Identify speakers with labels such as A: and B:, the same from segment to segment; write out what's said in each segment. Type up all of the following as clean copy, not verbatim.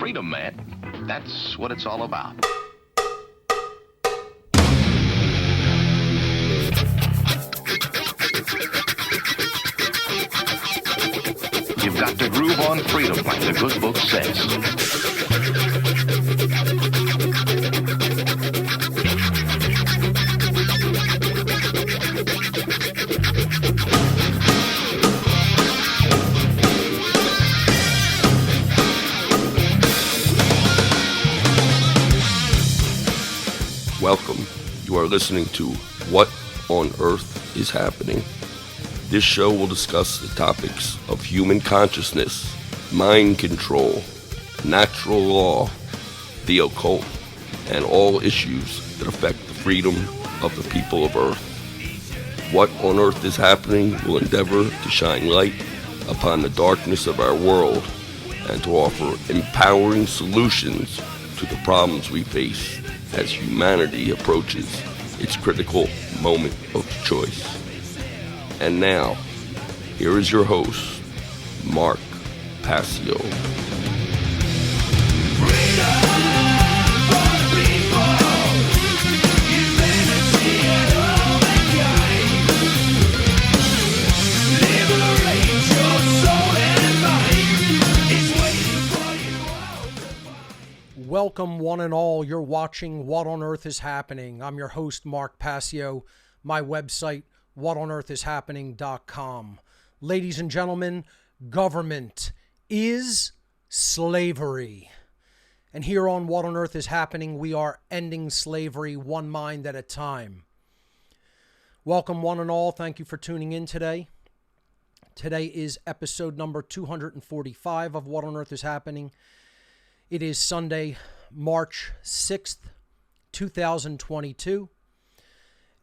A: freedom, man. That's what it's all about. You've got to groove on freedom, like the good book says.
B: Welcome. You are listening to What on Earth is Happening. This show will discuss the topics of human consciousness, mind control, natural law, the occult, and all issues that affect the freedom of the people of Earth. What on Earth is Happening will endeavor to shine light upon the darkness of our world and to offer empowering solutions to the problems we face as humanity approaches its critical moment of choice. And now, here is your host, Mark Passio.
C: Welcome, one and all. You're watching What on Earth is Happening. I'm your host, Mark Passio. My website, whatonearthishappening.com. Ladies and gentlemen, government is slavery. And here on What on Earth is Happening, we are ending slavery one mind at a time. Welcome, one and all. Thank you for tuning in today. Today is episode number 245 of What on Earth is Happening. It is Sunday, March 6th, 2022,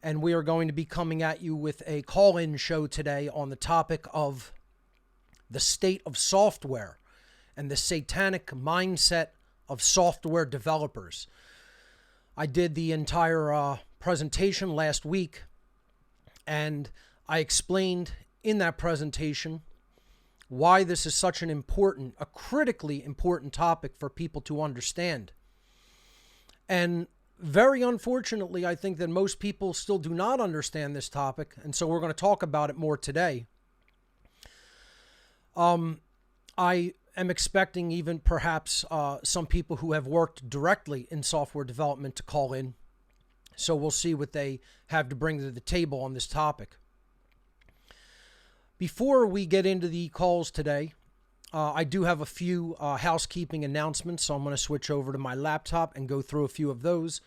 C: and we are going to be coming at you with a call-in show today on the topic of the state of software and the satanic mindset of software developers. I did the entire presentation last week, and I explained in that presentation why this is such a critically important topic for people to understand. And very unfortunately, I think that most people still do not understand this topic, and so we're going to talk about it more today. I am expecting even perhaps some people who have worked directly in software development to call in, so we'll see what they have to bring to the table on this topic. Before we get into the calls today, I do have a few housekeeping announcements, so I'm going to switch over to my laptop and go through a few of those,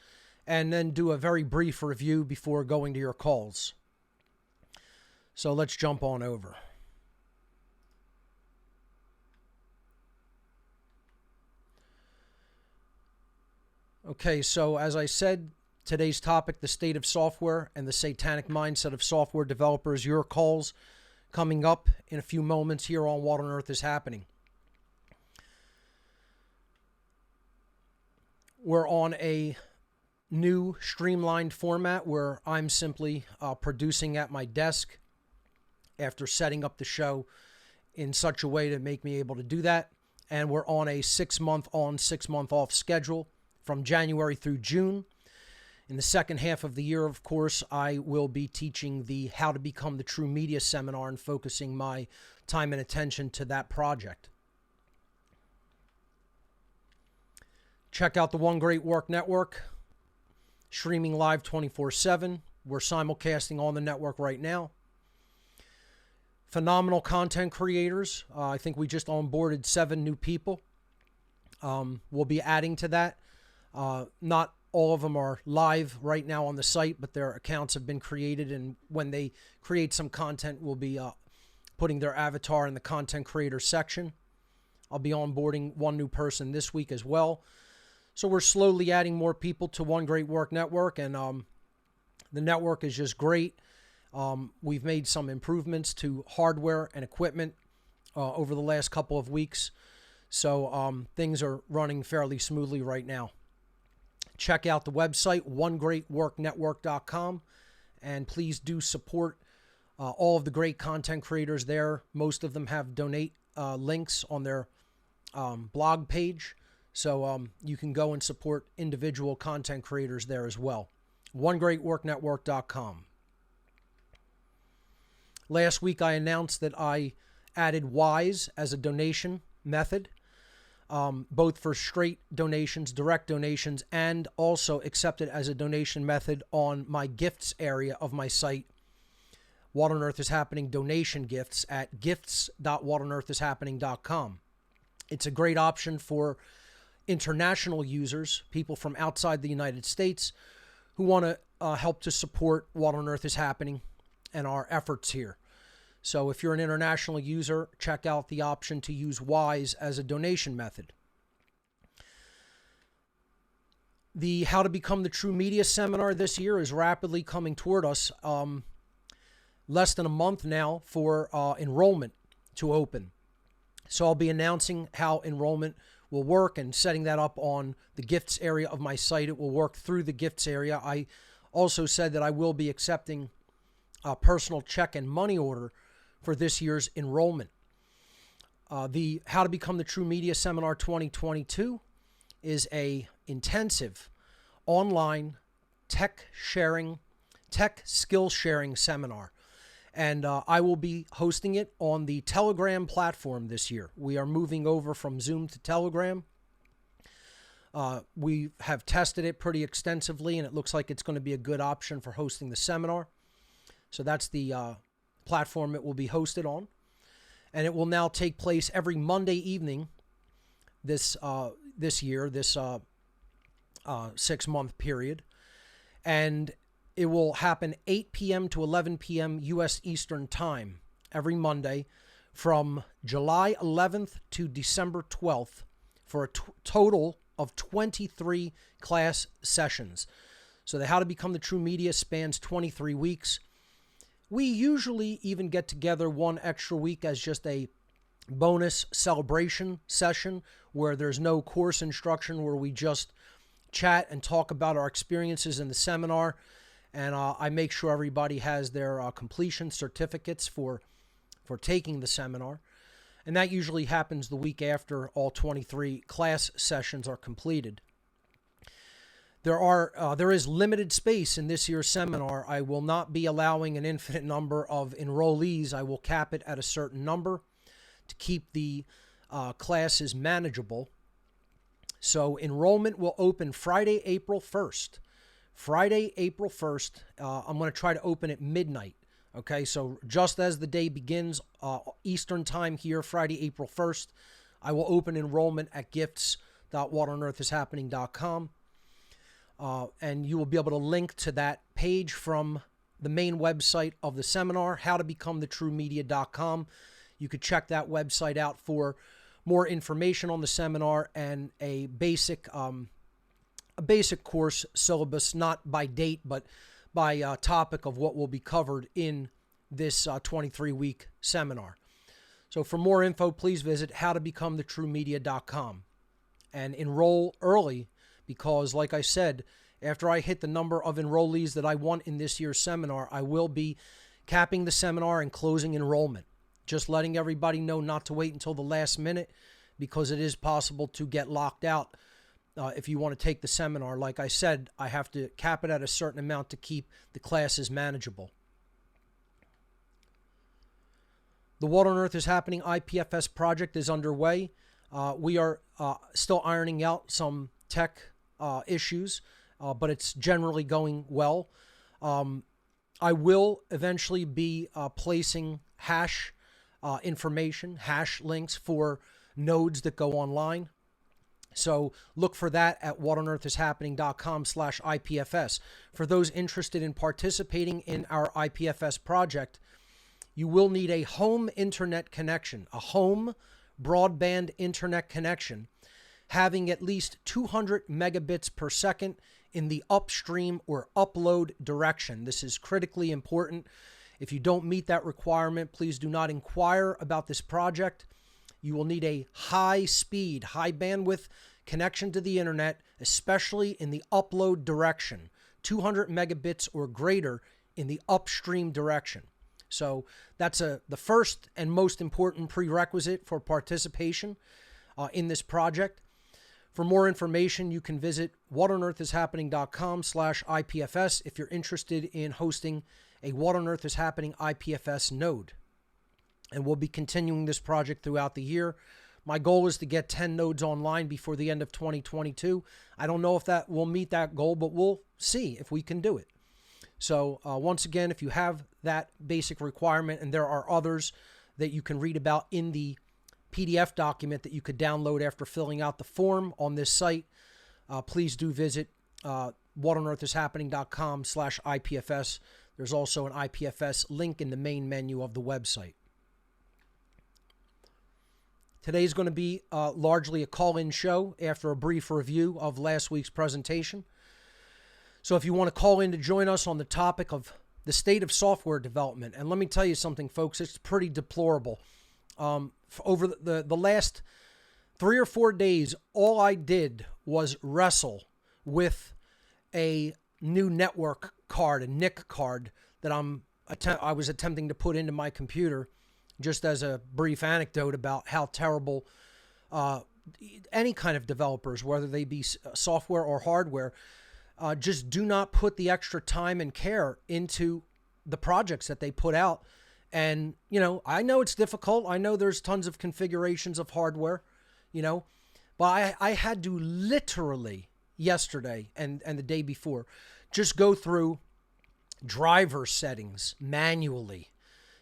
C: and then do a very brief review before going to your calls. So let's jump on over. Okay, so as I said, today's topic, the state of software and the satanic mindset of software developers. Your calls coming up in a few moments here on What on Earth is Happening. We're on a new streamlined format where I'm simply producing at my desk after setting up the show in such a way to make me able to do that. And we're on a 6-month on, 6-month off schedule from January through June. In the second half of the year, of course, I will be teaching the How to Become the True Media seminar and focusing my time and attention to that project. Check out the One Great Work Network, streaming live 24/7. We're simulcasting on the network right now. Phenomenal content creators. I think we just onboarded 7 new people. We'll be adding to that. Not all of them are live right now on the site, but their accounts have been created, and when they create some content, we'll be putting their avatar in the content creator section. I'll be onboarding one new person this week as well. So we're slowly adding more people to One Great Work Network, and the network is just great. We've made some improvements to hardware and equipment over the last couple of weeks, so things are running fairly smoothly right now. Check out the website, onegreatworknetwork.com, and please do support all of the great content creators there. Most of them have donate links on their blog page, So you can go and support individual content creators there as well. OneGreatWorkNetwork.com. Last week I announced that I added Wise as a donation method, both for straight donations, direct donations, and also accepted as a donation method on my gifts area of my site, What on Earth is Happening donation gifts at gifts.whatonearthishappening.com. It's a great option for international users, people from outside the United States who want to help to support What on Earth is Happening and our efforts here. So if you're an international user, check out the option to use Wise as a donation method. The How to Become the True Media seminar this year is rapidly coming toward us. Less than a month now for enrollment to open. So I'll be announcing how enrollment will work and setting that up on the gifts area of my site. It will work through the gifts area. I also said that I will be accepting a personal check and money order for this year's enrollment. The How to Become the True Media Seminar 2022 is a intensive online tech skill sharing seminar. And I will be hosting it on the Telegram platform this year. We are moving over from Zoom to Telegram. We have tested it pretty extensively, and it looks like it's going to be a good option for hosting the seminar. So that's the platform it will be hosted on. And it will now take place every Monday evening this year, this 6-month period. And it will happen 8 p.m. to 11 p.m. U.S. Eastern Time every Monday from July 11th to December 12th for a total of 23 class sessions. So the How to Become the True Media spans 23 weeks. We usually even get together one extra week as just a bonus celebration session where there's no course instruction, where we just chat and talk about our experiences in the seminar. And I make sure everybody has their completion certificates for taking the seminar. And that usually happens the week after all 23 class sessions are completed. There is limited space in this year's seminar. I will not be allowing an infinite number of enrollees. I will cap it at a certain number to keep the classes manageable. So enrollment will open Friday, April 1st. Friday, April 1st, I'm going to try to open at midnight. Okay, so just as the day begins, Eastern Time here, Friday, April 1st, I will open enrollment at gifts.whatonearthishappening.com. And you will be able to link to that page from the main website of the seminar, howtobecomthetruemedia.com. You could check that website out for more information on the seminar and a basic course syllabus, not by date, but by topic of what will be covered in this 23-week seminar. So for more info, please visit howtobecomthetruemedia.com and enroll early because, like I said, after I hit the number of enrollees that I want in this year's seminar, I will be capping the seminar and closing enrollment. Just letting everybody know not to wait until the last minute because it is possible to get locked out if you want to take the seminar. Like I said, I have to cap it at a certain amount to keep the classes manageable. The What on Earth is Happening IPFS project is underway. We are still ironing out some tech issues, but it's generally going well. I will eventually be placing hash information, hash links for nodes that go online. So look for that at whatonearthishappening.com/IPFS. For those interested in participating in our IPFS project, you will need a home internet connection, a home broadband internet connection, having at least 200 megabits per second in the upstream or upload direction. This is critically important. If you don't meet that requirement, please do not inquire about this project. You will need a high speed, high bandwidth connection to the internet, especially in the upload direction, 200 megabits or greater in the upstream direction. So that's the first and most important prerequisite for participation in this project. For more information, you can visit whatonearthishappening.com/IPFS if you're interested in hosting a What on Earth is Happening IPFS node. And we'll be continuing this project throughout the year. My goal is to get 10 nodes online before the end of 2022. I don't know if that will meet that goal, but we'll see if we can do it. So once again, if you have that basic requirement, and there are others that you can read about in the PDF document that you could download after filling out the form on this site, please do visit whatonearthishappening.com/IPFS. There's also an IPFS link in the main menu of the website. Today's going to be largely a call-in show after a brief review of last week's presentation. So if you want to call in to join us on the topic of the state of software development, and let me tell you something, folks, it's pretty deplorable. Over the last 3 or 4 days, all I did was wrestle with a new network card, a NIC card, that I was attempting to put into my computer, just as a brief anecdote about how terrible any kind of developers, whether they be software or hardware, just do not put the extra time and care into the projects that they put out. And, I know it's difficult. I know there's tons of configurations of hardware, but I had to literally yesterday and the day before just go through driver settings manually,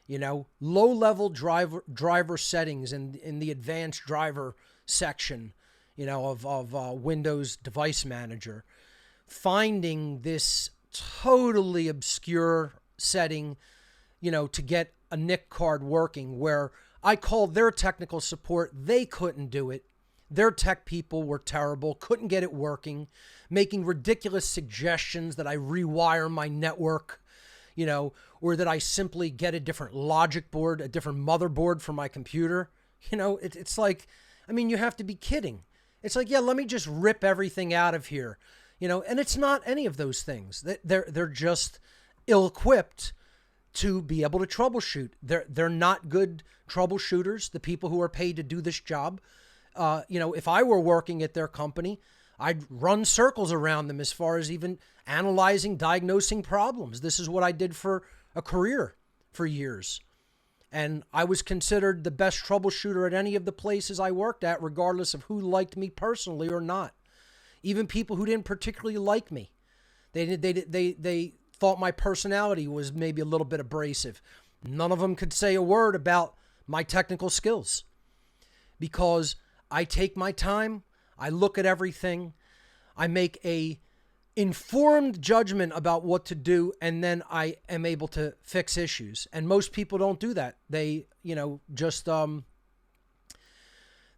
C: low-level driver settings in the advanced driver section, of Windows Device Manager, finding this totally obscure setting, to get a NIC card working, where I called their technical support. They couldn't do it. Their tech people were terrible, couldn't get it working, making ridiculous suggestions that I rewire my network, or that I simply get a different logic board, a different motherboard for my computer. It's like, you have to be kidding. It's like, yeah, let me just rip everything out of here, and it's not any of those things. They're just ill-equipped to be able to troubleshoot. They're not good troubleshooters, the people who are paid to do this job. If I were working at their company, I'd run circles around them as far as even analyzing, diagnosing problems. This is what I did for a career for years. And I was considered the best troubleshooter at any of the places I worked at, regardless of who liked me personally or not. Even people who didn't particularly like me. They thought my personality was maybe a little bit abrasive. None of them could say a word about my technical skills, because I take my time, I look at everything, I make a informed judgment about what to do, and then I am able to fix issues. And most people don't do that. They, just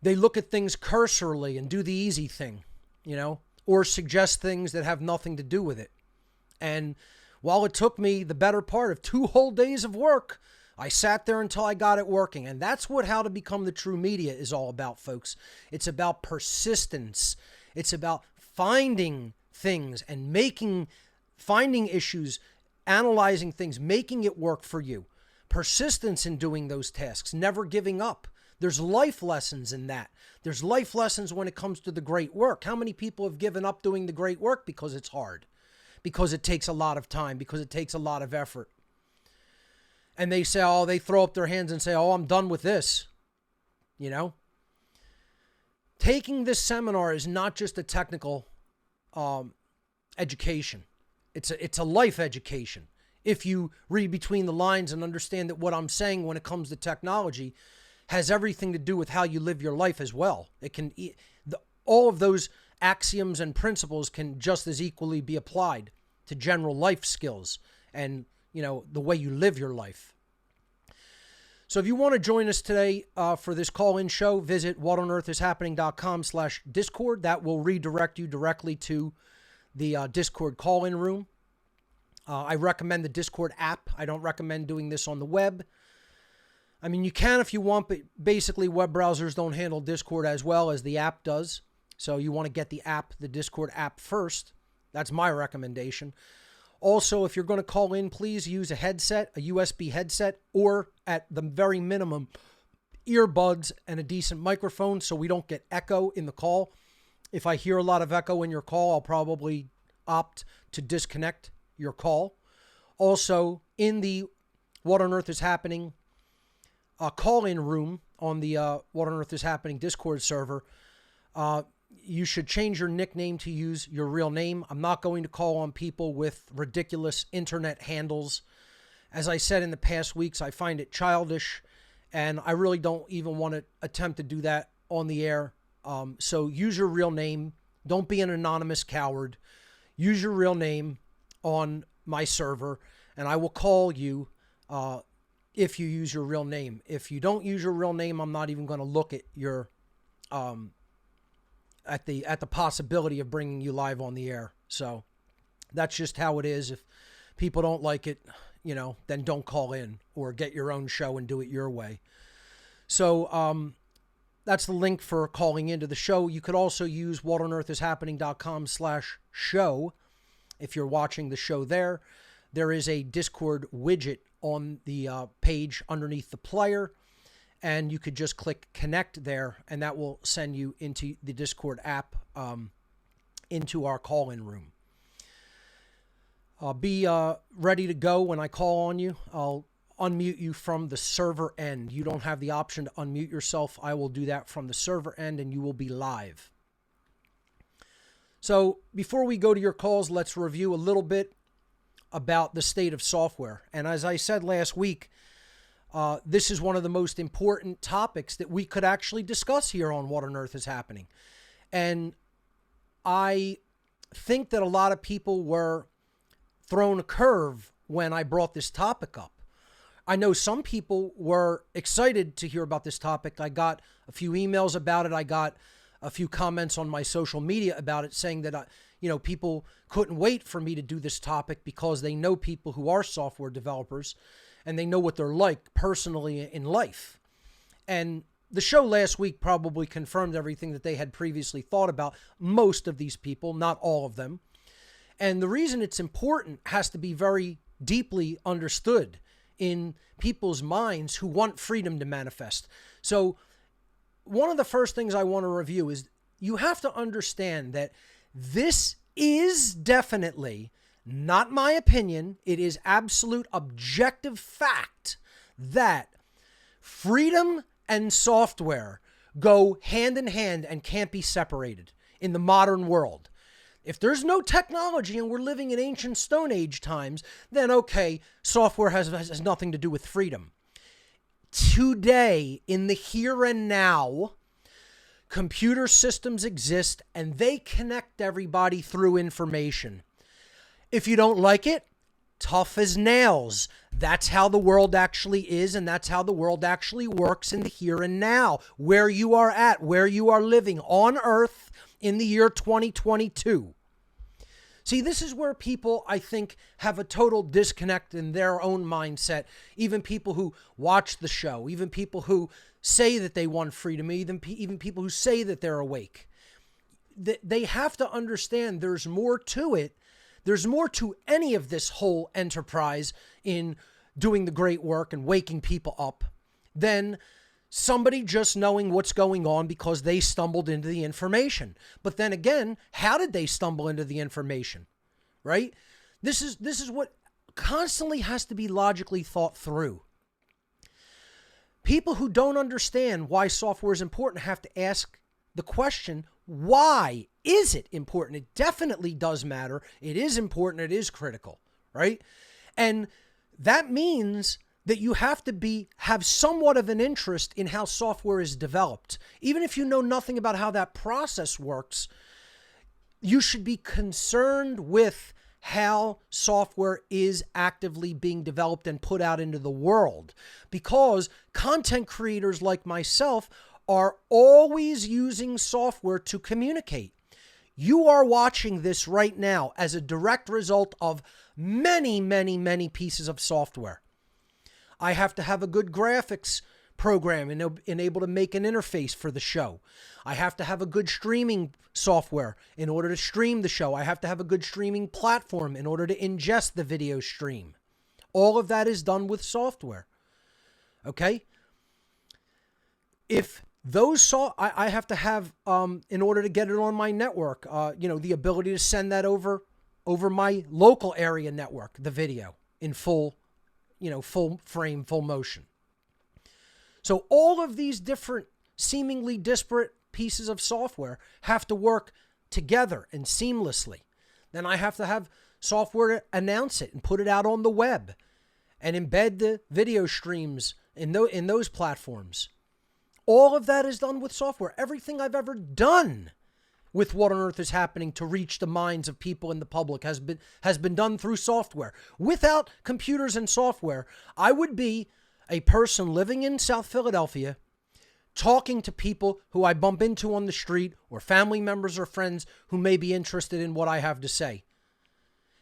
C: they look at things cursorily and do the easy thing, or suggest things that have nothing to do with it. And while it took me the better part of 2 whole days of work, I sat there until I got it working. And that's what How to Become the True Media is all about, folks. It's about persistence. It's about finding things and finding issues, analyzing things, making it work for you. Persistence in doing those tasks, never giving up. There's life lessons in that. There's life lessons when it comes to the great work. How many people have given up doing the great work because it's hard? Because it takes a lot of time, because it takes a lot of effort. And they say, they throw up their hands and say, I'm done with this. Taking this seminar is not just a technical education. It's a life education. If you read between the lines and understand that what I'm saying when it comes to technology has everything to do with how you live your life as well. It can all of those axioms and principles can just as equally be applied to general life skills and, the way you live your life. So if you want to join us today for this call-in show, visit whatonearthishappening.com/Discord. That will redirect you directly to the Discord call-in room. I recommend the Discord app. I don't recommend doing this on the web. You can if you want, but basically web browsers don't handle Discord as well as the app does. So you want to get the Discord app first. That's my recommendation. Also, if you're going to call in, please use a headset, a USB headset, or at the very minimum, earbuds and a decent microphone so we don't get echo in the call. If I hear a lot of echo in your call, I'll probably opt to disconnect your call. Also, in the What on Earth is Happening call-in room on the What on Earth is Happening Discord server, you should change your nickname to use your real name. I'm not going to call on people with ridiculous internet handles. As I said in the past weeks, I find it childish, and I really don't even want to attempt to do that on the air. So use your real name. Don't be an anonymous coward. Use your real name on my server, and I will call you if you use your real name. If you don't use your real name, I'm not even going to look at your at the possibility of bringing you live on the air. So that's just how it is. If people don't like it, then don't call in or get your own show and do it your way. So that's the link for calling into the show. You could also use whatonearthishappening.com/show. If you're watching the show there, there is a Discord widget on the page underneath the player, and you could just click connect there, and that will send you into the Discord app, into our call-in room. Be ready to go when I call on you. I'll unmute you from the server end. You don't have the option to unmute yourself. I will do that from the server end, and you will be live. So before we go to your calls, let's review a little bit about the state of software. And as I said last week, this is one of the most important topics that we could actually discuss here on What on Earth is Happening. And I think that a lot of people were thrown a curve when I brought this topic up. I know some people were excited to hear about this topic. I got a few emails about it. I got a few comments on my social media about it, saying that people couldn't wait for me to do this topic because they know people who are software developers and they know what they're like personally in life. And the show last week probably confirmed everything that they had previously thought about most of these people, not all of them. And the reason it's important has to be very deeply understood in people's minds who want freedom to manifest. So one of the first things I want to review is you have to understand that this is definitely not my opinion. It is absolute objective fact that freedom and software go hand in hand and can't be separated in the modern world. If there's no technology and we're living in ancient Stone Age times, then okay, software has nothing to do with freedom. Today, in the here and now, computer systems exist and they connect everybody through information. If you don't like it, tough as nails. That's how the world actually is, and that's how the world actually works in the here and now, where you are at, where you are living on Earth in the year 2022. See, this is where people, I think, have a total disconnect in their own mindset. Even people who watch the show, even people who say that they want freedom, even people who say that they're awake. They have to understand there's more to it. There's more to any of this whole enterprise in doing the great work and waking people up than somebody just knowing what's going on because they stumbled into the information. But then again, how did they stumble into the information, right? This is what constantly has to be logically thought through. People who don't understand why software is important have to ask the question, why is it important? It definitely does matter. It is important. It is critical, right? And that means that you have to have somewhat of an interest in how software is developed. Even if you know nothing about how that process works, you should be concerned with how software is actively being developed and put out into the world. Because content creators like myself are always using software to communicate. You are watching this right now as a direct result of many, many, many pieces of software. I have to have a good graphics program and able to make an interface for the show. I have to have a good streaming software in order to stream the show. I have to have a good streaming platform in order to ingest the video stream. All of that is done with software. Okay? If I have to have, in order to get it on my network, the ability to send that over my local area network, the video in full frame, full motion. So all of these different, seemingly disparate pieces of software have to work together and seamlessly. Then I have to have software to announce it and put it out on the web and embed the video streams in those platforms. All of that is done with software. Everything I've ever done with What on Earth is Happening to reach the minds of people in the public has been done through software. Without computers and software, I would be a person living in South Philadelphia talking to people who I bump into on the street or family members or friends who may be interested in what I have to say.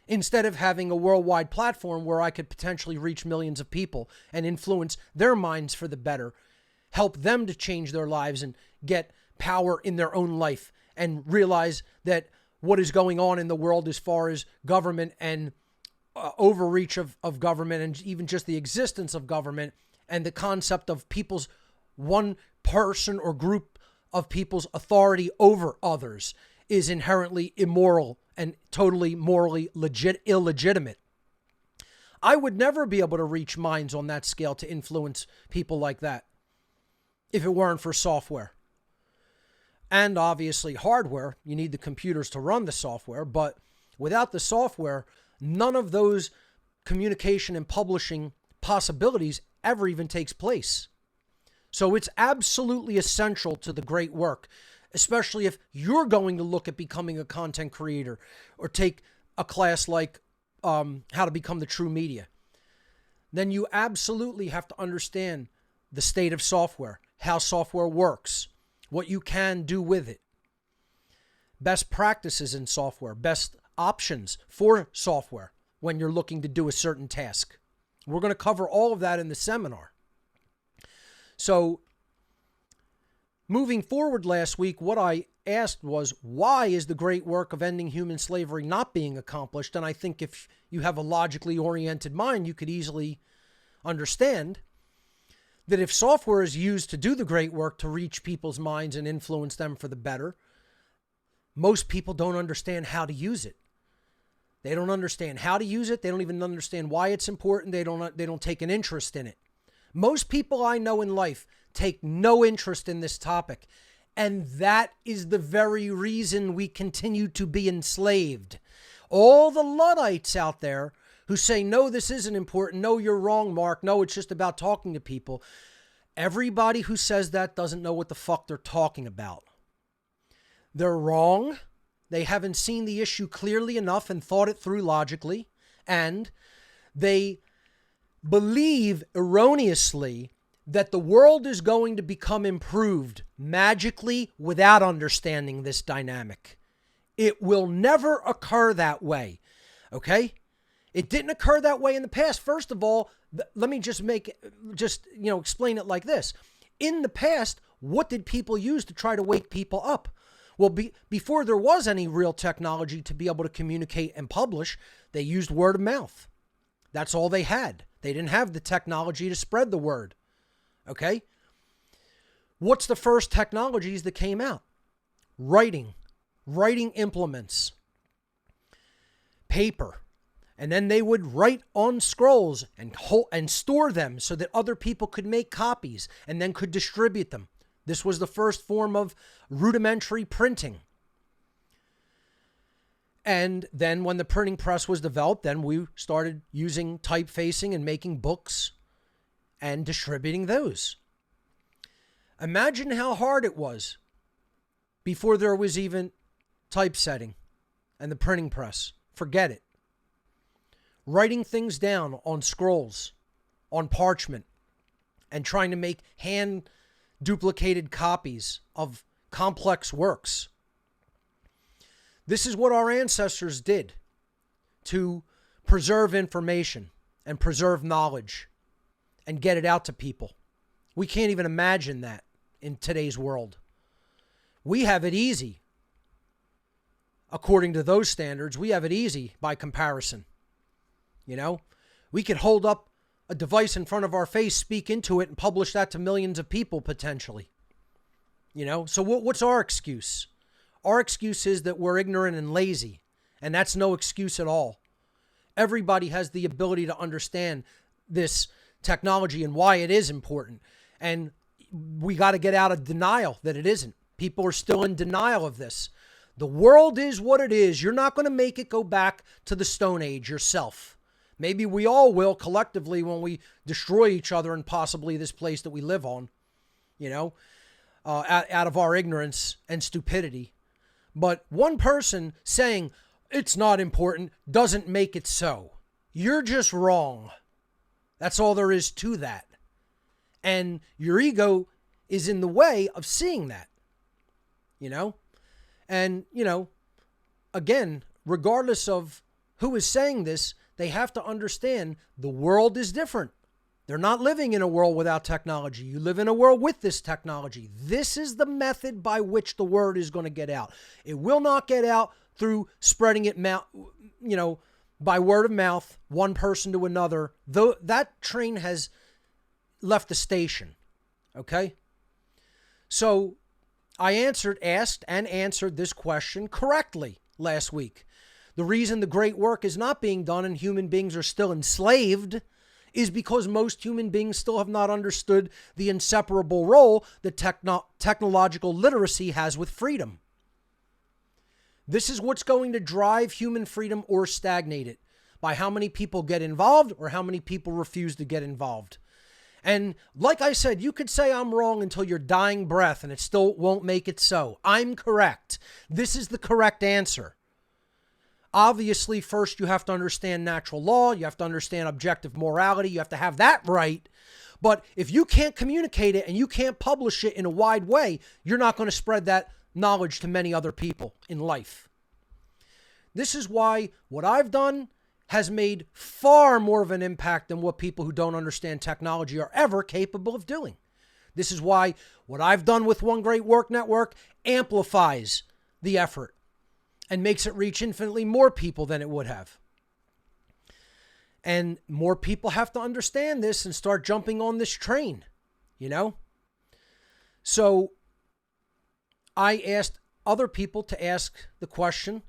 C: Instead of having a worldwide platform where I could potentially reach millions of people and influence their minds for the better, help them to change their lives and get power in their own life and realize that what is going on in the world as far as government and overreach of government and even just the existence of government and the concept of people's one person or group of people's authority over others is inherently immoral and totally morally illegitimate. I would never be able to reach minds on that scale to influence people like that if it weren't for software. And obviously hardware, you need the computers to run the software, but without the software, none of those communication and publishing possibilities ever even takes place. So it's absolutely essential to the great work, especially if you're going to look at becoming a content creator or take a class like How to Become the True Media. Then you absolutely have to understand the state of software, how software works, what you can do with it, best practices in software, best options for software when you're looking to do a certain task. We're going to cover all of that in the seminar. So moving forward last week, what I asked was, why is the great work of ending human slavery not being accomplished? And I think if you have a logically oriented mind, you could easily understand that if software is used to do the great work to reach people's minds and influence them for the better, most people don't understand how to use it. They don't understand how to use it. They don't even understand why it's important. They don't take an interest in it. Most people I know in life take no interest in this topic. And that is the very reason we continue to be enslaved. All the Luddites out there who say, no, this isn't important. No, you're wrong, Mark. No, it's just about talking to people. Everybody who says that doesn't know what the fuck they're talking about. They're wrong. They haven't seen the issue clearly enough and thought it through logically. And they believe erroneously that the world is going to become improved magically without understanding this dynamic. It will never occur that way. Okay? It didn't occur that way in the past. First of all, let me explain it like this. In the past, what did people use to try to wake people up? Well, before there was any real technology to be able to communicate and publish, they used word of mouth. That's all they had. They didn't have the technology to spread the word. Okay? What's the first technologies that came out? Writing implements, paper. And then they would write on scrolls and store them so that other people could make copies and then could distribute them. This was the first form of rudimentary printing. And then when the printing press was developed, then we started using typefacing and making books and distributing those. Imagine how hard it was before there was even typesetting and the printing press. Forget it. Writing things down on scrolls, on parchment, and trying to make hand duplicated copies of complex works. This is what our ancestors did to preserve information and preserve knowledge and get it out to people. We can't even imagine that in today's world. We have it easy. According to those standards, we have it easy by comparison. You know, we could hold up a device in front of our face, speak into it, and publish that to millions of people potentially. So what's our excuse? Our excuse is that we're ignorant and lazy, and that's no excuse at all. Everybody has the ability to understand this technology and why it is important. And we got to get out of denial that it isn't. People are still in denial of this. The world is what it is. You're not going to make it go back to the Stone Age yourself. Maybe we all will collectively when we destroy each other and possibly this place that we live on, out of our ignorance and stupidity. But one person saying it's not important doesn't make it so. You're just wrong. That's all there is to that. And your ego is in the way of seeing that, And, again, regardless of who is saying this, they have to understand the world is different. They're not living in a world without technology. You live in a world with this technology. This is the method by which the word is going to get out. It will not get out through spreading it, by word of mouth, one person to another. Though that train has left the station. Okay? So I asked and answered this question correctly last week. The reason the great work is not being done and human beings are still enslaved is because most human beings still have not understood the inseparable role that technological literacy has with freedom. This is what's going to drive human freedom or stagnate it, by how many people get involved or how many people refuse to get involved. And like I said, you could say I'm wrong until your dying breath and it still won't make it so. I'm correct. This is the correct answer. Obviously, first you have to understand natural law. You have to understand objective morality. You have to have that right. But if you can't communicate it and you can't publish it in a wide way, you're not going to spread that knowledge to many other people in life. This is why what I've done has made far more of an impact than what people who don't understand technology are ever capable of doing. This is why what I've done with One Great Work Network amplifies the effort and makes it reach infinitely more people than it would have. And more people have to understand this and start jumping on this train, So I asked other people to ask the question,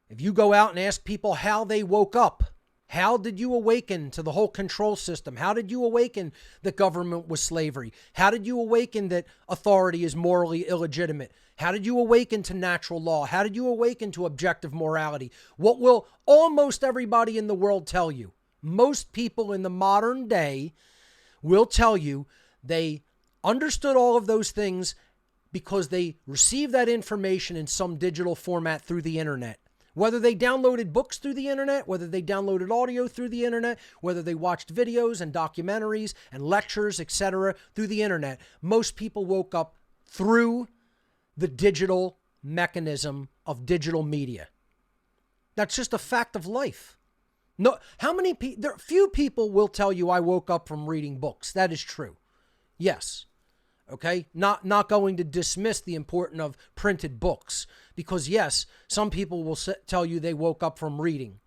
C: if you go out and ask people how they woke up, how did you awaken to the whole control system? How did you awaken that government was slavery? How did you awaken that authority is morally illegitimate? How did you awaken to natural law? How did you awaken to objective morality? What will almost everybody in the world tell you? Most people in the modern day will tell you they understood all of those things because they received that information in some digital format through the internet. Whether they downloaded books through the internet, whether they downloaded audio through the internet, whether they watched videos and documentaries and lectures, etc., through the internet, most people woke up through the digital mechanism of digital media. That's just a fact of life. No, few people will tell you I woke up from reading books. That is true. Yes. Okay, not going to dismiss the importance of printed books because, yes, some people will tell you they woke up from reading.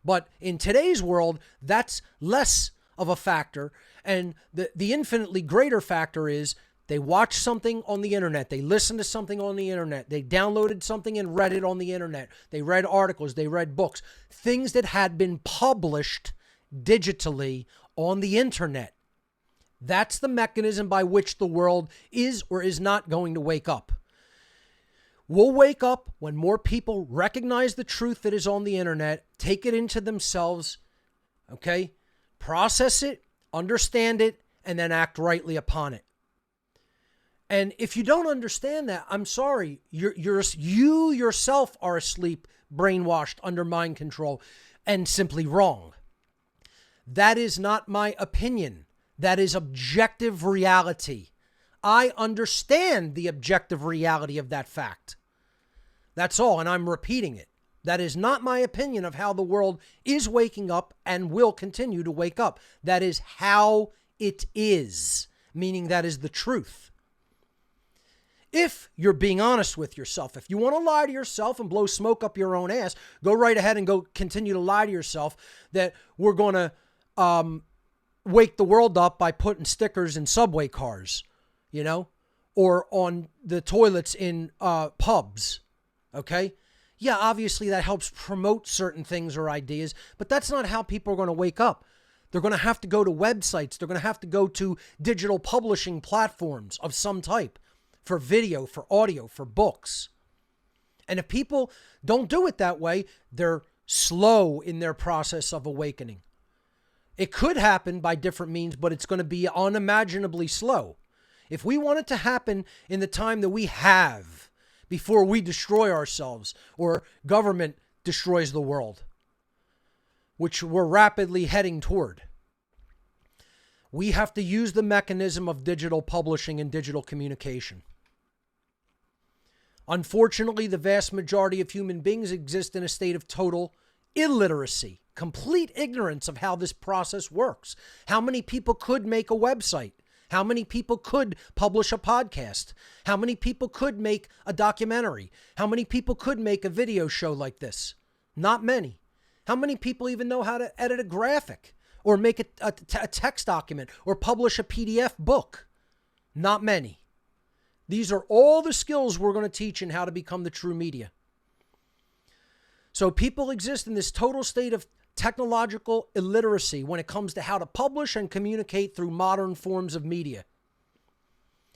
C: But in today's world, that's less of a factor. And the infinitely greater factor is they watched something on the internet. They listened to something on the internet. They downloaded something and read it on the internet. They read articles. They read books. Things that had been published digitally on the internet. That's the mechanism by which the world is or is not going to wake up. We'll wake up when more people recognize the truth that is on the internet, take it into themselves, okay? Process it, understand it, and then act rightly upon it. And if you don't understand that, I'm sorry, you yourself are asleep, brainwashed, under mind control, and simply wrong. That is not my opinion. That is objective reality. I understand the objective reality of that fact. That's all, and I'm repeating it. That is not my opinion of how the world is waking up and will continue to wake up. That is how it is, meaning that is the truth. If you're being honest with yourself, if you want to lie to yourself and blow smoke up your own ass, go right ahead and go continue to lie to yourself that we're going to wake the world up by putting stickers in subway cars, or on the toilets in pubs, okay? Yeah, obviously that helps promote certain things or ideas, but that's not how people are going to wake up. They're going to have to go to websites. They're going to have to go to digital publishing platforms of some type for video, for audio, for books. And if people don't do it that way, they're slow in their process of awakening. It could happen by different means, but it's going to be unimaginably slow. If we want it to happen in the time that we have before we destroy ourselves or government destroys the world, which we're rapidly heading toward, we have to use the mechanism of digital publishing and digital communication. Unfortunately, the vast majority of human beings exist in a state of total illiteracy, complete ignorance of how this process works. How many people could make a website? How many people could publish a podcast? How many people could make a documentary? How many people could make a video show like this? Not many. How many people even know how to edit a graphic or make a text document or publish a PDF book? Not many. These are all the skills we're going to teach in how to become the true media. So people exist in this total state of technological illiteracy when it comes to how to publish and communicate through modern forms of media.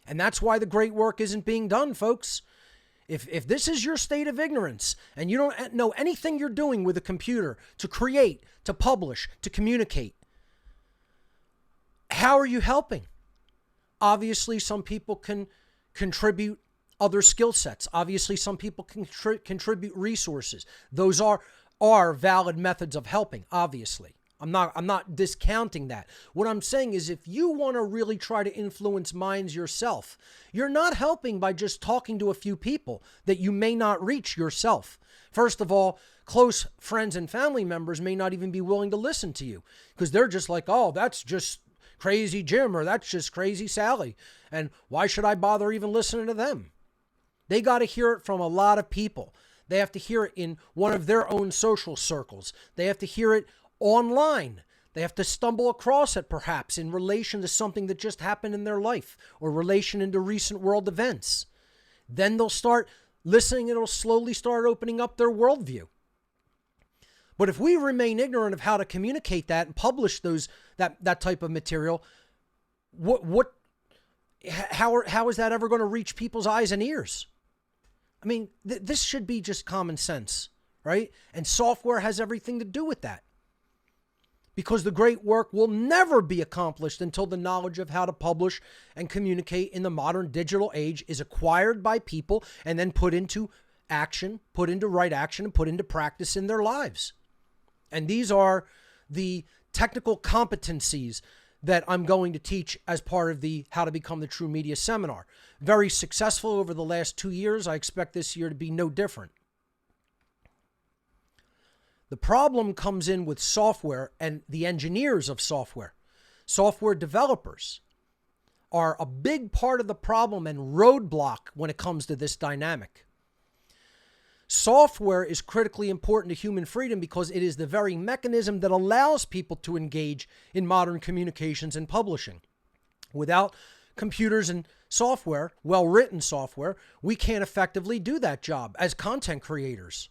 C: And that's why the great work isn't being done, folks. If this is your state of ignorance and you don't know anything you're doing with a computer to create, to publish, to communicate, how are you helping? Obviously, some people can contribute other skill sets. Obviously, some people can contribute resources. Those are valid methods of helping, obviously. I'm not discounting that. What I'm saying is if you want to really try to influence minds yourself, you're not helping by just talking to a few people that you may not reach yourself. First of all, close friends and family members may not even be willing to listen to you because they're just like, oh, that's just crazy Jim or that's just crazy Sally. And why should I bother even listening to them? They got to hear it from a lot of people. They have to hear it in one of their own social circles. They have to hear it online. They have to stumble across it perhaps in relation to something that just happened in their life or relation into recent world events. Then they'll start listening. It'll slowly start opening up their worldview. But if we remain ignorant of how to communicate that and publish that type of material, how is that ever going to reach people's eyes and ears? I mean, this should be just common sense, right? And software has everything to do with that. Because the great work will never be accomplished until the knowledge of how to publish and communicate in the modern digital age is acquired by people and then put into action, put into right action, and put into practice in their lives. And these are the technical competencies that I'm going to teach as part of the How to Become the True Media seminar. Very successful over the last 2 years. I expect this year to be no different. The problem comes in with software and the engineers of software. Software developers are a big part of the problem and roadblock when it comes to this dynamic. Software is critically important to human freedom because it is the very mechanism that allows people to engage in modern communications and publishing. Without computers and software, well-written software, we can't effectively do that job as content creators.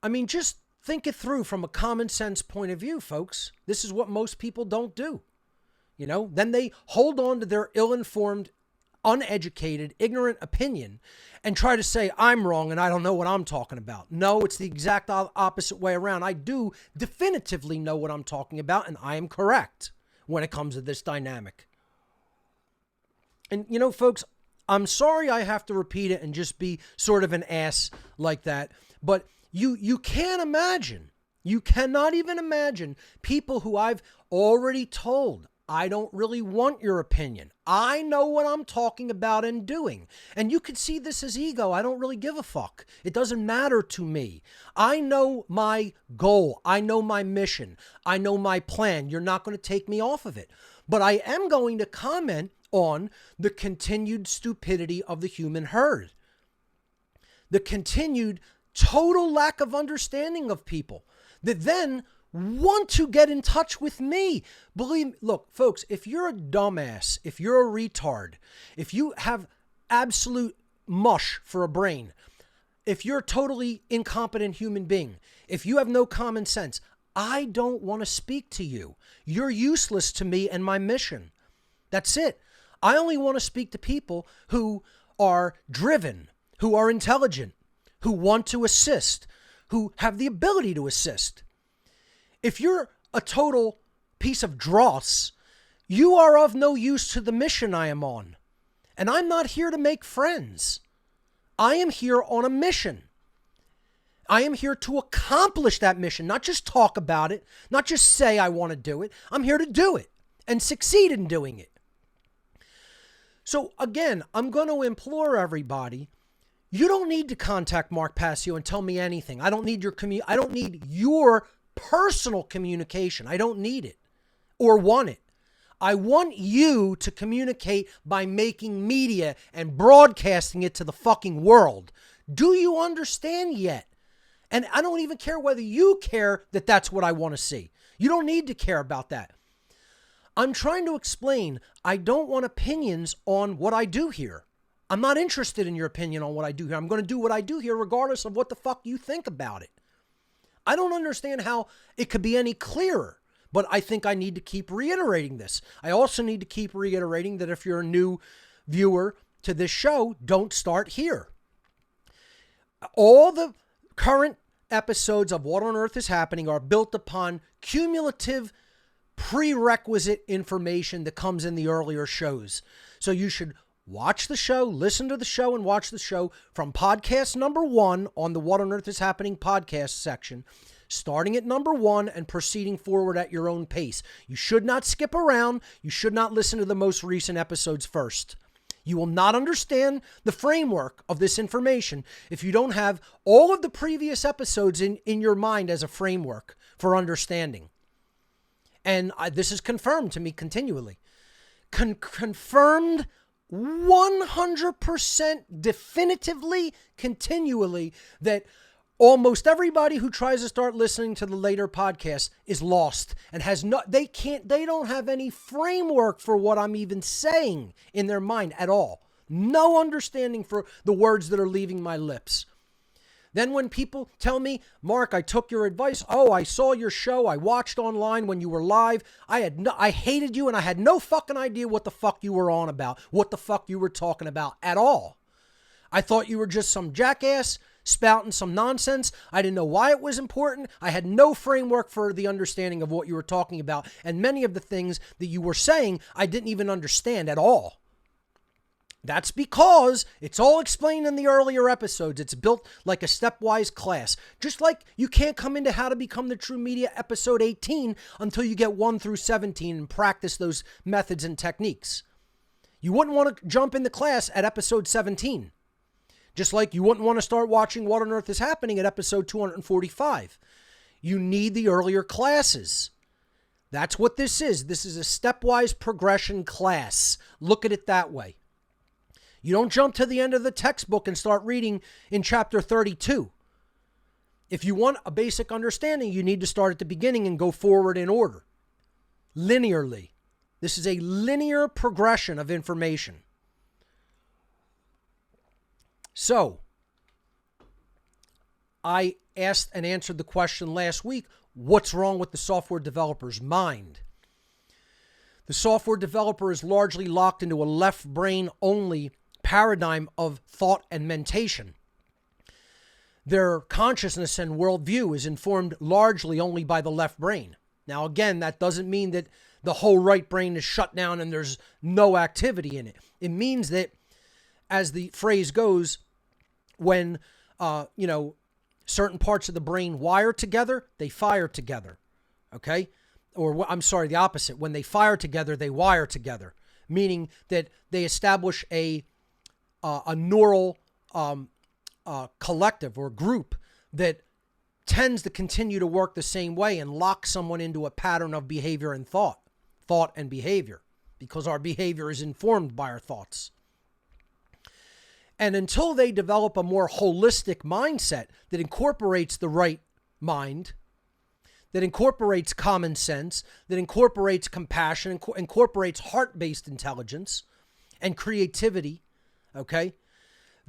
C: I mean, just think it through from a common sense point of view, folks. This is what most people don't do. You know, then they hold on to their ill-informed, uneducated, ignorant opinion and try to say, I'm wrong and I don't know what I'm talking about. No, it's the exact opposite way around. I do definitively know what I'm talking about and I am correct when it comes to this dynamic. And, you know, folks, I'm sorry I have to repeat it and just be sort of an ass like that, but you can't imagine, you cannot even imagine people who I've already told, I don't really want your opinion. I know what I'm talking about and doing. And you could see this as ego. I don't really give a fuck. It doesn't matter to me. I know my goal. I know my mission. I know my plan. You're not going to take me off of it. But I am going to comment on the continued stupidity of the human herd. The continued total lack of understanding of people that then want to get in touch with me. Believe me, look, folks, if you're a dumbass, if you're a retard, if you have absolute mush for a brain, if you're a totally incompetent human being, if you have no common sense, I don't want to speak to you. You're useless to me and my mission. That's it. I only want to speak to people who are driven, who are intelligent, who want to assist, who have the ability to assist. If you're a total piece of dross, you are of no use to the mission I am on. And I'm not here to make friends. I am here on a mission. I am here to accomplish that mission, not just talk about it, not just say I want to do it. I'm here to do it and succeed in doing it. So again, I'm going to implore everybody, you don't need to contact Mark Passio and tell me anything. I don't need your personal communication. I don't need it or want it. I want you to communicate by making media and broadcasting it to the fucking world. Do you understand yet? And I don't even care whether you care that that's what I want to see. You don't need to care about that. I'm trying to explain, I don't want opinions on what I do here. I'm not interested in your opinion on what I do here. I'm going to do what I do here regardless of what the fuck you think about it. I don't understand how it could be any clearer, but I think I need to keep reiterating this. I also need to keep reiterating that if you're a new viewer to this show, don't start here. All the current episodes of What on Earth is Happening are built upon cumulative prerequisite information that comes in the earlier shows. So you should watch the show, listen to the show, and watch the show from podcast number 1 on the What on Earth is Happening podcast section, starting at number 1 and proceeding forward at your own pace. You should not skip around. You should not listen to the most recent episodes first. You will not understand the framework of this information if you don't have all of the previous episodes in your mind as a framework for understanding. And this is confirmed to me continually. Confirmed 100% definitively, continually, that almost everybody who tries to start listening to the later podcast is lost and they don't have any framework for what I'm even saying in their mind at all. No understanding for the words that are leaving my lips. Then when people tell me, Mark, I took your advice. Oh, I saw your show. I watched online when you were live. I hated you and I had no fucking idea what the fuck you were on about, what the fuck you were talking about at all. I thought you were just some jackass spouting some nonsense. I didn't know why it was important. I had no framework for the understanding of what you were talking about. And many of the things that you were saying, I didn't even understand at all. That's because it's all explained in the earlier episodes. It's built like a stepwise class. Just like you can't come into How to Become the True Media episode 18 until you get 1 through 17 and practice those methods and techniques. You wouldn't want to jump in the class at episode 17. Just like you wouldn't want to start watching What on Earth is Happening at episode 245. You need the earlier classes. That's what this is. This is a stepwise progression class. Look at it that way. You don't jump to the end of the textbook and start reading in chapter 32. If you want a basic understanding, you need to start at the beginning and go forward in order, linearly. This is a linear progression of information. So, I asked and answered the question last week, what's wrong with the software developer's mind? The software developer is largely locked into a left brain only paradigm of thought and mentation. Their consciousness and worldview is informed largely only by the left brain. Now, again, that doesn't mean that the whole right brain is shut down and there's no activity in it. It means that, as the phrase goes, when, certain parts of the brain wire together, they fire together. Okay? Or, I'm sorry, the opposite. When they fire together, they wire together. Meaning that they establish a neural collective or group that tends to continue to work the same way and lock someone into a pattern of behavior and thought and behavior, because our behavior is informed by our thoughts. And until they develop a more holistic mindset that incorporates the right mind, that incorporates common sense, that incorporates compassion, incorporates heart-based intelligence and creativity, okay?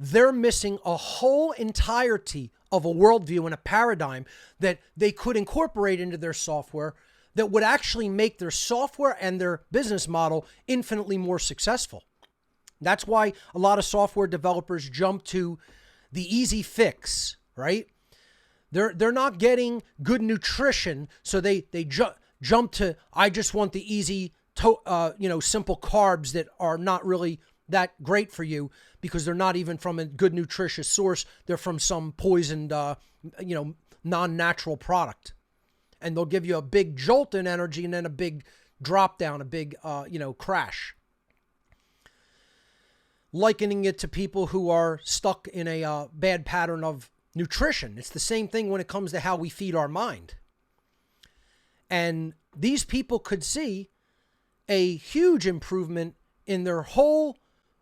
C: They're missing a whole entirety of a worldview and a paradigm that they could incorporate into their software that would actually make their software and their business model infinitely more successful. That's why a lot of software developers jump to the easy fix, right? They're not getting good nutrition, so they jump to, I just want the easy, simple carbs that are not really that great for you because they're not even from a good nutritious source. They're from some poisoned, non-natural product. And they'll give you a big jolt in energy and then a big drop down, a big, crash. Likening it to people who are stuck in a bad pattern of nutrition. It's the same thing when it comes to how we feed our mind. And these people could see a huge improvement in their whole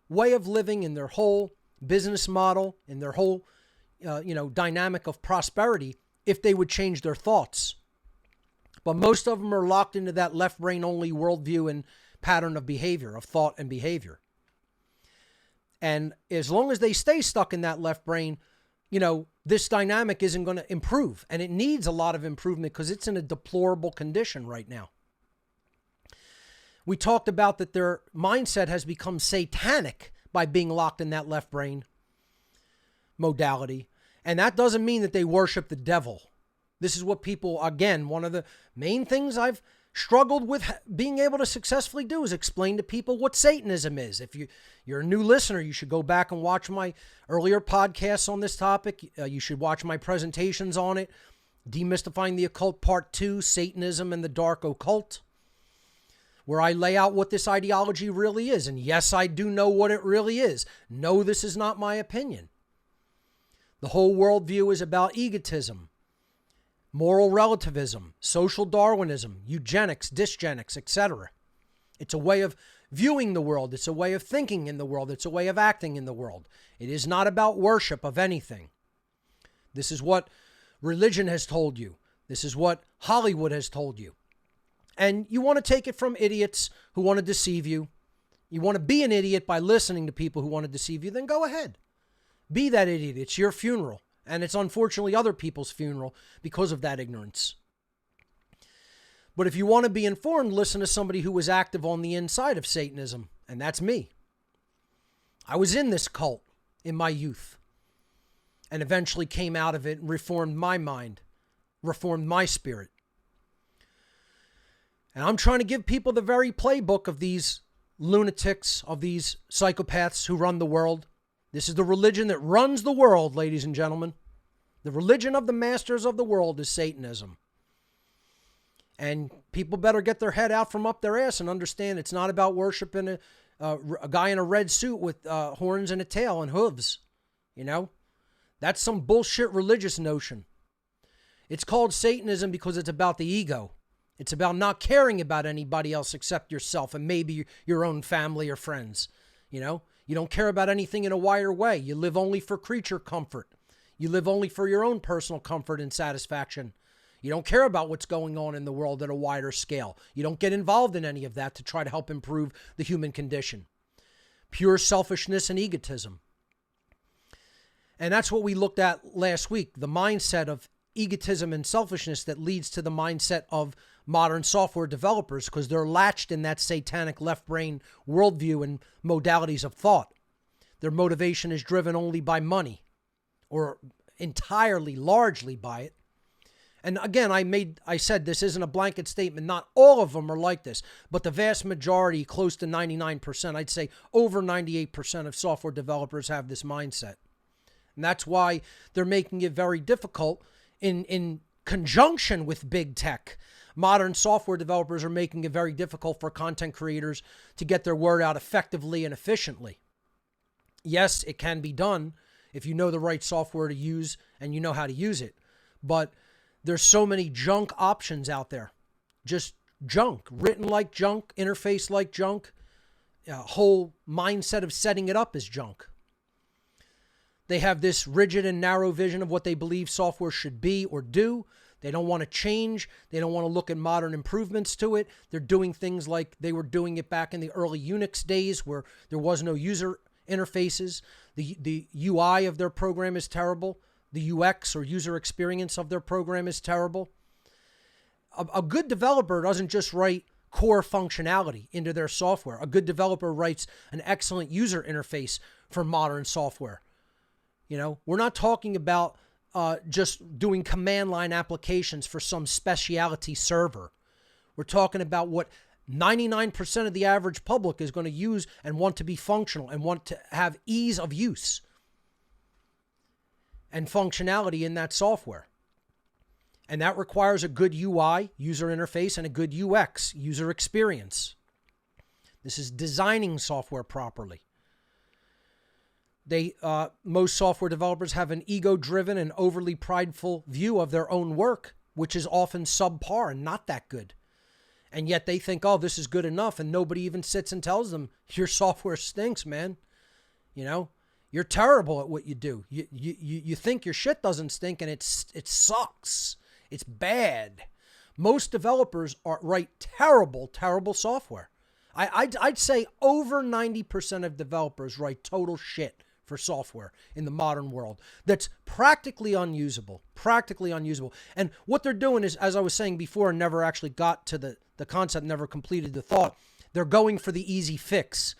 C: way of living, in their whole business model, in their whole, dynamic of prosperity if they would change their thoughts. But most of them are locked into that left brain only worldview and pattern of behavior, of thought and behavior. And as long as they stay stuck in that left brain, this dynamic isn't going to improve. And it needs a lot of improvement because it's in a deplorable condition right now. We talked about that their mindset has become satanic by being locked in that left brain modality. And that doesn't mean that they worship the devil. This is what people, again, one of the main things I've struggled with being able to successfully do is explain to people what Satanism is. If you're a new listener, you should go back and watch my earlier podcasts on this topic. You should watch my presentations on it. Demystifying the Occult Part 2, Satanism and the Dark Occult, where I lay out what this ideology really is. And yes, I do know what it really is. No, this is not my opinion. The whole worldview is about egotism, moral relativism, social Darwinism, eugenics, dysgenics, etc. It's a way of viewing the world. It's a way of thinking in the world. It's a way of acting in the world. It is not about worship of anything. This is what religion has told you. This is what Hollywood has told you. And you want to take it from idiots who want to deceive you. You want to be an idiot by listening to people who want to deceive you, then go ahead. Be that idiot. It's your funeral. And it's unfortunately other people's funeral because of that ignorance. But if you want to be informed, listen to somebody who was active on the inside of Satanism. And that's me. I was in this cult in my youth. And eventually came out of it and reformed my mind. Reformed my spirit. And I'm trying to give people the very playbook of these lunatics, of these psychopaths who run the world. This is the religion that runs the world, ladies and gentlemen. The religion of the masters of the world is Satanism. And people better get their head out from up their ass and understand it's not about worshiping a guy in a red suit with horns and a tail and hooves. That's some bullshit religious notion. It's called Satanism because it's about the ego. It's about not caring about anybody else except yourself and maybe your own family or friends. You don't care about anything in a wider way. You live only for creature comfort. You live only for your own personal comfort and satisfaction. You don't care about what's going on in the world at a wider scale. You don't get involved in any of that to try to help improve the human condition. Pure selfishness and egotism. And that's what we looked at last week, the mindset of egotism and selfishness that leads to the mindset of modern software developers because they're latched in that satanic left brain worldview and modalities of thought. Their motivation is driven only by money or entirely, largely by it. And again, I said this isn't a blanket statement. Not all of them are like this, but the vast majority, close to 99%, I'd say over 98% of software developers have this mindset. And that's why they're making it very difficult in conjunction with big tech. Modern software developers are making it very difficult for content creators to get their word out effectively and efficiently. Yes, it can be done if you know the right software to use and you know how to use it. But there's so many junk options out there. Just junk. Written like junk, interface like junk. Whole mindset of setting it up is junk. They have this rigid and narrow vision of what they believe software should be or do. They don't want to change. They don't want to look at modern improvements to it. They're doing things like they were doing it back in the early Unix days where there was no user interfaces. The UI of their program is terrible. The UX or user experience of their program is terrible. A good developer doesn't just write core functionality into their software. A good developer writes an excellent user interface for modern software. You know, we're not talking about just doing command line applications for some specialty server. We're talking about what 99% of the average public is going to use and want to be functional and want to have ease of use and functionality in that software. And that requires a good UI, user interface, and a good UX, user experience. This is designing software properly. Most software developers have an ego-driven and overly prideful view of their own work, which is often subpar and not that good. And yet they think, oh, this is good enough, and nobody even sits and tells them, your software stinks, man. You know, you're terrible at what you do. You think your shit doesn't stink, and it sucks. It's bad. Most developers write terrible, terrible software. I'd say over 90% of developers write total shit for software in the modern world that's practically unusable. And what they're doing is, as I was saying before, and never actually got to the concept, never completed the thought, they're going for the easy fix.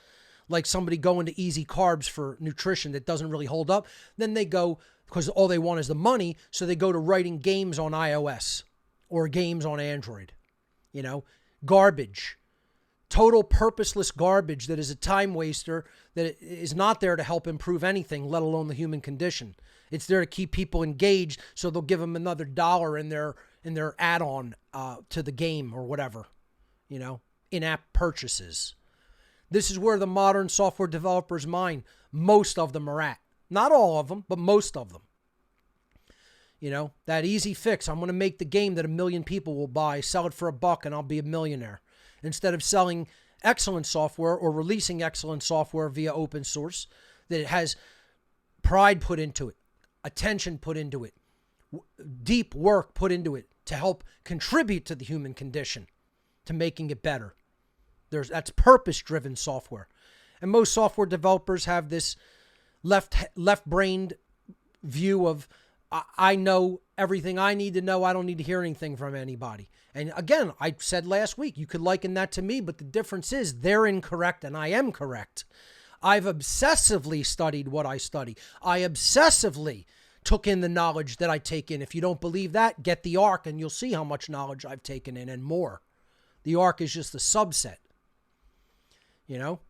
C: Like somebody going to easy carbs for nutrition that doesn't really hold up. Then they go, because all they want is the money, so they go to writing games on iOS or games on Android. You know, garbage. Total purposeless garbage that is a time waster, that is not there to help improve anything, let alone the human condition. It's there to keep people engaged, so they'll give them another $1 in their add-on to the game or whatever, you know, in-app purchases. This is where the modern software developer's mind, most of them are at. Not all of them, but most of them. You know, that easy fix. I'm going to make the game that 1 million people will buy, sell it for $1, and I'll be a millionaire. Instead of selling excellent software or releasing excellent software via open source, that it has pride put into it, attention put into it, deep work put into it to help contribute to the human condition, to making it better. That's purpose-driven software. And most software developers have this left-brained view of, I know everything I need to know. I don't need to hear anything from anybody. And again, I said last week, you could liken that to me, but the difference is they're incorrect and I am correct. I've obsessively studied what I study. I obsessively took in the knowledge that I take in. If you don't believe that, get the ARC and you'll see how much knowledge I've taken in and more. The ARC is just a subset, you know?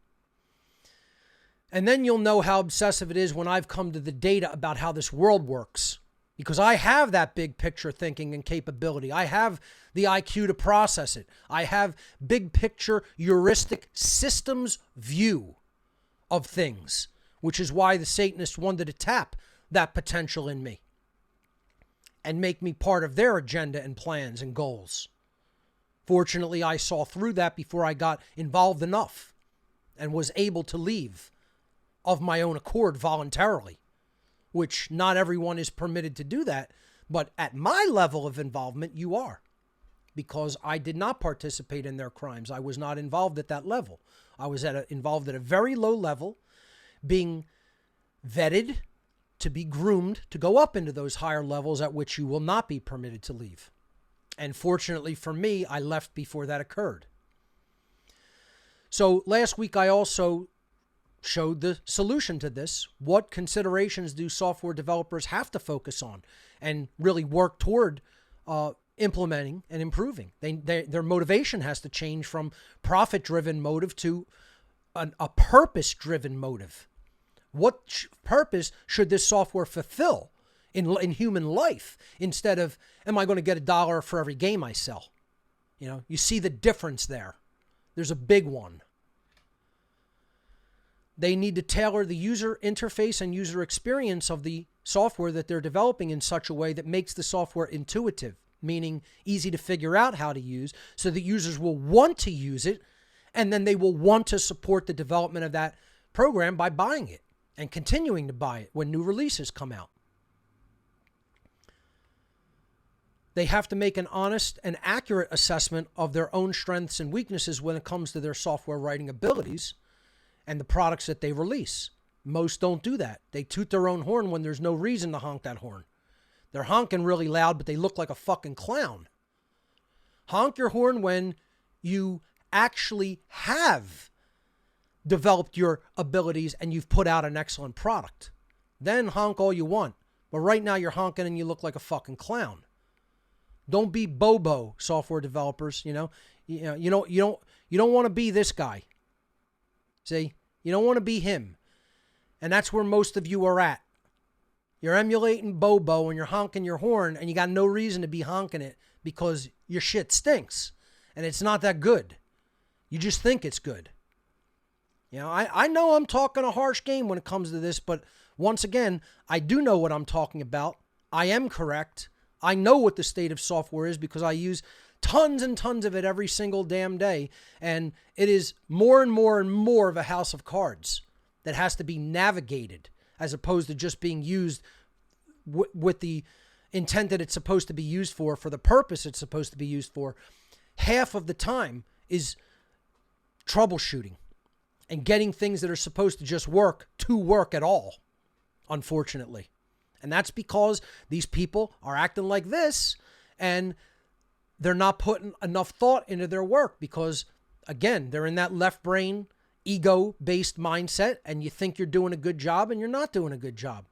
C: And then you'll know how obsessive it is when I've come to the data about how this world works. Because I have that big picture thinking and capability. I have the IQ to process it. I have big picture heuristic systems view of things, which is why the Satanists wanted to tap that potential in me and make me part of their agenda and plans and goals. Fortunately, I saw through that before I got involved enough and was able to leave of my own accord voluntarily, which not everyone is permitted to do that. But at my level of involvement, you are, because I did not participate in their crimes. I was not involved at that level. I was involved at a very low level, being vetted to be groomed to go up into those higher levels at which you will not be permitted to leave. And fortunately for me, I left before that occurred. So last week, I also showed the solution to this. What considerations do software developers have to focus on and really work toward implementing and improving? Their motivation has to change from profit-driven motive to a purpose-driven motive. What purpose should this software fulfill in human life, instead of, am I going to get $1 for every game I sell? You know, you see the difference there. There's a big one. They need to tailor the user interface and user experience of the software that they're developing in such a way that makes the software intuitive, meaning easy to figure out how to use, so that users will want to use it, and then they will want to support the development of that program by buying it and continuing to buy it when new releases come out. They have to make an honest and accurate assessment of their own strengths and weaknesses when it comes to their software writing abilities and the products that they release. Most don't do that. They toot their own horn when there's no reason to honk that horn. They're honking really loud, but they look like a fucking clown. Honk your horn when you actually have developed your abilities and you've put out an excellent product. Then honk all you want. But right now you're honking and you look like a fucking clown. Don't be Bobo, software developers. You don't want to be this guy. See, you don't want to be him, and that's where most of you are at. You're emulating Bobo and you're honking your horn, and you got no reason to be honking it because your shit stinks, and it's not that good. You just think it's good. I know I'm talking a harsh game when it comes to this, but once again, I do know what I'm talking about. I am correct. I know what the state of software is because I use tons and tons of it every single damn day. And it is more and more and more of a house of cards that has to be navigated as opposed to just being used with the intent that it's supposed to be used for the purpose it's supposed to be used for. Half of the time is troubleshooting and getting things that are supposed to just work to work at all, unfortunately. And that's because these people are acting like this and they're not putting enough thought into their work because, again, they're in that left brain, ego-based mindset, and you think you're doing a good job and you're not doing a good job.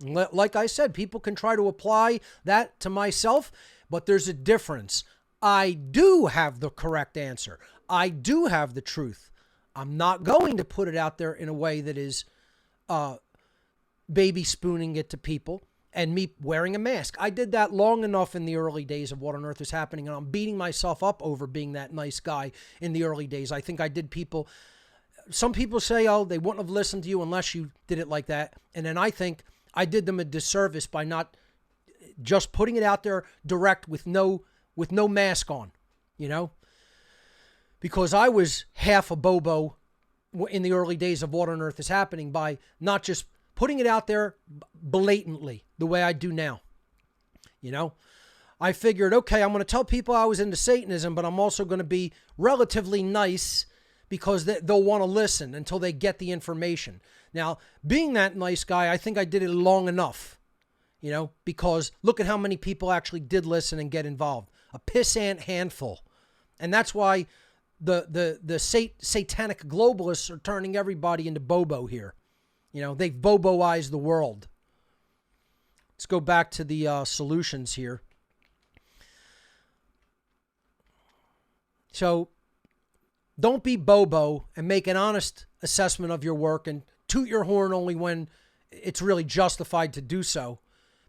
C: Like I said, people can try to apply that to myself, but there's a difference. I do have the correct answer. I do have the truth. I'm not going to put it out there in a way that is baby spooning it to people and me wearing a mask. I did that long enough in the early days of What on Earth is Happening, and I'm beating myself up over being that nice guy in the early days. I think I did some people say, oh, they wouldn't have listened to you unless you did it like that. And then I think I did them a disservice by not just putting it out there direct with no mask on, because I was half a Bobo in the early days of What on Earth is Happening by not just putting it out there blatantly the way I do now. I figured, okay, I'm going to tell people I was into Satanism, but I'm also going to be relatively nice because they'll want to listen until they get the information. Now, being that nice guy, I think I did it long enough, because look at how many people actually did listen and get involved. A pissant handful. And that's why the satanic globalists are turning everybody into Bobo here. They've Boboized the world. Let's go back to the solutions here. So don't be Bobo and make an honest assessment of your work and toot your horn only when it's really justified to do so.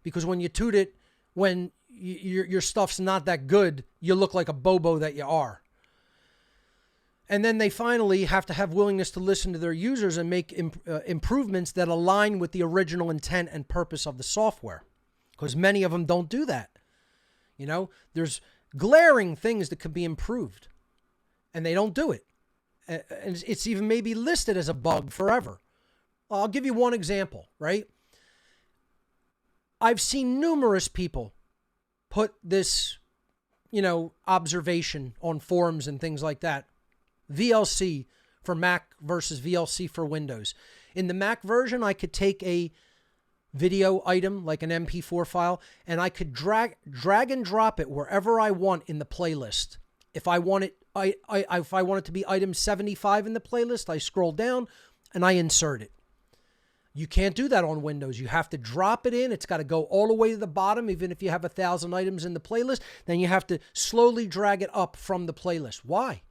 C: Because when you toot it, when your stuff's not that good, you look like a Bobo that you are. And then they finally have to have willingness to listen to their users and make improvements that align with the original intent and purpose of the software. Because many of them don't do that. There's glaring things that could be improved. And they don't do it. And it's even maybe listed as a bug forever. I'll give you one example, right? I've seen numerous people put this, observation on forums and things like that. VLC for Mac versus VLC for Windows. In the Mac version, I could take a video item like an MP4 file and I could drag and drop it wherever I want in the playlist. If I want it, if I want it to be item 75 in the playlist, I scroll down and I insert it. You can't do that on Windows. You have to drop it in. It's got to go all the way to the bottom. Even if you have 1,000 items in the playlist, then you have to slowly drag it up from the playlist. Why?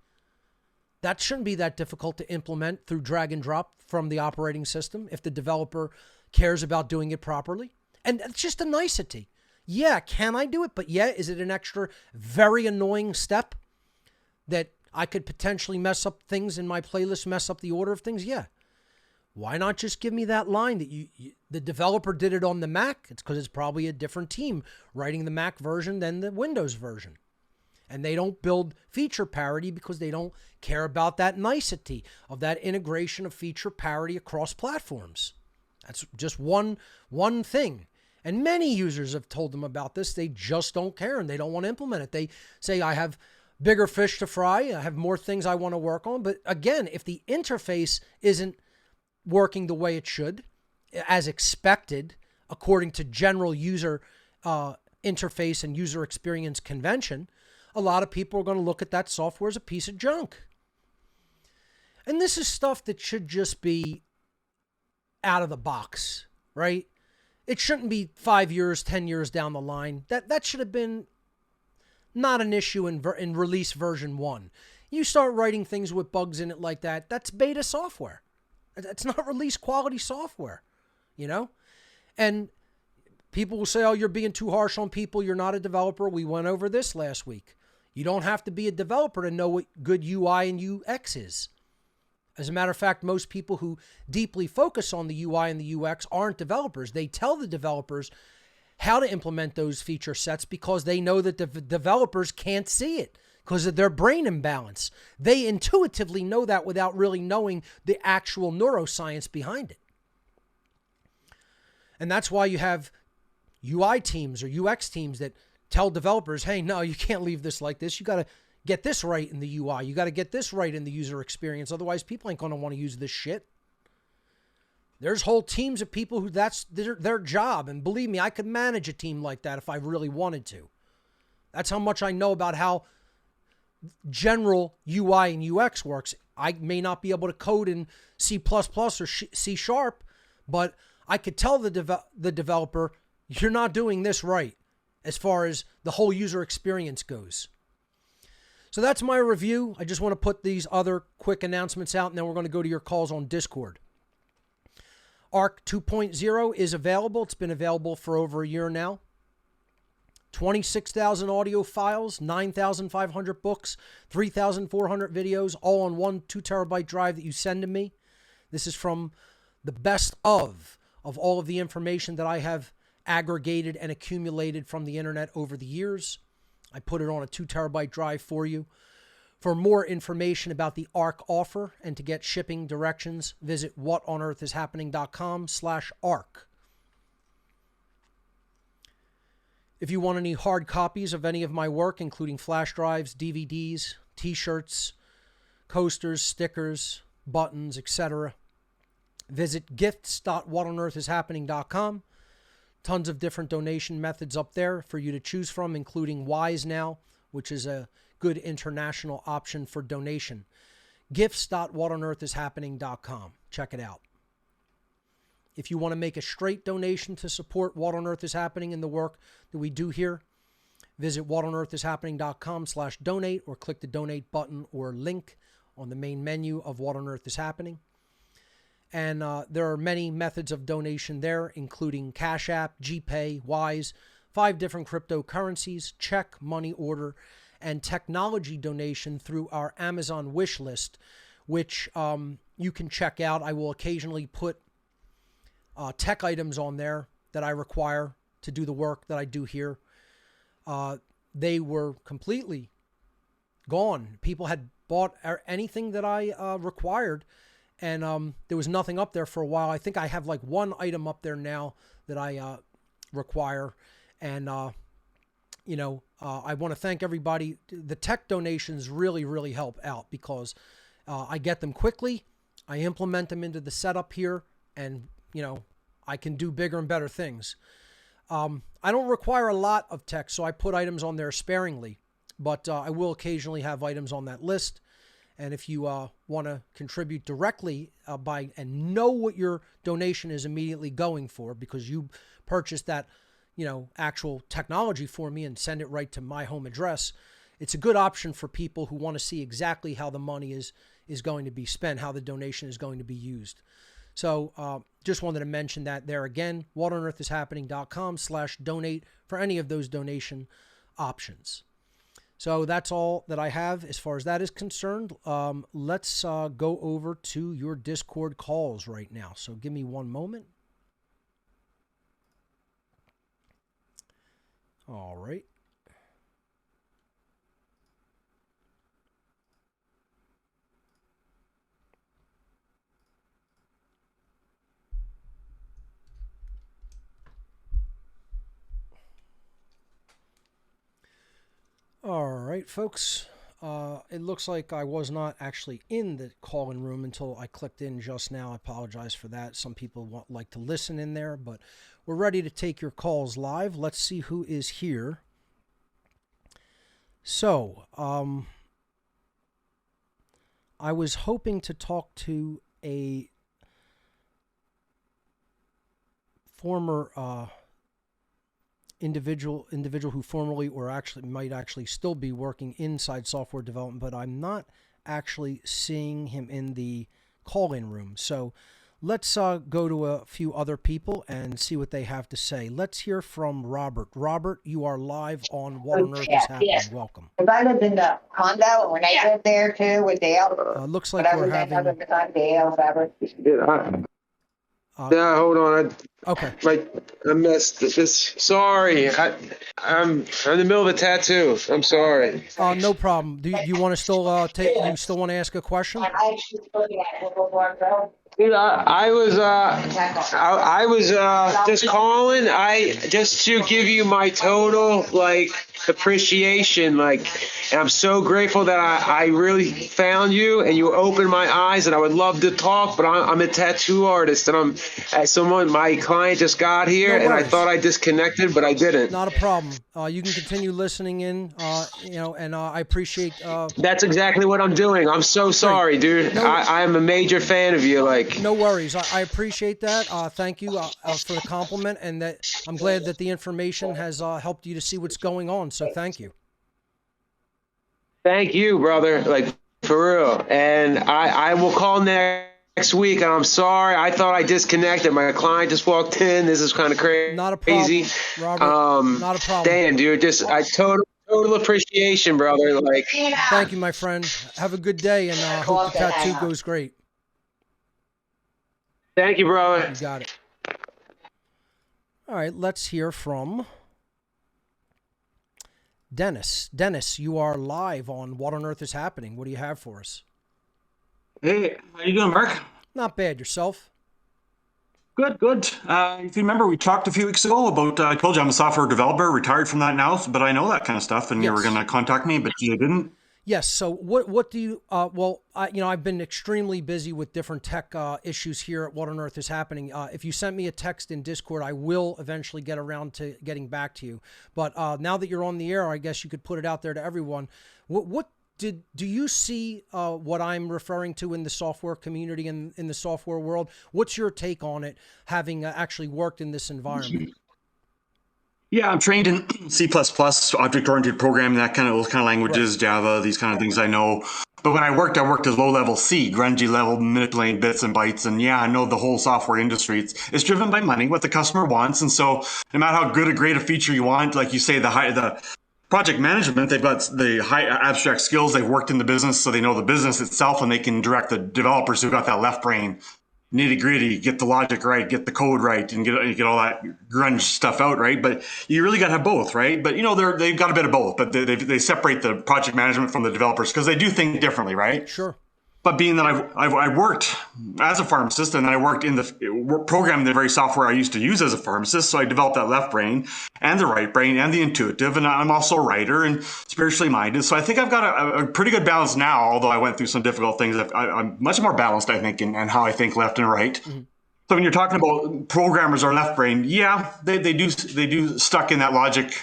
C: That shouldn't be that difficult to implement through drag and drop from the operating system if the developer cares about doing it properly. And it's just a nicety. Yeah, can I do it? But yeah, is it an extra very annoying step that I could potentially mess up things in my playlist, mess up the order of things? Yeah. Why not just give me that line that the developer did it on the Mac? It's because it's probably a different team writing the Mac version than the Windows version. And they don't build feature parity because they don't care about that nicety of that integration of feature parity across platforms. That's just one thing. And many users have told them about this. They just don't care and they don't want to implement it. They say, I have bigger fish to fry. I have more things I want to work on. But again, if the interface isn't working the way it should, as expected, according to general user interface and user experience convention, a lot of people are going to look at that software as a piece of junk. And this is stuff that should just be out of the box, right? It shouldn't be 5 years, 10 years down the line. That should have been not an issue in release version 1. You start writing things with bugs in it like that, that's beta software. It's not release quality software, you know? And people will say, oh, you're being too harsh on people. You're not a developer. We went over this last week. You don't have to be a developer to know what good UI and UX is. As a matter of fact, most people who deeply focus on the UI and the UX aren't developers. They tell the developers how to implement those feature sets because they know that the developers can't see it because of their brain imbalance. They intuitively know that without really knowing the actual neuroscience behind it. And that's why you have UI teams or UX teams that tell developers, hey, no, you can't leave this like this. You got to get this right in the UI. You got to get this right in the user experience. Otherwise, people ain't going to want to use this shit. There's whole teams of people who that's their job. And believe me, I could manage a team like that if I really wanted to. That's how much I know about how general UI and UX works. I may not be able to code in C++ or C#, but I could tell the developer, you're not doing this right as far as the whole user experience goes. So that's my review. I just want to put these other quick announcements out, and then we're going to go to your calls on Discord. ARC 2.0 is available. It's been available for over a year now. 26,000 audio files, 9,500 books, 3,400 videos, all on one 2 terabyte drive that you send to me. This is from the best of all of the information that I have aggregated and accumulated from the internet over the years. I put it on a 2 terabyte drive for you. For more information about the ARC offer and to get shipping directions, visit whatonearthishappening.com/ARC. If you want any hard copies of any of my work, including flash drives, DVDs, t-shirts, coasters, stickers, buttons, etc., visit gifts.whatonearthishappening.com. Tons of different donation methods up there for you to choose from, including Wise Now, which is a good international option for donation. Gifts.whatonearthishappening.com. Check it out. If you want to make a straight donation to support What on Earth is Happening and the work that we do here, visit whatonearthishappening.com/donate or click the donate button or link on the main menu of What on Earth is Happening. And there are many methods of donation there, including Cash App, GPay, Wise, 5 different cryptocurrencies, check, money order, and technology donation through our Amazon wish list, which you can check out. I will occasionally put tech items on there that I require to do the work that I do here. They were completely gone. People had bought anything that I required, and there was nothing up there for a while. I think I have like one item up there now that I require, and I want to thank everybody. The tech donations really, really help out because I get them quickly. I implement them into the setup here, and I can do bigger and better things. I don't require a lot of tech, so I put items on there sparingly, but I will occasionally have items on that list. And if you want to contribute directly and know what your donation is immediately going for because you purchased that, actual technology for me and send it right to my home address, it's a good option for people who want to see exactly how the money is going to be spent, how the donation is going to be used. So just wanted to mention that there again, whatonearthishappening.com/donate for any of those donation options. So that's all that I have as far as that is concerned. Let's go over to your Discord calls right now. So give me one moment. All right. right, folks. It looks like I was not actually in the call-in room until I clicked in just now. I apologize for that. Some people like to listen in there, but we're ready to take your calls live. Let's see who is here. So, I was hoping to talk to a former individual who formerly or actually might actually still be working inside software development, but I'm not actually seeing him in the call-in room. So let's go to a few other people and see what they have to say. Let's hear from Robert. Robert, you are live on What on Earth is Happening.
D: Yes.
C: Welcome.
D: Because I lived in the condo when I lived there too with Dale.
C: Looks like we're having...
D: Dale, whatever.
E: Yeah, hold on.
C: Okay.
E: I missed this. Sorry, I'm in the middle of a tattoo. I'm sorry.
C: No problem. Do you want to still take? You still want to ask a question?
E: I was just calling. Just to give you my total appreciation. And I'm so grateful that I really found you and you opened my eyes. And I would love to talk, but I'm a tattoo artist, and my client just got here, and I thought I disconnected, but I didn't.
C: Not a problem. You can continue listening in. And I appreciate.
E: That's exactly what I'm doing. I'm so sorry, dude. I'm a major fan of you.
C: No worries. I appreciate that. Thank you for the compliment, and that I'm glad that the information has helped you to see what's going on. So thank you.
E: Thank you, brother. For real. And I will call next week. And I'm sorry. I thought I disconnected. My client just walked in. This is kind of crazy.
C: Not a problem, Robert. Not a problem.
E: Damn, dude. Total appreciation, brother.
C: Thank you, my friend. Have a good day, and hope the tattoo goes great.
E: Thank you, brother.
C: You got it. All right, let's hear from Dennis. Dennis, you are live on What on Earth is Happening. What do you have for us?
F: Hey, how you doing, Mark?
C: Not bad. Yourself?
F: Good. If you remember, we talked a few weeks ago about, I told you I'm a software developer, retired from that now, but I know that kind of stuff, and
C: Yes.
F: You were going to contact me, but you didn't.
C: Yes. So what do you, I've been extremely busy with different tech issues here at What on Earth is Happening. If you sent me a text in Discord, I will eventually get around to getting back to you. But now that you're on the air, I guess you could put it out there to everyone. Do you see what I'm referring to in the software community and in the software world? What's your take on it, having actually worked in this environment?
F: Yeah, I'm trained in C++, object-oriented programming, those kind of languages, right. Java, these kind of things I know. But when I worked as low-level C, grungy level, manipulating bits and bytes. And yeah, I know the whole software industry. It's driven by money, what the customer wants. And so no matter how great a feature you want, like you say, the project management, they've got the high abstract skills. They've worked in the business, so they know the business itself, and they can direct the developers who've got that left brain. Nitty gritty, get the logic right, get the code right, and get all that grunge stuff out, right? But you really got to have both, right? But they've got a bit of both, but they separate the project management from the developers because they do think differently, right?
C: Sure.
F: But being that I worked as a pharmacist and I worked in the programming the very software I used to use as a pharmacist, so I developed that left brain and the right brain and the intuitive, and I'm also a writer and spiritually minded. So I think I've got a pretty good balance now, although I went through some difficult things. I'm much more balanced, I think, in how I think left and right. Mm-hmm. So when you're talking about programmers or left brain, yeah, they do stuck in that logic,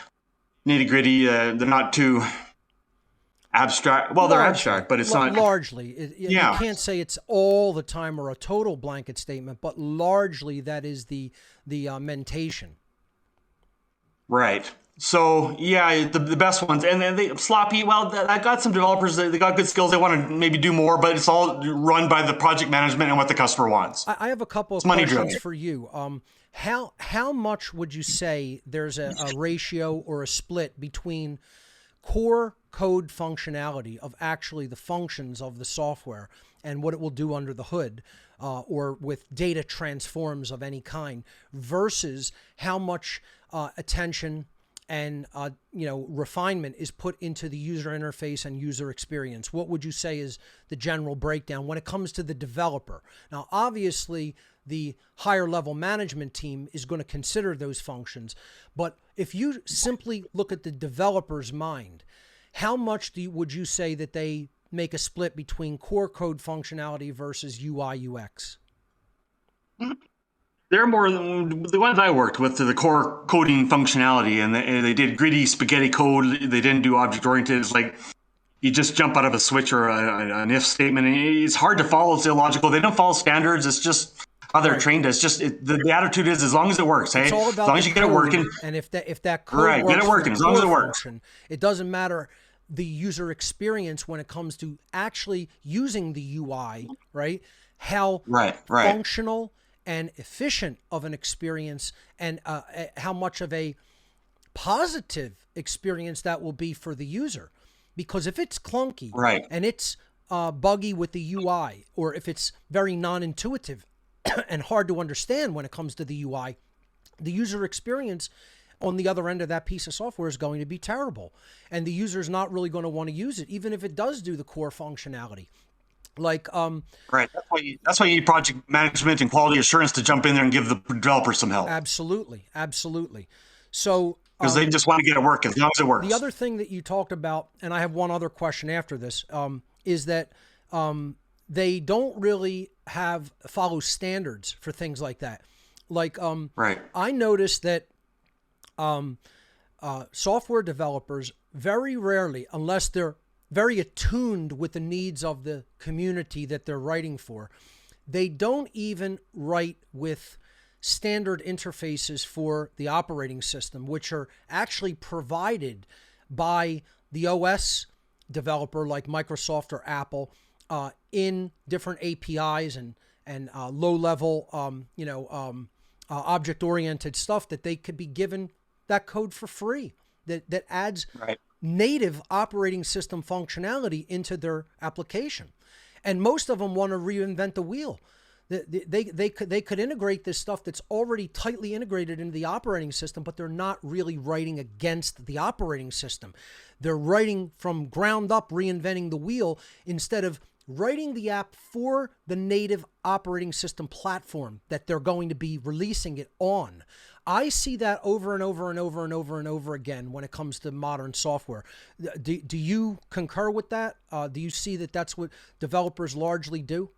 F: nitty gritty. They're not too abstract. Well, they're abstract, but it's not
C: largely. You can't say it's all the time or a total blanket statement, but largely that is the mentation.
F: Right. So yeah, the best ones, and then they sloppy. Well, I got some developers. They got good skills. They want to maybe do more, but it's all run by the project management and what the customer wants.
C: I have a couple of questions for you. How much would you say there's a ratio or a split between core code functionality of actually the functions of the software and what it will do under the hood, or with data transforms of any kind, versus how much attention and refinement is put into the user interface and user experience? What would you say is the general breakdown when it comes to the developer? Now, obviously, the higher level management team is going to consider those functions, but if you simply look at the developer's mind, how much would you say that they make a split between core code functionality versus UI UX?
F: They're more the ones I worked with, the core coding functionality, and they did gritty spaghetti code. They didn't do object oriented. It's like you just jump out of a switch or an if statement. And it's hard to follow. It's illogical. They don't follow standards. It's just how they're trained. It's just the attitude is as long as it works.
C: It's all about
F: as long as you get it working.
C: And if that code works,
F: get it working as long as it works.
C: Function, it doesn't matter the user experience when it comes to actually using the UI, right? How functional and efficient of an experience, and how much of a positive experience that will be for the user. Because if it's clunky and it's buggy with the UI, or if it's very non-intuitive and hard to understand when it comes to the UI, the user experience on the other end of that piece of software is going to be terrible. And the user is not really going to want to use it, even if it does do the core functionality. Like,
F: that's why you need project management and quality assurance to jump in there and give the developers some help.
C: Absolutely. So,
F: because they just want to get it working as long as it works.
C: The other thing that you talked about, and I have one other question after this, is that they don't really follow standards for things like that. Like, I noticed that software developers very rarely, unless they're very attuned with the needs of the community that they're writing for, they don't even write with standard interfaces for the operating system, which are actually provided by the OS developer like Microsoft or Apple in different APIs and low-level, object-oriented stuff that they could be given that code for free that adds native operating system functionality into their application. And most of them want to reinvent the wheel. They could integrate this stuff that's already tightly integrated into the operating system, but they're not really writing against the operating system. They're writing from ground up, reinventing the wheel, instead of writing the app for the native operating system platform that they're going to be releasing it on. I see that over and over and over and over and over again when it comes to modern software. Do you concur with that? Do you see that that's what developers largely do?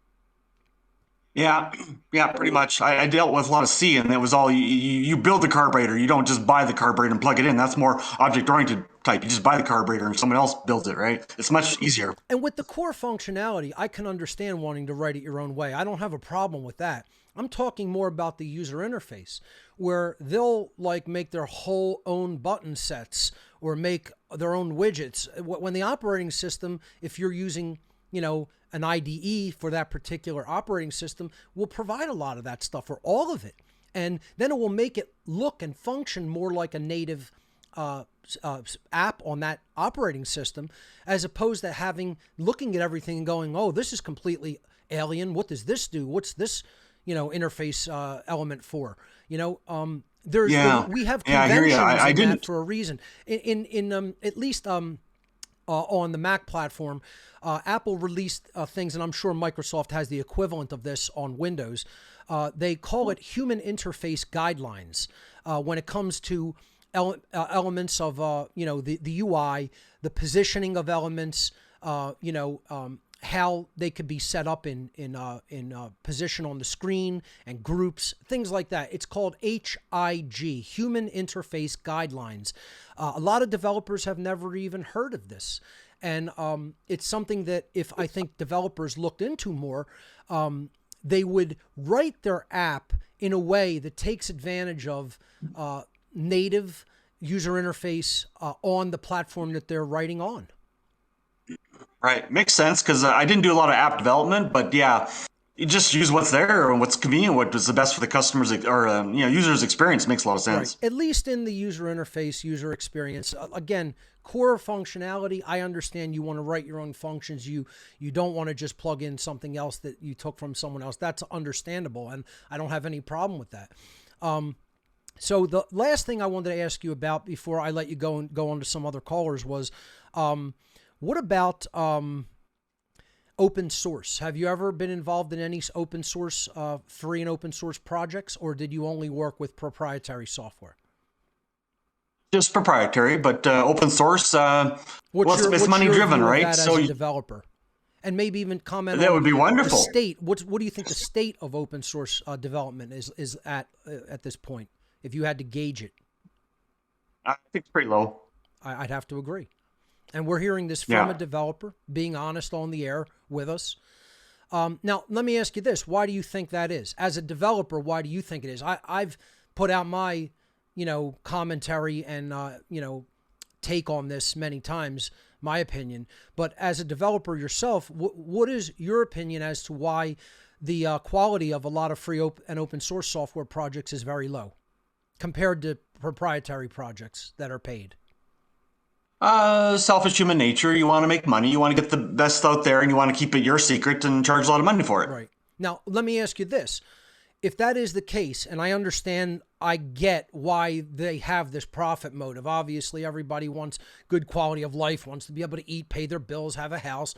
F: Yeah, pretty much. I dealt with a lot of C, and it was all you build the carburetor. You don't just buy the carburetor and plug it in. That's more object-oriented type. You just buy the carburetor and someone else builds it, right? It's much easier.
C: And with the core functionality, I can understand wanting to write it your own way. I don't have a problem with that. I'm talking more about the user interface, where they'll make their whole own button sets or make their own widgets. When the operating system, if you're using, an IDE for that particular operating system, will provide a lot of that stuff, or all of it. And then it will make it look and function more like a native app on that operating system, as opposed to looking at everything and going, oh, this is completely alien. What does this do? What's this, interface element for? We have conventions in that for a reason. In at least on the Mac platform, Apple released things, and I'm sure Microsoft has the equivalent of this on Windows. They call it human interface guidelines when it comes to elements of the UI, the positioning of elements, how they could be set up in position on the screen and groups, things like that. It's called HIG, Human Interface Guidelines. A lot of developers have never even heard of this. And it's something that if I think developers looked into more, they would write their app in a way that takes advantage of native user interface on the platform that they're writing on.
F: Right. Makes sense, because I didn't do a lot of app development, but yeah, you just use what's there and what's convenient, what is the best for the customers or user's experience. Makes a lot of sense.
C: Right. At least in the user interface, user experience. Again, core functionality, I understand you want to write your own functions. You don't want to just plug in something else that you took from someone else. That's understandable, and I don't have any problem with that. So the last thing I wanted to ask you about before I let you go on to some other callers was, what about open source? Have you ever been involved in any open source, free and open source projects, or did you only work with proprietary software?
F: Just proprietary, but open source. It's money
C: your
F: driven,
C: view of
F: right?
C: that
F: So
C: as a developer? And maybe even comment
F: that
C: on
F: would be
C: the
F: wonderful.
C: state. What do you think the state of open source development is at this point? If you had to gauge it,
F: I think it's pretty low.
C: I'd have to agree. And we're hearing this from
F: Yeah.
C: a developer being honest on the air with us. Now, let me ask you this. Why do you think that is? As a developer, why do you think it is? I've put out my, commentary and, take on this many times, my opinion. But as a developer yourself, what is your opinion as to why the quality of a lot of free and open source software projects is very low compared to proprietary projects that are paid?
F: Selfish human nature. You want to make money. You want to get the best out there, and you want to keep it your secret and charge a lot of money for it.
C: Right. Now, let me ask you this. If that is the case, and I understand, I get why they have this profit motive. Obviously, everybody wants good quality of life, wants to be able to eat, pay their bills, have a house.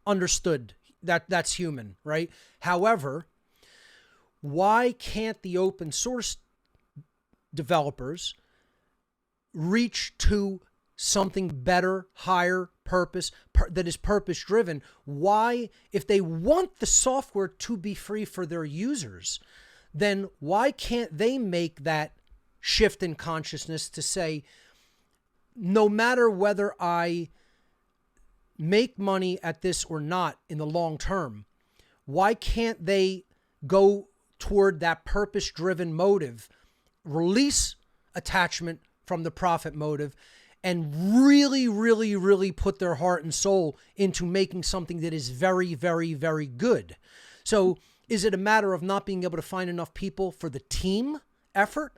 C: Understood. That's human, right? However, why can't the open source developers reach to something better, higher purpose, that is purpose driven? Why, if they want the software to be free for their users, then why can't they make that shift in consciousness to say, no matter whether I make money at this or not in the long term, why can't they go toward that purpose driven motive, release attachment from the profit motive, and really, really, really put their heart and soul into making something that is very, very, very good? So is it a matter of not being able to find enough people for the team effort?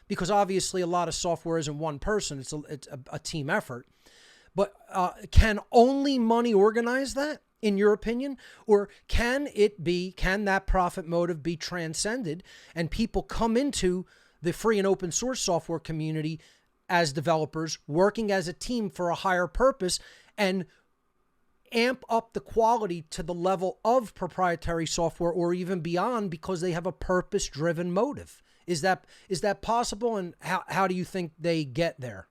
C: Because obviously a lot of software isn't one person, it's a team effort. But can only money organize that, in your opinion? Or can that profit motive be transcended and people come into the free and open source software community as developers, working as a team for a higher purpose, and amp up the quality to the level of proprietary software or even beyond because they have a purpose-driven motive? Is that possible, and how do you think they get there?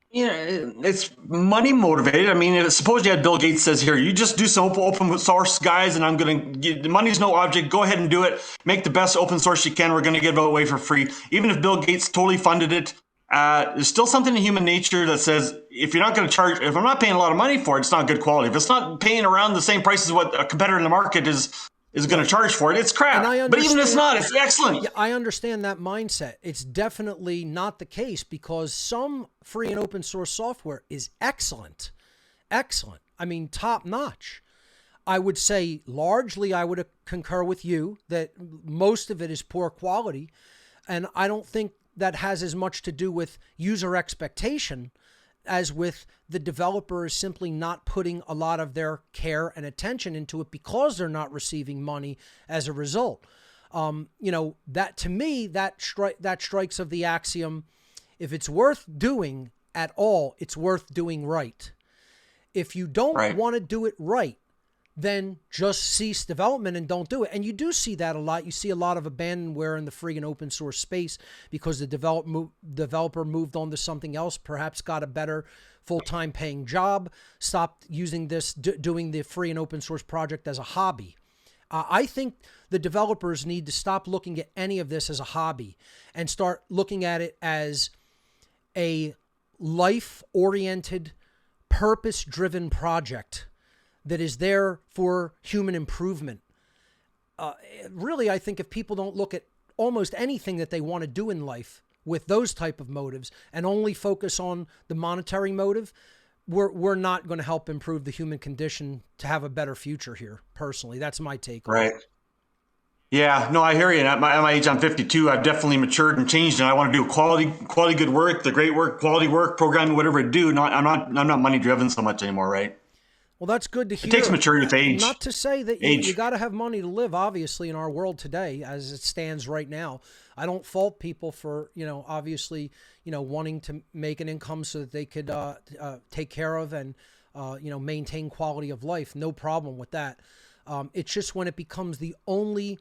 F: Yeah, it's money motivated. I mean, suppose you had Bill Gates says, here, you just do some open source, guys, and I'm going to, the money's no object. Go ahead and do it. Make the best open source you can. We're going to give it away for free. Even if Bill Gates totally funded it, there's still something in human nature that says, if you're not going to charge, if I'm not paying a lot of money for it, it's not good quality. If it's not paying around the same price as what a competitor in the market is going to charge for it, it's crap. But even if it's not, it's excellent.
C: Yeah, I understand that mindset. It's definitely not the case, because some free and open source software is excellent. Excellent. I mean, top notch. I would say largely I would concur with you that most of it is poor quality. And I don't think that has as much to do with user expectation as with the developer is simply not putting a lot of their care and attention into it because they're not receiving money as a result. That to me, that strikes of the axiom, if it's worth doing at all, it's worth doing right. If you don't want to do it right, then just cease development and don't do it. And you do see that a lot. You see a lot of abandonware in the free and open source space because the developer moved on to something else, perhaps got a better full-time paying job, stopped using this, doing the free and open source project as a hobby. I think the developers need to stop looking at any of this as a hobby and start looking at it as a life-oriented, purpose-driven project that is there for human improvement. Really, I think if people don't look at almost anything that they want to do in life with those type of motives and only focus on the monetary motive, we're not going to help improve the human condition to have a better future here. Personally, that's my take.
F: Right. Yeah, no, I hear you. And at my age, I'm 52. I've definitely matured and changed, and I want to do quality, good work, the great work, quality work, programming, whatever I do. I'm not money driven so much anymore, right?
C: Well, that's good to hear.
F: It takes maturity with age.
C: Not to say that you got to have money to live, obviously, in our world today, as it stands right now. I don't fault people for, obviously, wanting to make an income so that they could take care of and, maintain quality of life. No problem with that. It's just when it becomes the only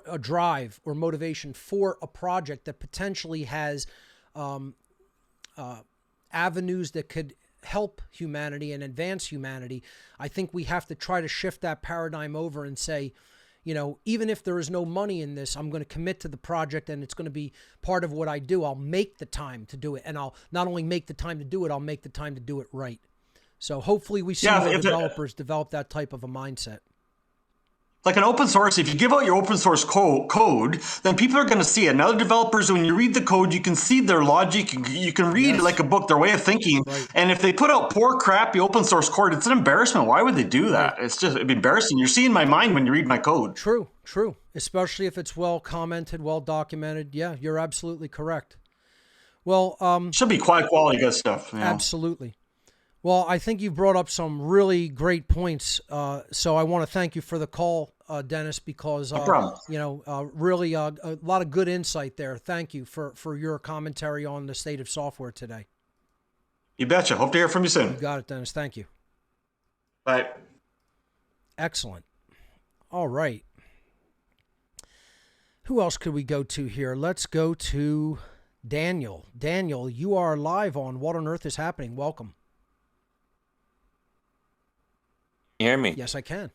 C: a drive or motivation for a project that potentially has avenues that could help humanity and advance humanity, I think we have to try to shift that paradigm over and say, even if there is no money in this, I'm going to commit to the project and it's going to be part of what I do. I'll make the time to do it. And I'll not only make the time to do it, I'll make the time to do it right. So hopefully we see more developers develop that type of a mindset.
F: Like an open source, if you give out your open source code, then people are going to see it. And other developers, when you read the code, you can see their logic. You can read like a book, their way of thinking. Right. And if they put out poor, crappy open source code, it's an embarrassment. Why would they do that? Right. It'd be embarrassing. You're seeing my mind when you read my code.
C: True. Especially if it's well commented, well documented. Yeah, you're absolutely correct. Well,
F: should be quality good stuff.
C: Absolutely. Well, I think you brought up some really great points. So I want to thank you for the call, Dennis, because,
F: no problem.
C: Really a lot of good insight there. Thank you for your commentary on the state of software today.
F: You betcha. Hope to hear from you soon.
C: You got it, Dennis. Thank you.
F: Bye.
C: Excellent. All right. Who else could we go to here? Let's go to Daniel. Daniel, you are live on What on Earth is Happening. Welcome.
G: You hear me?
C: Yes, I can.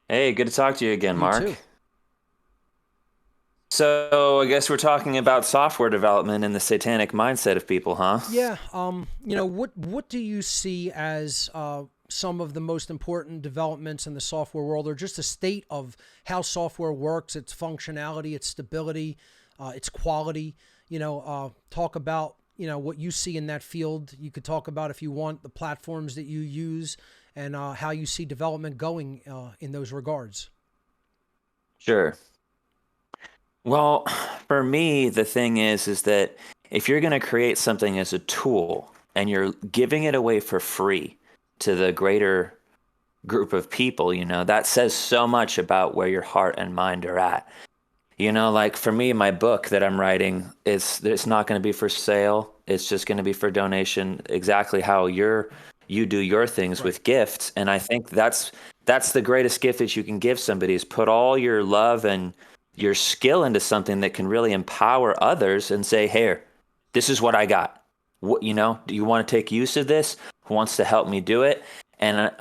G: Hey, good to talk to you again, Mark.
C: You too.
G: So I guess we're talking about software development and the satanic mindset of people, huh?
C: Yeah. What do you see as some of the most important developments in the software world, or just a state of how software works, its functionality, its stability, its quality? Talk about what you see in that field. You could talk about, if you want, the platforms that you use, and how you see development going in those regards.
G: Sure. Well, for me, the thing is that if you're going to create something as a tool and you're giving it away for free to the greater group of people, that says so much about where your heart and mind are at. Like for me, my book that I'm writing, it's not going to be for sale. It's just going to be for donation, exactly how you do your things with gifts. And I think that's the greatest gift that you can give somebody, is put all your love and your skill into something that can really empower others and say, here, this is what I got. What, do you want to take use of this? Who wants to help me do it? And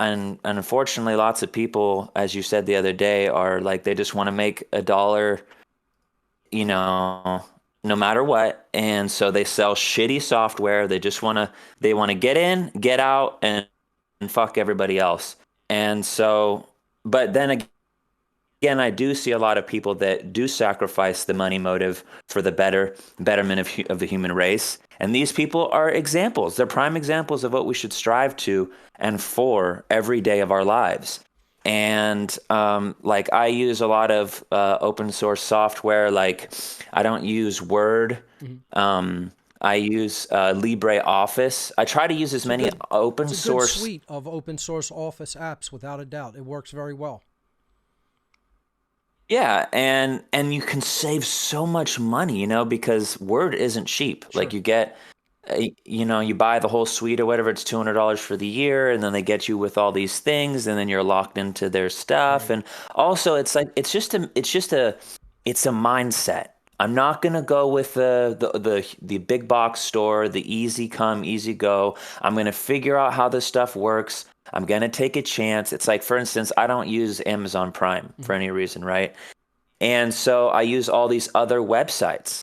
G: unfortunately, lots of people, as you said the other day, are like, they just want to make $1, no matter what. And so they sell shitty software. They want to get in, get out, and fuck everybody else. And so, but then again, I do see a lot of people that do sacrifice the money motive for the betterment of the human race. And these people are examples. They're prime examples of what we should strive to and for every day of our lives. And I use a lot of open source software. Like, I don't use Word. Mm-hmm. I use LibreOffice. I try to use as many open source.
C: It's a good suite of open source Office apps, without a doubt. It works very well.
G: Yeah, and you can save so much money, because Word isn't cheap. Sure. Like, you get, you buy the whole suite or whatever, it's $200 for the year, and then they get you with all these things, and then you're locked into their stuff. Right. And also, it's like it's a mindset. I'm not gonna go with the big box store, the easy come, easy go. I'm gonna figure out how this stuff works. I'm going to take a chance. It's like, for instance, I don't use Amazon Prime for any reason, right? And so I use all these other websites.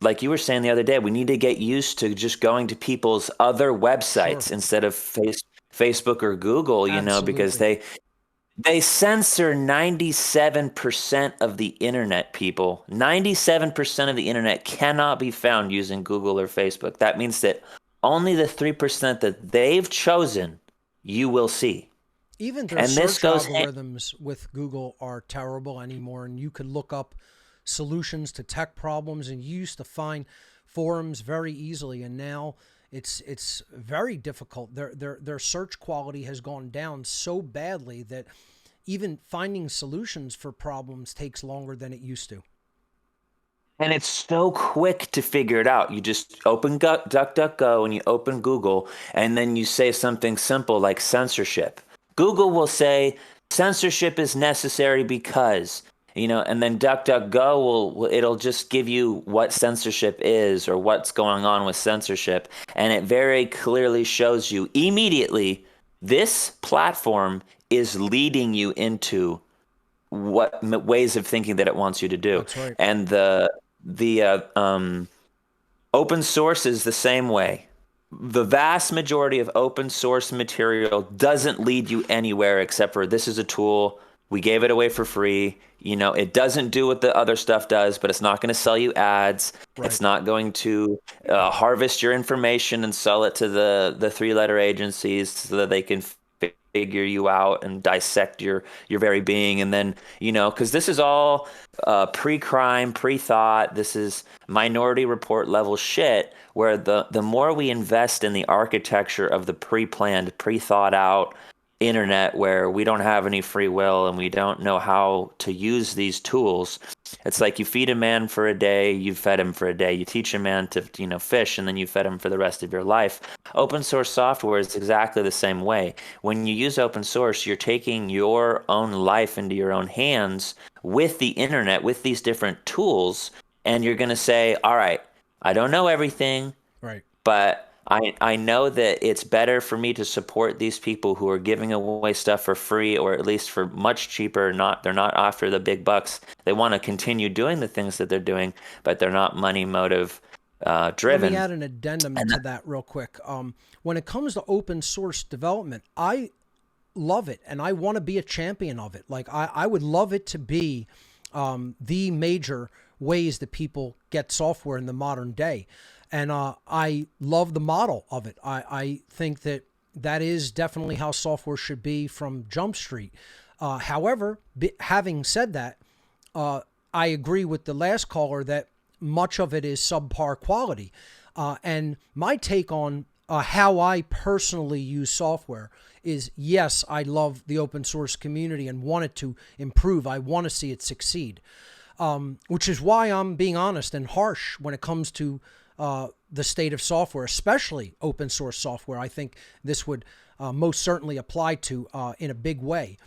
G: Like you were saying the other day, we need to get used to just going to people's other websites instead of Facebook or Google, because they censor 97% of the internet, people. 97% of the internet cannot be found using Google or Facebook. That means that only the 3% that they've chosen you will see.
C: Even their search algorithms with Google are terrible anymore, and you could look up solutions to tech problems, and you used to find forums very easily, and now it's very difficult. Their search quality has gone down so badly that even finding solutions for problems takes longer than it used to.
G: And it's so quick to figure it out. You just open DuckDuckGo and you open Google, and then you say something simple like censorship. Google will say censorship is necessary because And then DuckDuckGo it'll just give you what censorship is or what's going on with censorship, and it very clearly shows you immediately this platform is leading you into what ways of thinking that it wants you to do.
C: That's right.
G: And the open source is the same way. The vast majority of open source material doesn't lead you anywhere except for this is a tool. We gave it away for free. It doesn't do what the other stuff does, but it's not going to sell you ads. Right. It's not going to harvest your information and sell it to the three-letter agencies so that they can figure you out and dissect your very being. And then, because this is all pre-crime, pre-thought. This is Minority Report level shit, where the more we invest in the architecture of the pre-planned, pre-thought out internet, where we don't have any free will and we don't know how to use these tools. It's like you feed a man for a day, you fed him for a day. You teach a man to fish, and then you fed him for the rest of your life. Open source software is exactly the same way. When you use open source, you're taking your own life into your own hands with the internet, with these different tools, and you're going to say, all right, I don't know everything,
C: right,
G: but I know that it's better for me to support these people who are giving away stuff for free, or at least for much cheaper. They're not after the big bucks. They want to continue doing the things that they're doing, but they're not money motive driven.
C: Let me add an addendum to that real quick. When it comes to open source development, I love it, and I want to be a champion of it. Like I would love it to be the major ways that people get software in the modern day. And I love the model of it. I think that is definitely how software should be from Jump Street. However, having said that, I agree with the last caller that much of it is subpar quality. And my take on how I personally use software is, yes, I love the open source community and want it to improve. I want to see it succeed, which is why I'm being honest and harsh when it comes to the state of software, especially open source software. I think this would most certainly apply to in a big way.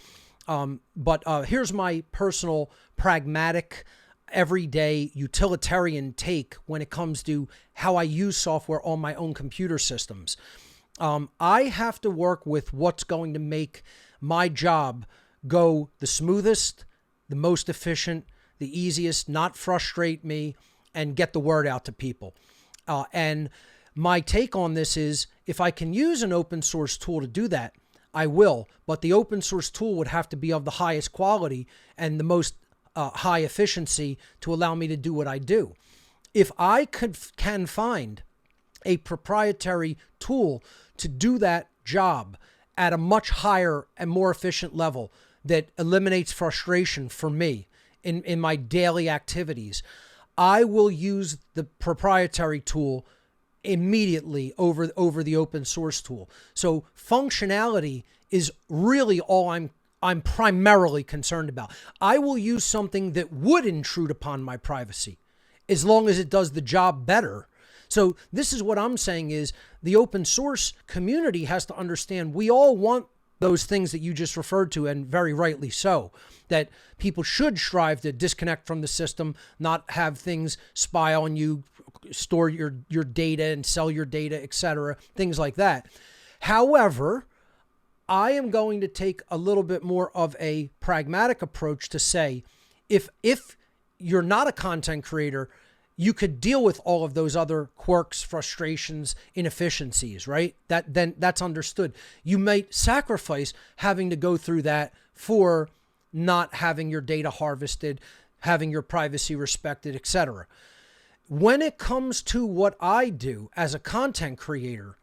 C: But here's my personal, pragmatic, everyday, utilitarian take when it comes to how I use software on my own computer systems. I have to work with what's going to make my job go the smoothest, the most efficient, the easiest, not frustrate me, and get the word out to people. And my take on this is, if I can use an open source tool to do that, I will. But the open source tool would have to be of the highest quality and the most high efficiency to allow me to do what I do. If I can find a proprietary tool to do that job at a much higher and more efficient level that eliminates frustration for me in my daily activities, I will use the proprietary tool immediately over the open source tool. So functionality is really all I'm primarily concerned about. I will use something that would intrude upon my privacy as long as it does the job better. So this is what I'm saying is the open source community has to understand we all want those things that you just referred to, and very rightly so, that people should strive to disconnect from the system, not have things spy on you, store your data and sell your data, etc., things like that. However, I am going to take a little bit more of a pragmatic approach to say, if you're not a content creator, you could deal with all of those other quirks, frustrations, inefficiencies, right? That's understood. You might sacrifice having to go through that for not having your data harvested, having your privacy respected, etc. When it comes to what I do as a content creator,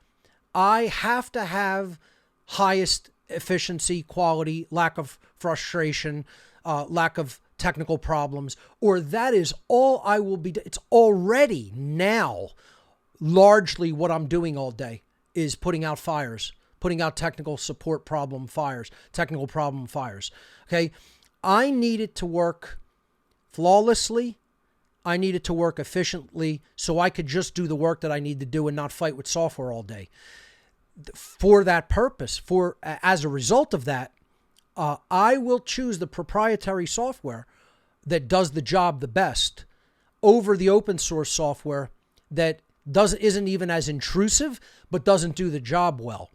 C: I have to have highest efficiency, quality, lack of frustration, lack of technical problems, or that is all I will be. It's already now largely what I'm doing all day is putting out fires, putting out technical problem fires. Okay. I need it to work flawlessly. I need it to work efficiently so I could just do the work that I need to do and not fight with software all day. For that purpose, as a result of that, I will choose the proprietary software that does the job the best over the open source software that isn't even as intrusive, but doesn't do the job well.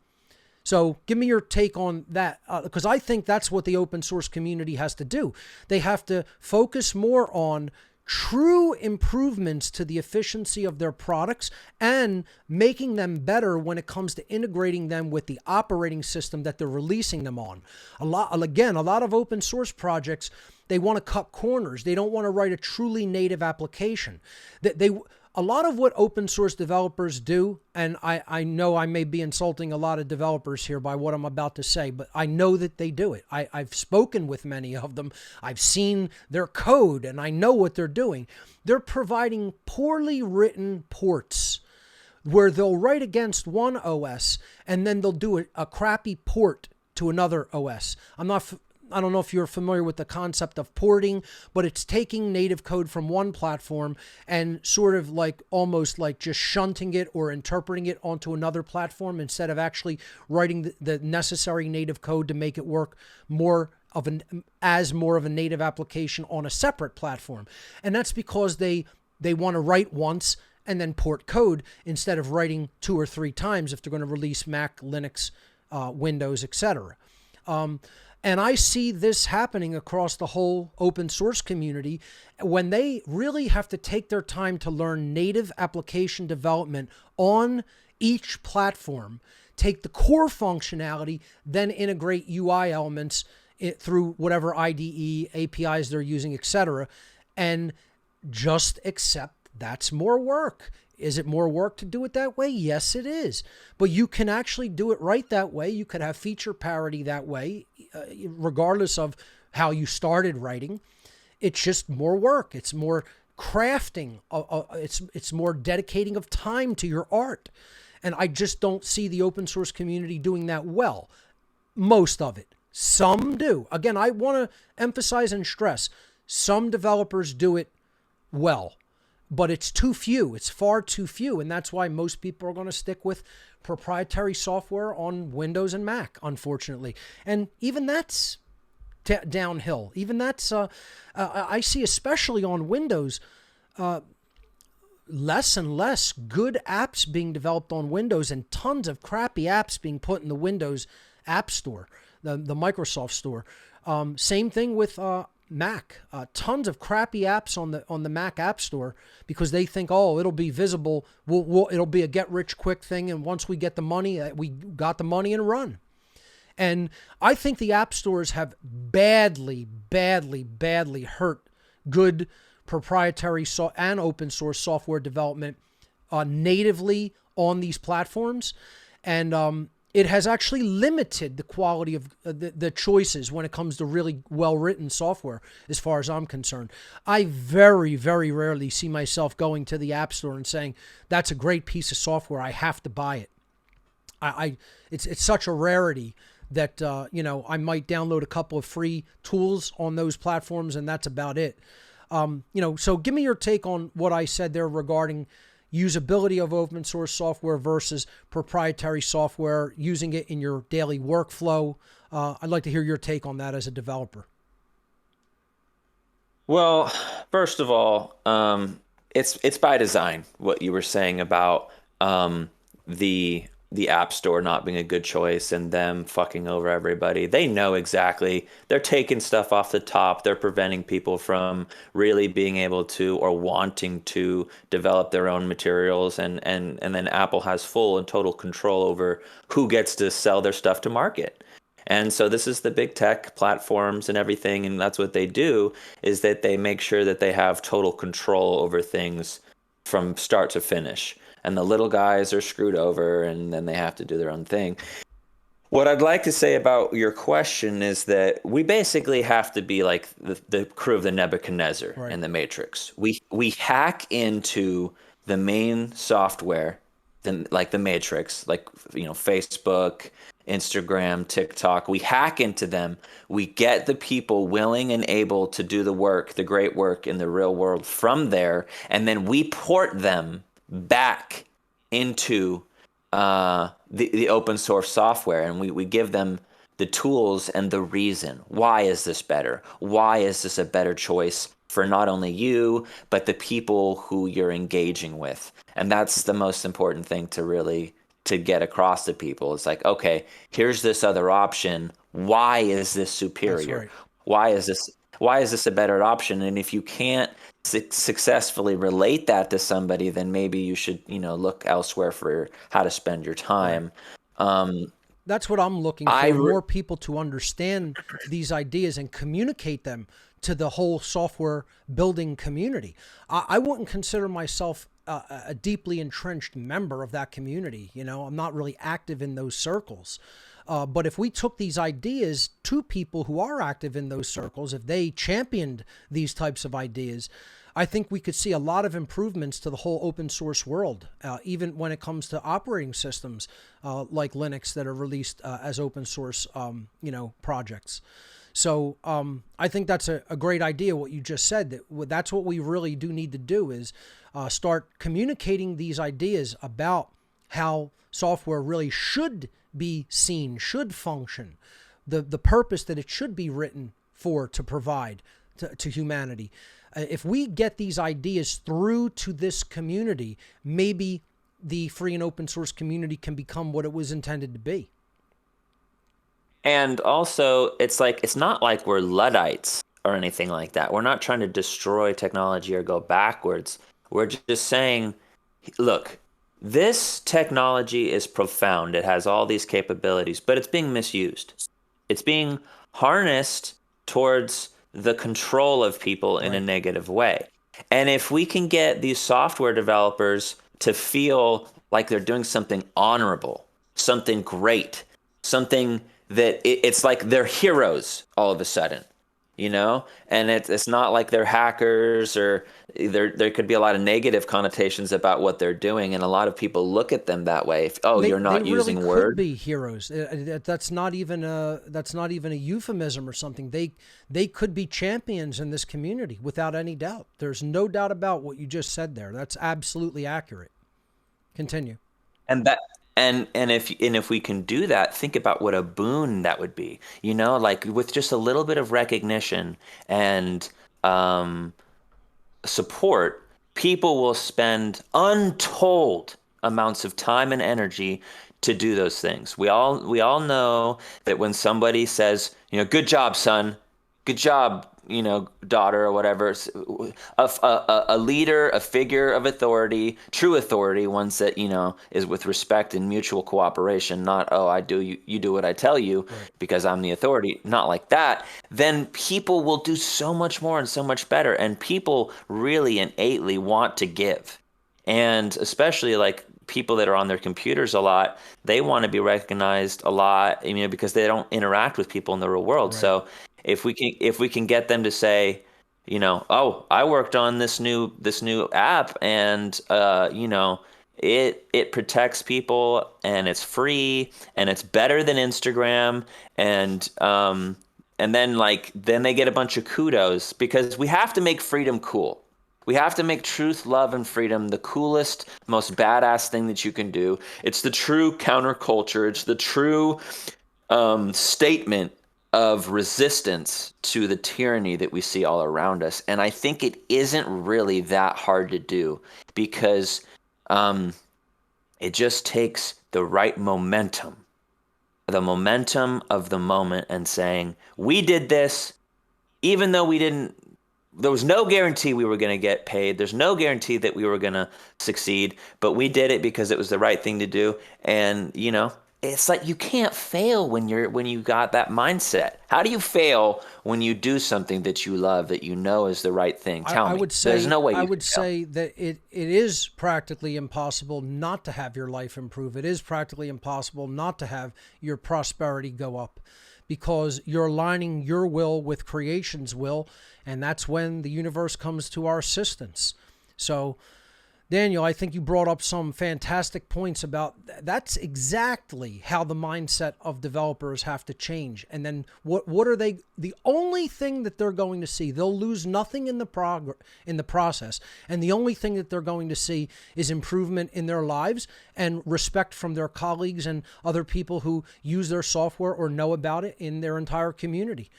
C: So give me your take on that, because I think that's what the open source community has to do. They have to focus more on true improvements to the efficiency of their products and making them better when it comes to integrating them with the operating system that they're releasing them on. A lot of open source projects, they want to cut corners. They don't want to write a truly native application. A lot of what open source developers do, and I know I may be insulting a lot of developers here by what I'm about to say, but I know that they do it. I've spoken with many of them. I've seen their code, and I know what they're doing. They're providing poorly written ports where they'll write against one OS, and then they'll do a crappy port to another OS. I don't know if you're familiar with the concept of porting, but it's taking native code from one platform and sort of like almost like just shunting it or interpreting it onto another platform instead of actually writing the necessary native code to make it work more of a native application on a separate platform. And that's because they want to write once and then port code instead of writing 2 or 3 times if they're going to release Mac, Linux, Windows, etc. And I see this happening across the whole open source community when they really have to take their time to learn native application development on each platform, take the core functionality, then integrate UI elements through whatever IDE, APIs they're using, etc., and just accept that's more work. Is it more work to do it that way? Yes, it is. But you can actually do it right that way. You could have feature parity that way, regardless of how you started writing. It's just more work. It's more crafting. It's more dedicating of time to your art. And I just don't see the open source community doing that well. Most of it. Some do. Again, I want to emphasize and stress, some developers do it well. But it's too few. It's far too few. And that's why most people are going to stick with proprietary software on Windows and Mac, unfortunately. And even that's downhill. Even that's, I see especially on Windows, less and less good apps being developed on Windows and tons of crappy apps being put in the Windows App Store, the Microsoft Store. Same thing with Mac. Tons of crappy apps on the Mac App Store because they think, oh, it'll be visible. It'll be a get rich quick thing, and once we get the money, we got the money and run. And I think the app stores have badly hurt good proprietary and open source software development natively on these platforms, and it has actually limited the quality of the choices when it comes to really well-written software, as far as I'm concerned. I very, very rarely see myself going to the App Store and saying, that's a great piece of software, I have to buy it. It's such a rarity that I might download a couple of free tools on those platforms, and that's about it. So give me your take on what I said there regarding usability of open source software versus proprietary software, using it in your daily workflow. I'd like to hear your take on that as a developer.
G: Well, first of all, it's by design what you were saying about the App Store not being a good choice and them fucking over everybody. They know exactly. They're taking stuff off the top. They're preventing people from really being able to or wanting to develop their own materials. And then Apple has full and total control over who gets to sell their stuff to market. And so this is the big tech platforms and everything. And that's what they do, is that they make sure that they have total control over things from start to finish. And the little guys are screwed over, and then they have to do their own thing. What I'd like to say about your question is that we basically have to be like the crew of the Nebuchadnezzar right. in the Matrix. We hack into the main software, like the Matrix, like Facebook, Instagram, TikTok. We hack into them. We get the people willing and able to do the work, the great work in the real world from there, and then we port them back into the open source software, and we give them the tools and the reason. Why is this better? Why is this a better choice? for not only you, but the people who you're engaging with. And that's the most important thing to get across to people. It's like, okay, here's this other option. Why is this superior?
C: right.
G: Why is this a better option? And if you can't successfully relate that to somebody, then maybe you should, look elsewhere for how to spend your time.
C: That's what I'm looking for, more people to understand these ideas and communicate them to the whole software building community. I wouldn't consider myself a deeply entrenched member of that community. I'm not really active in those circles. But if we took these ideas to people who are active in those circles, if they championed these types of ideas, I think we could see a lot of improvements to the whole open source world, even when it comes to operating systems like Linux that are released as open source, projects. So I think that's a great idea, what you just said. That's what we really do need to do is start communicating these ideas about how software really should be seen, should function, the purpose that it should be written for, to provide to humanity. If we get these ideas through to this community, maybe the free and open source community can become what it was intended to be.
G: And also, it's not like we're Luddites or anything like that. We're not trying to destroy technology or go backwards. We're just saying, look, this technology is profound. It has all these capabilities, but it's being misused. It's being harnessed towards the control of people in a negative way. And if we can get these software developers to feel like they're doing something honorable, something great, something that it's like they're heroes all of a sudden, and it's not like they're hackers, or there could be a lot of negative connotations about what they're doing, and a lot of people look at them that way. You're not using
C: really
G: Word.
C: Could be heroes. That's not even a euphemism or something. They could be champions in this community without any doubt. There's no doubt about what you just said there. That's absolutely accurate. Continue.
G: And if we can do that, think about what a boon that would be. Like with just a little bit of recognition and support, people will spend untold amounts of time and energy to do those things. We all know that when somebody says, good job, son, good job, daughter, or whatever, a leader, a figure of authority, true authority, ones that, is with respect and mutual cooperation, not, you do what I tell you because I'm the authority, not like that, then people will do so much more and so much better. And people really innately want to give. And especially like people that are on their computers a lot, they want to be recognized a lot, because they don't interact with people in the real world. Right. So if we can get them to say, I worked on this new app, and it protects people, and it's free, and it's better than Instagram, and then they get a bunch of kudos, because we have to make freedom cool. We have to make truth, love, and freedom the coolest, most badass thing that you can do. It's the true counterculture. It's the true statement of resistance to the tyranny that we see all around us. And I think it isn't really that hard to do, because it just takes the right momentum, the momentum of the moment, and saying, we did this, even though there was no guarantee we were going to get paid. There's no guarantee that we were going to succeed, but we did it because it was the right thing to do. And, it's like you can't fail when you got that mindset. How do you fail when you do something that you love, that is the right thing? Tell me. There's no way.
C: I would say that it is practically impossible not to have your life improve. It is practically impossible not to have your prosperity go up, because you're aligning your will with creation's will, and that's when the universe comes to our assistance. So, Daniel, I think you brought up some fantastic points about that's exactly how the mindset of developers have to change. And then what are they? The only thing that they're going to see, they'll lose nothing in the process, and the only thing that they're going to see is improvement in their lives and respect from their colleagues and other people who use their software or know about it in their entire community.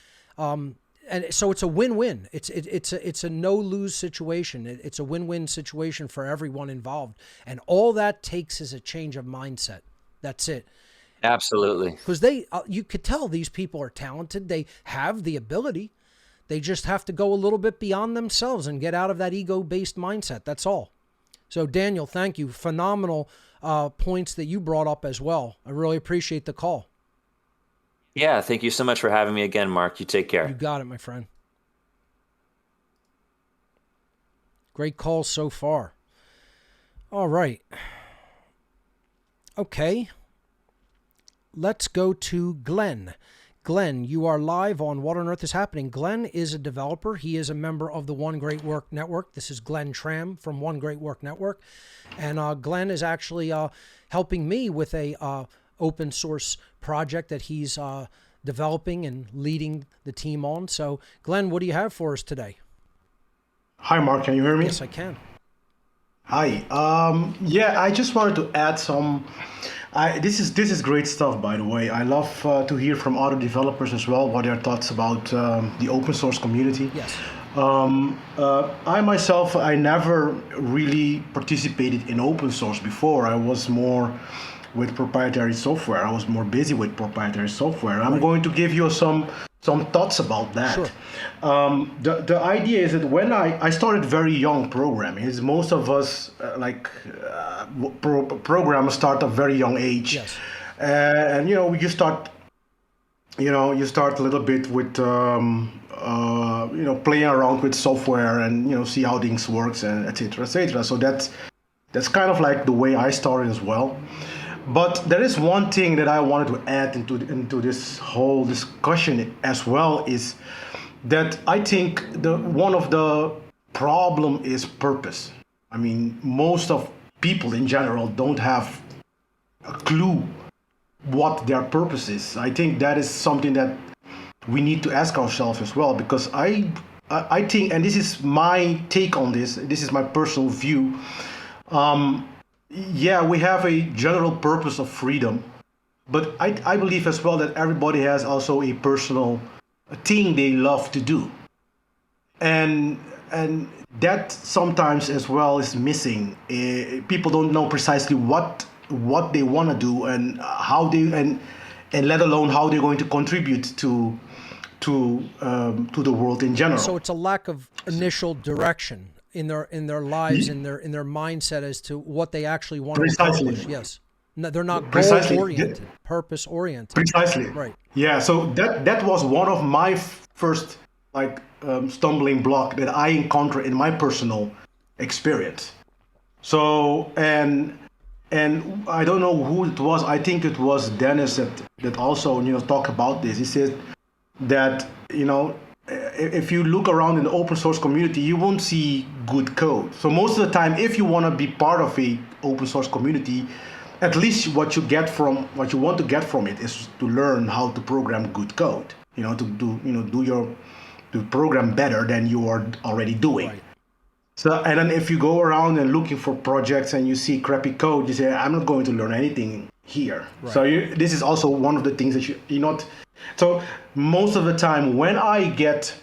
C: and so it's a win-win. It's a no-lose situation. It's a win-win situation for everyone involved, and all that takes is a change of mindset. That's it.
G: Absolutely.
C: Because you could tell these people are talented. They have the ability. They just have to go a little bit beyond themselves and get out of that ego-based mindset. That's all. So Daniel, thank you. Phenomenal points that you brought up as well. I really appreciate the call.
G: Yeah, thank you so much for having me again, Mark. You take care.
C: You got it, my friend. Great calls so far. All right. Okay. Let's go to Glenn. Glenn, you are live on What on Earth is Happening. Glenn is a developer. He is a member of the One Great Work Network. This is Glenn Tram from One Great Work Network. And Glenn is actually helping me with a open source project that he's developing and leading the team on. So, Glenn, what do you have for us today?
H: Hi, Mark. Can you hear me?
C: Yes, I can.
H: Hi. Yeah, I just wanted to add some. This is great stuff, by the way. I love to hear from other developers as well what their thoughts about the open source community.
C: Yes.
H: I myself, I never really participated in open source before. I was more with proprietary software. I was more busy with proprietary software. I'm going to give you some thoughts about that.
C: Sure.
H: The idea is that when I started very young programming, is most of us programmers start at a very young age.
C: Yes.
H: And you start a little bit with playing around with software and see how things works and etc. etc. So that's kind of like the way I started as well. But there is one thing that I wanted to add into this whole discussion as well, is that I think one of the problem is purpose. I mean, most of people in general don't have a clue what their purpose is. I think that is something that we need to ask ourselves as well, because I think, and this is my take on this is my personal view, yeah, we have a general purpose of freedom, but I believe as well that everybody has also a personal thing they love to do. And that sometimes as well is missing. People don't know precisely what they want to do and how they and let alone how they're going to contribute to the world in general.
C: So it's a lack of initial direction in their lives, in their mindset as to what they actually want to accomplish. Yes. No, they're not goal-oriented, purpose-oriented.
H: Precisely.
C: Right.
H: Yeah, so that was one of my first stumbling block that I encountered in my personal experience. So, and I don't know who it was. I think it was Dennis that also, talked about this. He said that, if you look around in the open source community, you won't see good code. So most of the time, if you want to be part of a open source community, at least what you want to get from it is to learn how to program good code. To program better than you are already doing.
C: Right.
H: So, and then if you go around and looking for projects and you see crappy code, you say, I'm not going to learn anything here. Right. So this is also one of the things that you're not. So most of the time when I get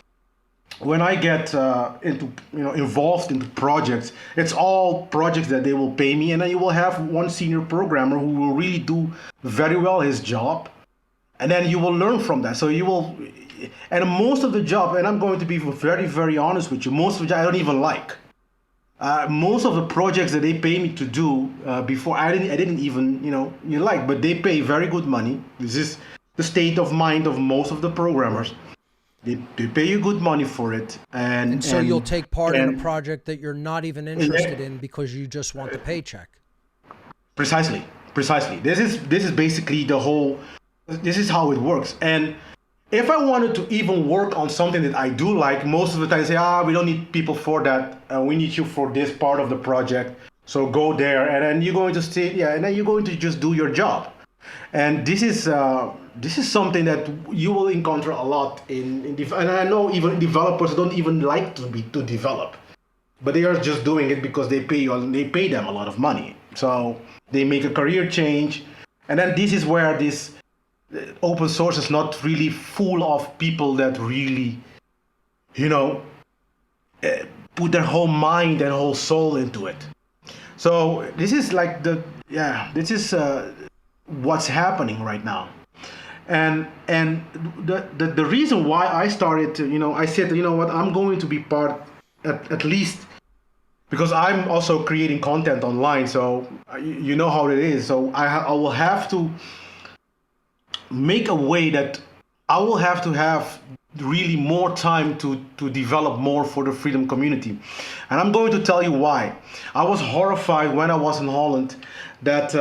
H: into involved into projects, it's all projects that they will pay me, and then you will have one senior programmer who will really do very well his job, and then you will learn from that. So you will, and most of the job, and I'm going to be very, very honest with you, most of the job I don't even like. Most of the projects that they pay me to do before I didn't even like, but they pay very good money. This is the state of mind of most of the programmers. They pay you good money for it, and
C: so you'll take part in a project that you're not even interested in because you just want the paycheck. Precisely.
H: This is basically the whole. This is how it works. And if I wanted to even work on something that I do like, most of the time I say, we don't need people for that. We need you for this part of the project. So go there, and then you're going to stay. Yeah, and then you're going to just do your job. And this is something that you will encounter a lot and I know even developers don't even like to develop, but they are just doing it because they pay them a lot of money. So they make a career change, and then this is where this open source is not really full of people that really you know, put their whole mind and whole soul into it. So this is like this is what's happening right now. And the reason why I started to, I said, you know what, I'm going to be part, at least because I'm also creating content online, so you know how it is. So I will have to make a way that I will have to have really more time to develop more for the freedom community. And I'm going to tell you why. I was horrified when I was in Holland that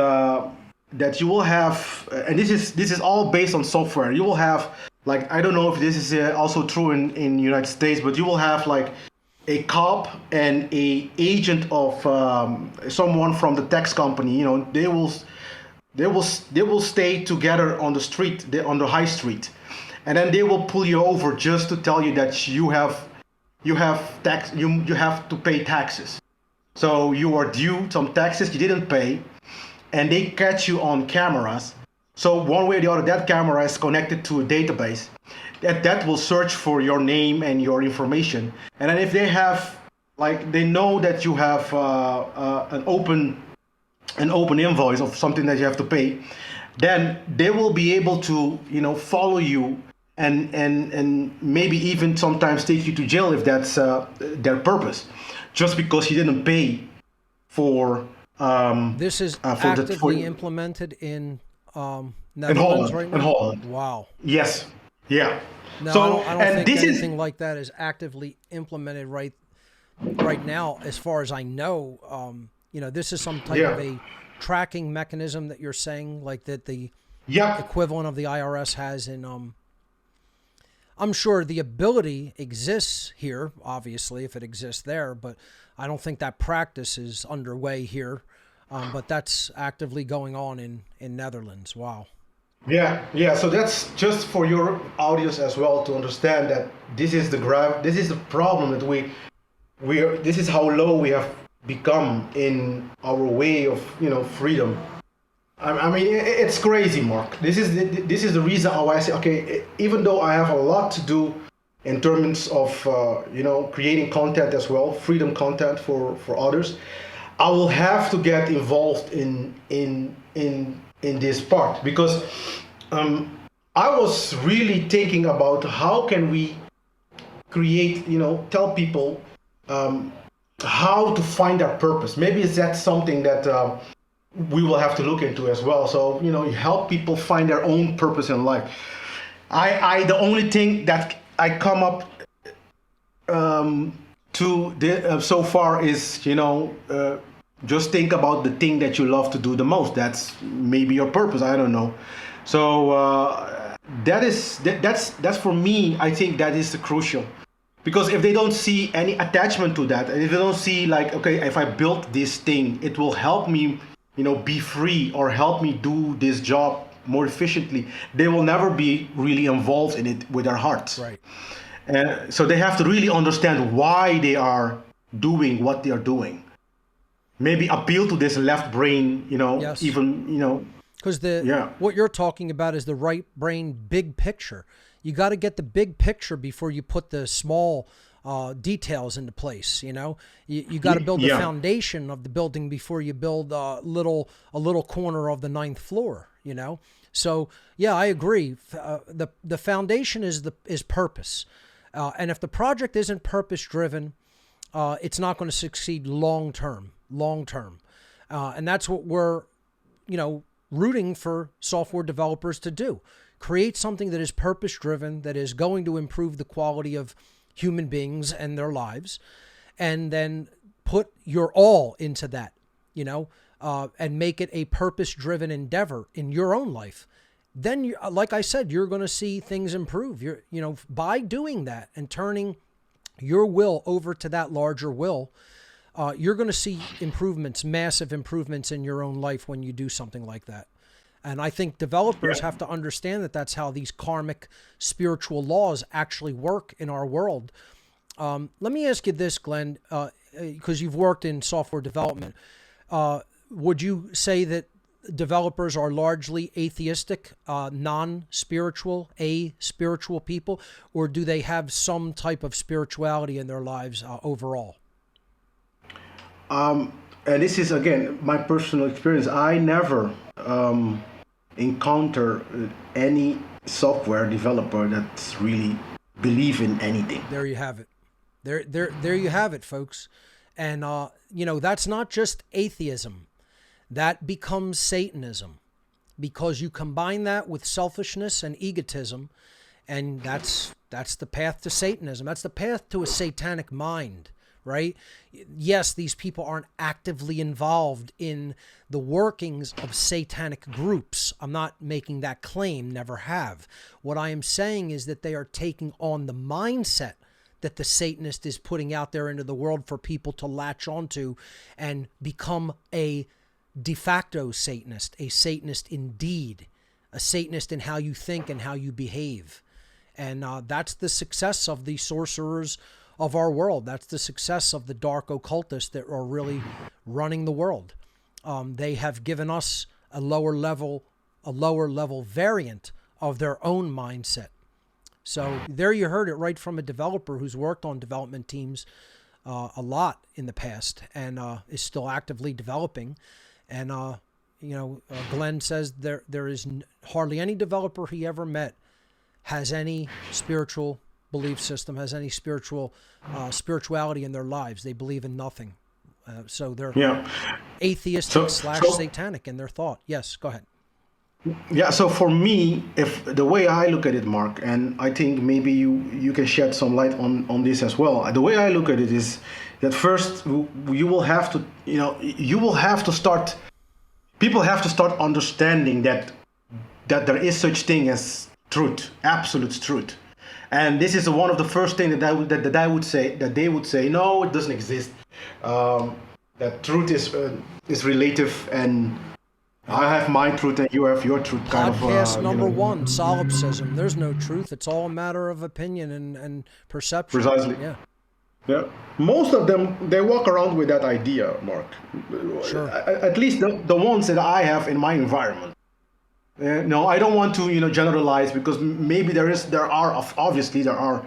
H: that you will have, and this is all based on software. You will have, like, I don't know if this is also true in United States, but you will have like a cop and a agent of someone from the tax company. They will stay together on the street, on the high street, and then they will pull you over just to tell you that you have to pay taxes. So you are due some taxes you didn't pay, and they catch you on cameras. So one way or the other, that camera is connected to a database that will search for your name and your information. And then if they have, like, they know that you have an open invoice of something that you have to pay, then they will be able to, follow you and maybe even sometimes take you to jail if that's their purpose, just because you didn't pay for.
C: This is
H: for
C: actively implemented in Netherlands
H: Holland,
C: right now?
H: in Holland.
C: Wow.
H: Yes. Yeah.
C: No,
H: So
C: I don't think anything like that is actively implemented right now, as far as I know. This is some type of a tracking mechanism that you're saying, like that the equivalent of the IRS has in. I'm sure the ability exists here, obviously, if it exists there, but I don't think that practice is underway here. But that's actively going on in Netherlands. Wow.
H: Yeah. So that's just for your audience as well to understand that this is the problem that this is how low we have become in our way of freedom. I mean, it's crazy, Mark. This is the reason why I say, okay, even though I have a lot to do in terms of creating content as well, freedom content for others, I will have to get involved in this part, because I was really thinking about how can we create, tell people how to find their purpose. Maybe that's something that we will have to look into as well. So, help people find their own purpose in life. The only thing that I come up so far is, just think about the thing that you love to do the most. That's maybe your purpose. I don't know. So that's for me. I think that is crucial, because if they don't see any attachment to that, and if they don't see like, okay, if I built this thing, it will help me, be free, or help me do this job more efficiently, they will never be really involved in it with their hearts.
C: Right.
H: And so they have to really understand why they are doing what they are doing. Maybe appeal to this left brain,
C: Yes.
H: even,
C: because what you're talking about is the right brain big picture. You got to get the big picture before you put the small details into place. You got to build the foundation of the building before you build a little corner of the 9th floor. So I agree. The foundation is purpose, and if the project isn't purpose driven, it's not going to succeed long term. And that's what we're rooting for software developers to do. Create something that is purpose driven, that is going to improve the quality of human beings and their lives, and then put your all into that, and make it a purpose driven endeavor in your own life. Then, like I said, you're going to see things improve. By doing that and turning your will over to that larger will, you're going to see improvements, massive improvements in your own life when you do something like that. And I think developers have to understand that that's how these karmic spiritual laws actually work in our world. Let me ask you this, Glenn, because you've worked in software development. Would you say that developers are largely atheistic, non-spiritual, spiritual people, or do they have some type of spirituality in their lives overall?
H: And this is again my personal experience. I never encounter any software developer that's really believe in anything.
C: There you have it. There you have it, folks. And that's not just atheism. That becomes Satanism, because you combine that with selfishness and egotism, and that's the path to Satanism. That's the path to a satanic mind, right? Yes, these people aren't actively involved in the workings of satanic groups. I'm not making that claim, never have. What I am saying is that they are taking on the mindset that the Satanist is putting out there into the world for people to latch onto and become a de facto Satanist, a Satanist indeed, a Satanist in how you think and how you behave. And that's the success of the sorcerers of our world. That's the success of the dark occultists that are really running the world. They have given us a lower level variant of their own mindset. So there you heard it right from a developer who's worked on development teams a lot in the past and is still actively developing. And, Glenn says there is hardly any developer he ever met has any spiritual belief system, has any spirituality in their lives. They believe in nothing. So they're atheistic / satanic in their thought. Yes, go ahead.
H: Yeah, so for me, if the way I look at it, Mark, and I think maybe you can shed some light on this as well. The way I look at it is that first you will have to start, people have to start understanding that there is such thing as truth, absolute truth. And this is one of the first things that I would say, that they would say, no, it doesn't exist. That truth is relative, and I have my truth and you have your truth.
C: Podcast number 1, solipsism. There's no truth. It's all a matter of opinion and perception.
H: Precisely. Yeah. Most of them, they walk around with that idea, Mark.
C: Sure.
H: At least the ones that I have in my environment. No, I don't want to generalize, because maybe there are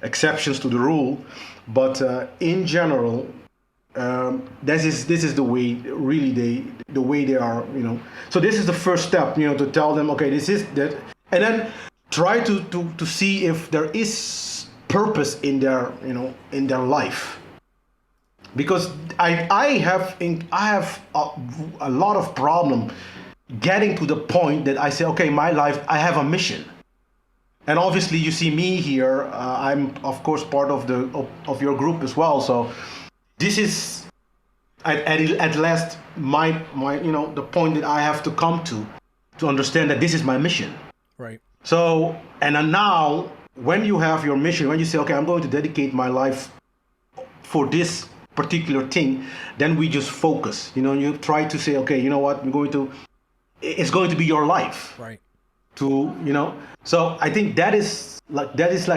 H: exceptions to the rule, but in general, this is the way they are. So this is the first step, to tell them, okay, this is that, and then try to see if there is purpose in their life. Because I have a lot of problem getting to the point that I say, okay, my life, I have a mission. And obviously you see me here, I'm of course part of your group as well. So this is at last my the point that I have to come to understand that this is my mission.
C: Right.
H: So, and then now when you have your mission, when you say, okay, I'm going to dedicate my life for this particular thing, then we just focus. You try to say, okay, you know what, it's going to be your life.
C: Right.
H: So I think that is like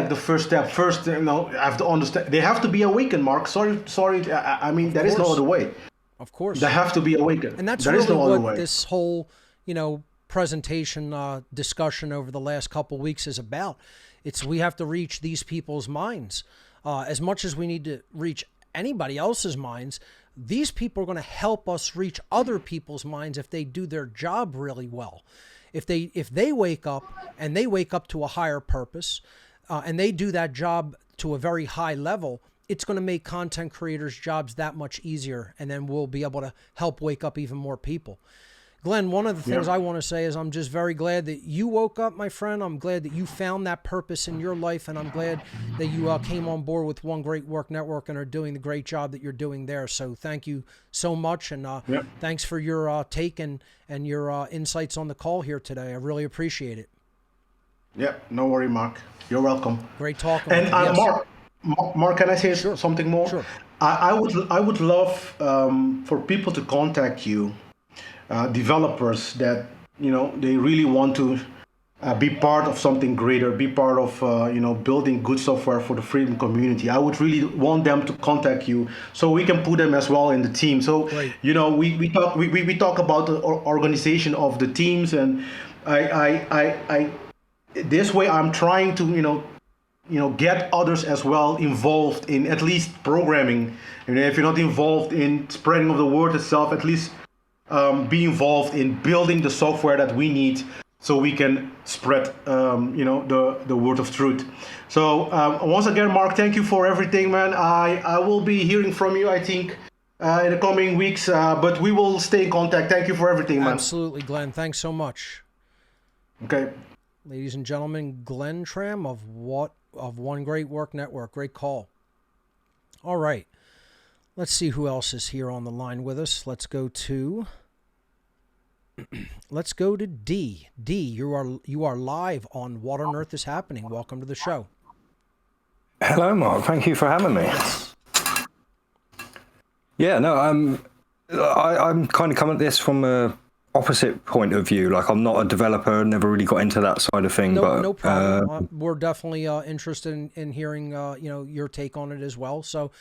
H: the first step. First, I have to understand. They have to be awakened, Mark. Sorry. I mean, there is no other way.
C: Of course.
H: They have to be awakened.
C: And that's
H: there
C: really
H: is no other
C: what
H: way.
C: This whole, presentation discussion over the last couple of weeks is about. We have to reach these people's minds. As much as we need to reach anybody else's minds, these people are going to help us reach other people's minds if they do their job really well. If they wake up and they wake up to a higher purpose, and they do that job to a very high level, it's going to make content creators' jobs that much easier, and then we'll be able to help wake up even more people. Glenn, one of the things I want to say is I'm just very glad that you woke up, my friend. I'm glad that you found that purpose in your life, and I'm glad that you came on board with One Great Work Network and are doing the great job that you're doing there. So thank you so much, and thanks for your take and your insights on the call here today. I really appreciate it.
H: Yeah, no worry, Mark. You're welcome.
C: Great talking.
H: And
C: yes.
H: Mark, can I say something more?
C: Sure.
H: I would love for people to contact you. Developers that they really want to be part of something greater, be part of building good software for the freedom community, I would really want them to contact you so we can put them as well in the team. So
C: Great.
H: we talk about the organization of the teams, and I this way I'm trying to get others as well involved in at least programming. If you're not involved in spreading of the word itself, at least be involved in building the software that we need so we can spread the word of truth. So once again, Mark, thank you for everything, man. I will be hearing from you, I think, in the coming weeks, but we will stay in contact. Thank you for everything, man.
C: Absolutely, Glenn. Thanks so much.
H: Okay.
C: Ladies and gentlemen, Glenn Tram of One Great Work Network. Great call. All right. Let's see who else is here on the line with us. Let's go to D. D, you are live on What on Earth is Happening. Welcome to the show.
I: Hello, Mark. Thank you for having me.
C: Yes.
I: Yeah, no, I'm kind of coming at this from a opposite point of view. Like, I'm not a developer, never really got into that side of thing.
C: No problem. We're definitely interested in hearing your take on it as well. So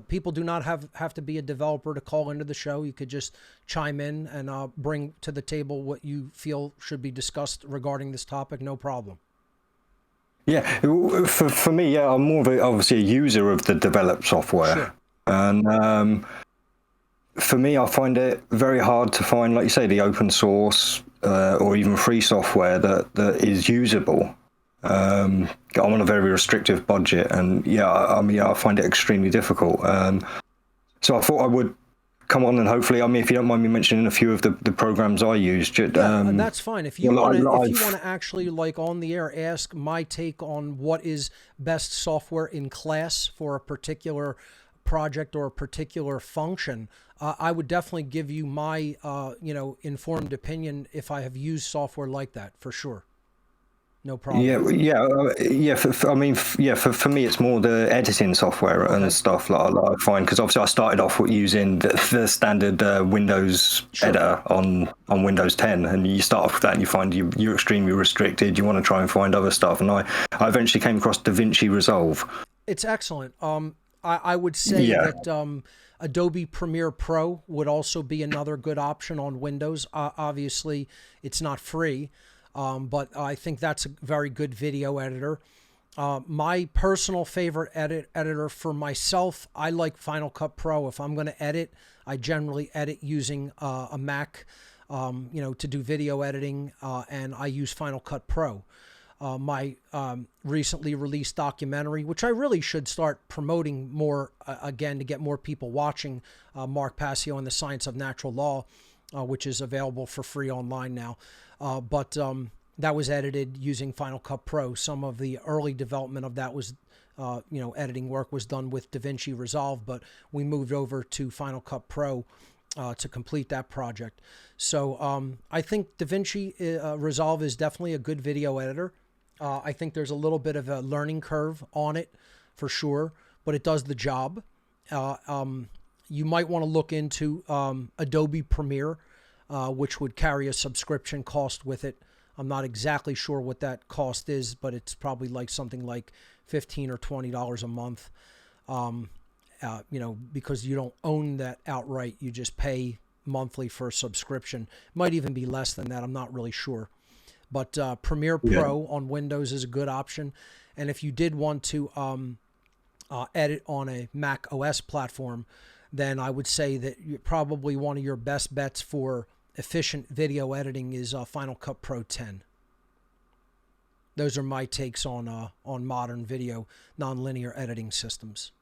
C: people do not have to be a developer to call into the show. You could just chime in and bring to the table what you feel should be discussed regarding this topic. No problem.
I: Yeah, for me, yeah, I'm more of obviously a user of the developed software.
C: Sure.
I: And for me, I find it very hard to find, like you say, the open source or even free software that is usable. I'm on a very restrictive budget, and I find it extremely difficult. So I thought I would come on and hopefully, if you don't mind me mentioning a few of the programs I used.
C: And that's fine. If you want to actually, like, on the air, ask my take on what is best software in class for a particular project or a particular function, I would definitely give you my informed opinion if I have used software like that, for sure. No problem.
I: For me, it's more the editing software and stuff like I find, because obviously I started off with using the standard Windows editor on Windows 10, and you start off with that and you find you're extremely restricted. You want to try and find other stuff, and I eventually came across DaVinci Resolve.
C: It's excellent. I would say that Adobe Premiere Pro would also be another good option on Windows. Obviously, it's not free, but I think that's a very good video editor. My personal favorite editor for myself, I like Final Cut Pro. If I'm going to edit, I generally edit using a Mac, to do video editing, and I use Final Cut Pro. My recently released documentary, which I really should start promoting more again to get more people watching, Mark Passio and the Science of Natural Law, which is available for free online now. But that was edited using Final Cut Pro. Some of the early development of that was, editing work was done with DaVinci Resolve, but we moved over to Final Cut Pro to complete that project. So I think DaVinci Resolve is definitely a good video editor. I think there's a little bit of a learning curve on it, for sure, but it does the job. You might want to look into Adobe Premiere, which would carry a subscription cost with it. I'm not exactly sure what that cost is, but it's probably like something like $15 or $20 a month, because you don't own that outright. You just pay monthly for a subscription. Might even be less than that. I'm not really sure. But Premiere Pro on Windows is a good option. And if you did want to edit on a Mac OS platform, then I would say that probably one of your best bets for efficient video editing is Final Cut Pro 10. Those are my takes on modern video nonlinear editing systems.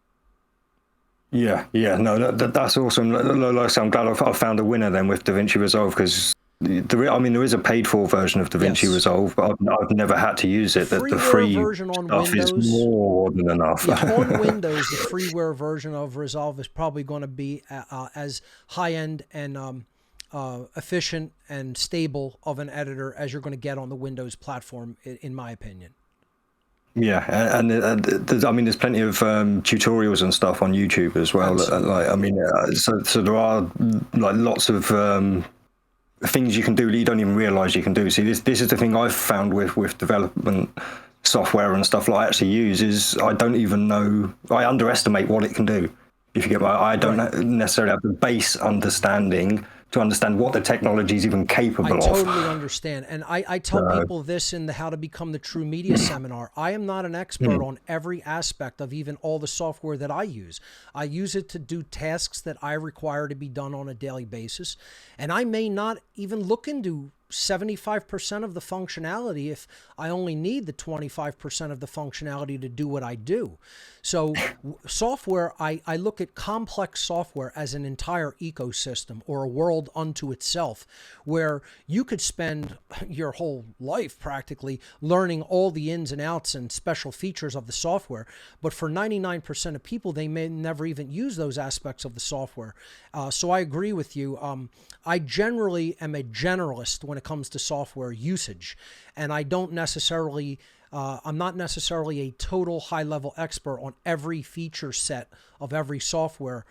I: Yeah, no, that's awesome. Like I say, I'm glad I found a winner then with DaVinci Resolve, because there is a paid-for version of DaVinci Resolve, but I've never had to use it. The free
C: version on
I: stuff
C: Windows
I: is more than enough.
C: On Windows, the freeware version of Resolve is probably going to be as high-end and efficient and stable of an editor as you're going to get on the Windows platform, in my opinion.
I: Yeah, and there's plenty of tutorials and stuff on YouTube as well. So there are like lots of things you can do that you don't even realize you can do. See, this is the thing I've found with development software and stuff that I actually use is I don't even know, I underestimate what it can do. If you get I don't necessarily have the base understanding to understand what the technology is even capable of.
C: I totally understand. And I tell people this in the How to Become the True Media seminar. I am not an expert on every aspect of even all the software that I use. I use it to do tasks that I require to be done on a daily basis. And I may not even look into 75% of the functionality if I only need the 25% of the functionality to do what I do. So software, I look at complex software as an entire ecosystem or a world unto itself, where you could spend your whole life practically learning all the ins and outs and special features of the software. But for 99% of people, they may never even use those aspects of the software. So I agree with you. I generally am a generalist when it comes to software usage, and I don't necessarily I'm not necessarily a total high-level expert on every feature set of every software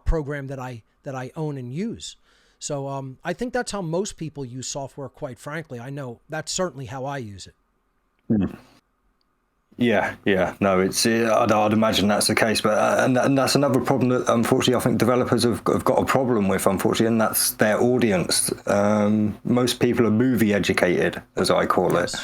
C: program that I own and use. So I think that's how most people use software, quite frankly. I know that's certainly how I use it.
I: Yeah, no, I'd imagine that's the case, but and that's another problem that unfortunately I think developers have got a problem with, unfortunately, and that's their audience. Most people are movie educated, as I call it,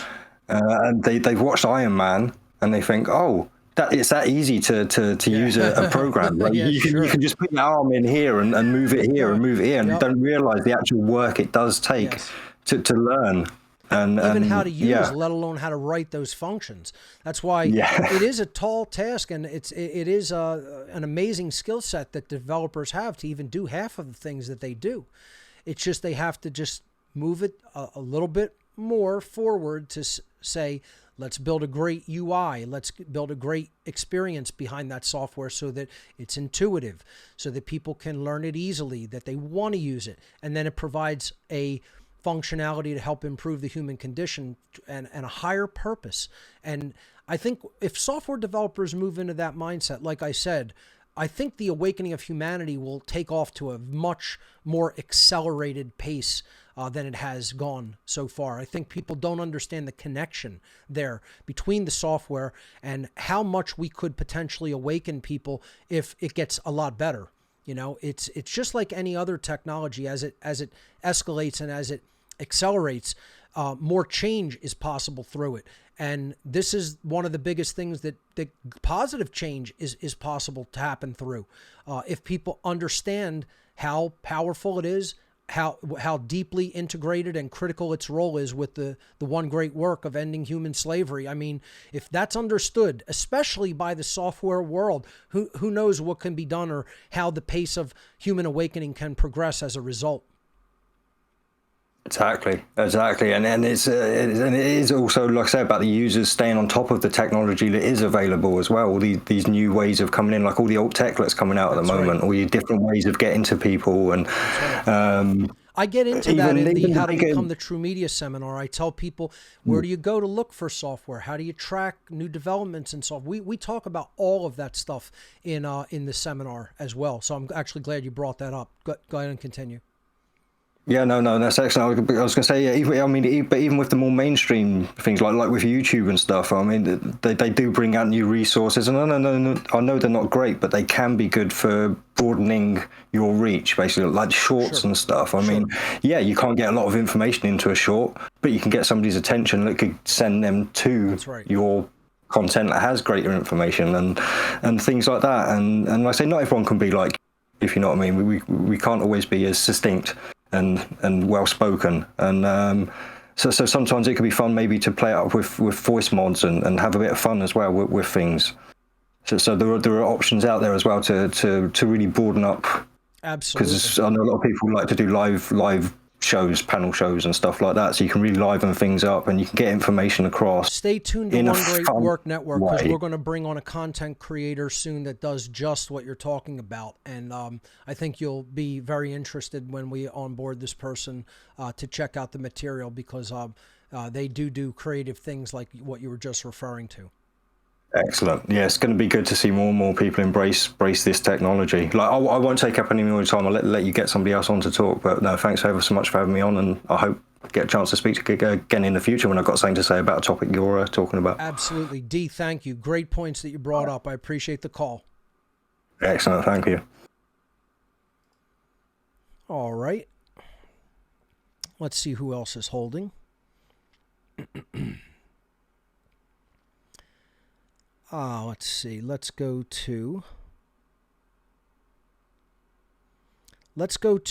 I: and they've watched Iron Man and they think, oh, it's that easy to use a program. Like you can just put your arm in here and move it here and move it here, and don't realize the actual work it does take to learn.
C: Even how to use, let alone how to write those functions. That's why it is a tall task, and it is an amazing skill set that developers have to even do half of the things that they do. It's just they have to just move it a little bit more forward to say, let's build a great UI. Let's build a great experience behind that software so that it's intuitive, so that people can learn it easily, that they want to use it, and then it provides a functionality to help improve the human condition and a higher purpose. And I think if software developers move into that mindset, like I said, I think the awakening of humanity will take off to a much more accelerated pace than it has gone so far. I think people don't understand the connection there between the software and how much we could potentially awaken people if it gets a lot better. You know, it's just like any other technology. As it escalates and as it accelerates, more change is possible through it. And this is one of the biggest things that positive change is possible to happen through. If people understand how powerful it is, how deeply integrated and critical its role is with the one great work of ending human slavery. I mean, if that's understood, especially by the software world, who knows what can be done or how the pace of human awakening can progress as a result.
I: Exactly, and it is also, like I said, about the users staying on top of the technology that is available as well. All these new ways of coming in, like all the alt tech that's coming out at the moment, all the different ways of getting to people, and
C: I get into that in the How to Become the True Media seminar. I tell people, where do you go to look for software? How do you track new developments and software? We talk about all of that stuff in the seminar as well. So I'm actually glad you brought that up. Go ahead and continue.
I: Yeah, no, that's excellent. I was going to say, but even with the more mainstream things like with YouTube and stuff, I mean, they do bring out new resources, and I know they're not great, but they can be good for broadening your reach, basically, like shorts and stuff. I mean, you can't get a lot of information into a short, but you can get somebody's attention that could send them to your content that has greater information and things like that. And like I say, not everyone can be like, if you know what I mean. We can't always be as succinct and well spoken, and so sometimes it can be fun maybe to play up with voice mods and have a bit of fun as well with things. So there are options out there as well to really broaden up.
C: Absolutely.
I: Because I know a lot of people like to do live shows, panel shows and stuff like that, so you can really liven things up and you can get information across.
C: Stay tuned to One Great Work Network, because we're going to bring on a content creator soon that does just what you're talking about, and I think you'll be very interested when we onboard this person to check out the material, because they do creative things like what you were just referring to.
I: Excellent. Yeah, it's going to be good to see more and more people embrace this technology. Like, I won't take up any more time. I'll let you get somebody else on to talk. But no, thanks ever so much for having me on, and I hope I get a chance to speak to you again in the future when I've got something to say about a topic you're talking about.
C: Absolutely. D, thank you. Great points that you brought up. I appreciate the call.
I: Excellent. Thank you.
C: All right. Let's see who else is holding. Let's see. Let's go to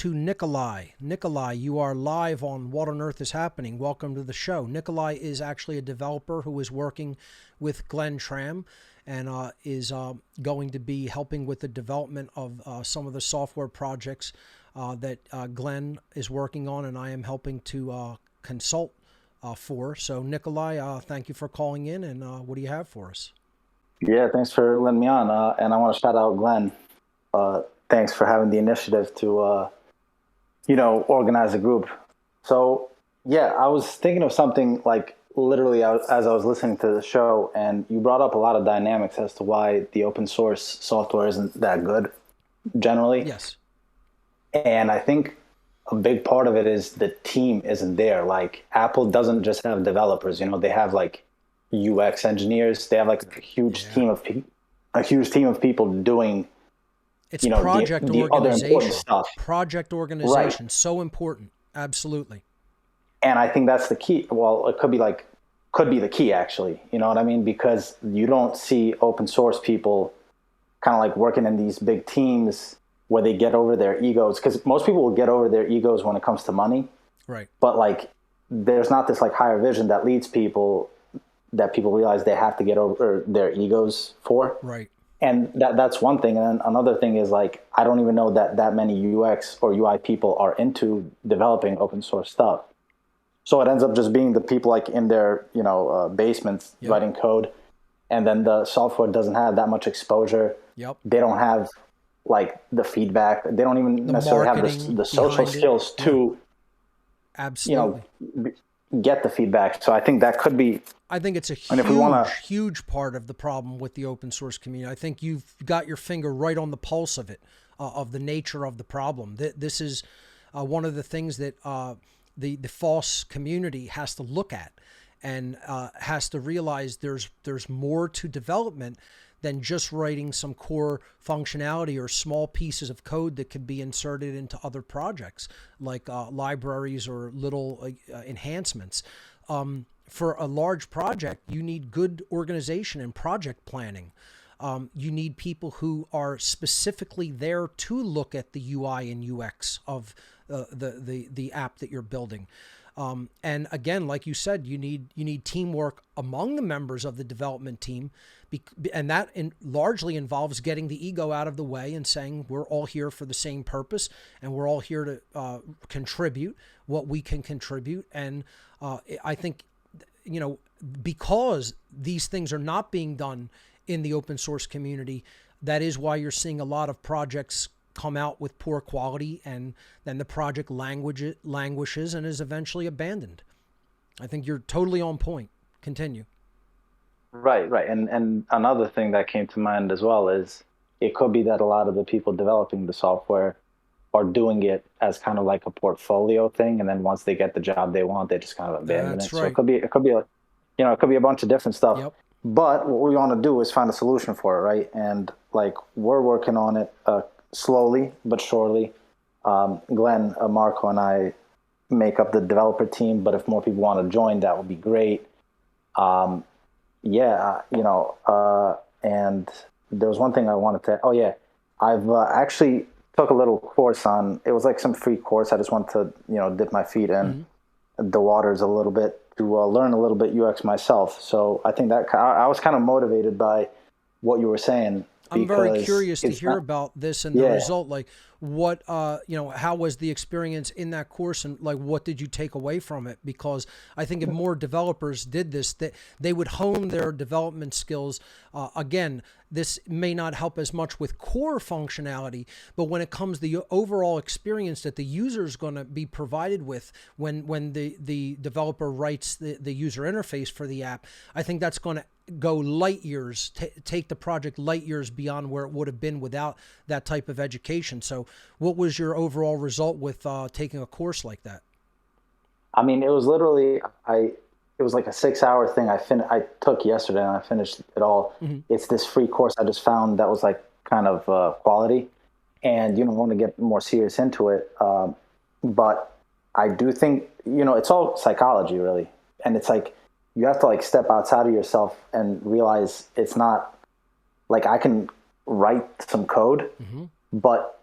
C: Nikolai. Nikolai, you are live on What on Earth is Happening. Welcome to the show. Nikolai is actually a developer who is working with Glenn Tram and is going to be helping with the development of some of the software projects that Glenn is working on, and I am helping to consult for. So, Nikolai, thank you for calling in, and what do you have for us?
J: Yeah, thanks for letting me on. And I want to shout out Glenn. Thanks for having the initiative to, organize a group. So, yeah, I was thinking of something like literally as I was listening to the show, and you brought up a lot of dynamics as to why the open source software isn't that good generally.
C: Yes.
J: And I think a big part of it is the team isn't there. Like, Apple doesn't just have developers, they have like UX engineers. They have like a huge team of people doing
C: it's project
J: the
C: organization.
J: other important stuff.
C: Project organization,
J: right.
C: So important. Absolutely.
J: And I think that's the key. Well, it could be the key, actually. You know what I mean? Because you don't see open source people kind of like working in these big teams where they get over their egos. Because most people will get over their egos when it comes to money.
C: Right.
J: But like, there's not this like higher vision that leads people, that people realize they have to get over their egos for.
C: Right.
J: And that's one thing. And then another thing is like, I don't even know that many UX or UI people are into developing open source stuff. So it ends up just being the people like in their, basements writing code. And then the software doesn't have that much exposure.
C: Yep.
J: They don't have like the feedback. They don't even necessarily have the social skills to,
C: absolutely,
J: get the feedback. So I think that could be.
C: I think it's a huge part of the problem with the open source community. I think you've got your finger right on the pulse of it, of the nature of the problem. This is one of the things that the false community has to look at and has to realize there's more to development than just writing some core functionality or small pieces of code that could be inserted into other projects like libraries or little enhancements. For a large project, you need good organization and project planning. You need people who are specifically there to look at the UI and UX of the app that you're building. And again, like you said, you need teamwork among the members of the development team, and that largely involves getting the ego out of the way and saying we're all here for the same purpose, and we're all here to contribute what we can contribute. And I think, because these things are not being done in the open source community, that is why you're seeing a lot of projects come out with poor quality, and then the project languishes and is eventually abandoned. I think you're totally on point. Continue.
J: Right. And another thing that came to mind as well is it could be that a lot of the people developing the software are doing it as kind of like a portfolio thing, and then once they get the job they want, they just kind of abandon
C: That's
J: it.
C: Right.
J: So it could be a bunch of different stuff.
C: Yep.
J: But what we want to do is find a solution for it, right? And like, we're working on it slowly but surely. Glenn, Marco, and I make up the developer team, but if more people want to join, that would be great. And there was one thing I wanted to. I've actually took a little course on. It was like some free course. I just wanted to dip my feet in the waters a little bit to learn a little bit UX myself. So I think that I was kind of motivated by what you were saying.
C: I'm very curious to hear about this and the result. Like, what, how was the experience in that course, and like, what did you take away from it? Because I think if more developers did this, that they would hone their development skills. Again, this may not help as much with core functionality, but when it comes to the overall experience that the user is going to be provided with when the developer writes the user interface for the app, I think that's going to go light years, take the project light years beyond where it would have been without that type of education. So what was your overall result with taking a course like that?
J: I mean, it was literally, it was like a 6-hour thing I took yesterday and I finished it all.
C: Mm-hmm.
J: It's this free course I just found that was like kind of quality, and you don't want to get more serious into it. But I do think, it's all psychology really. And it's like, you have to like step outside of yourself and realize it's not like I can write some code,
C: mm-hmm.
J: but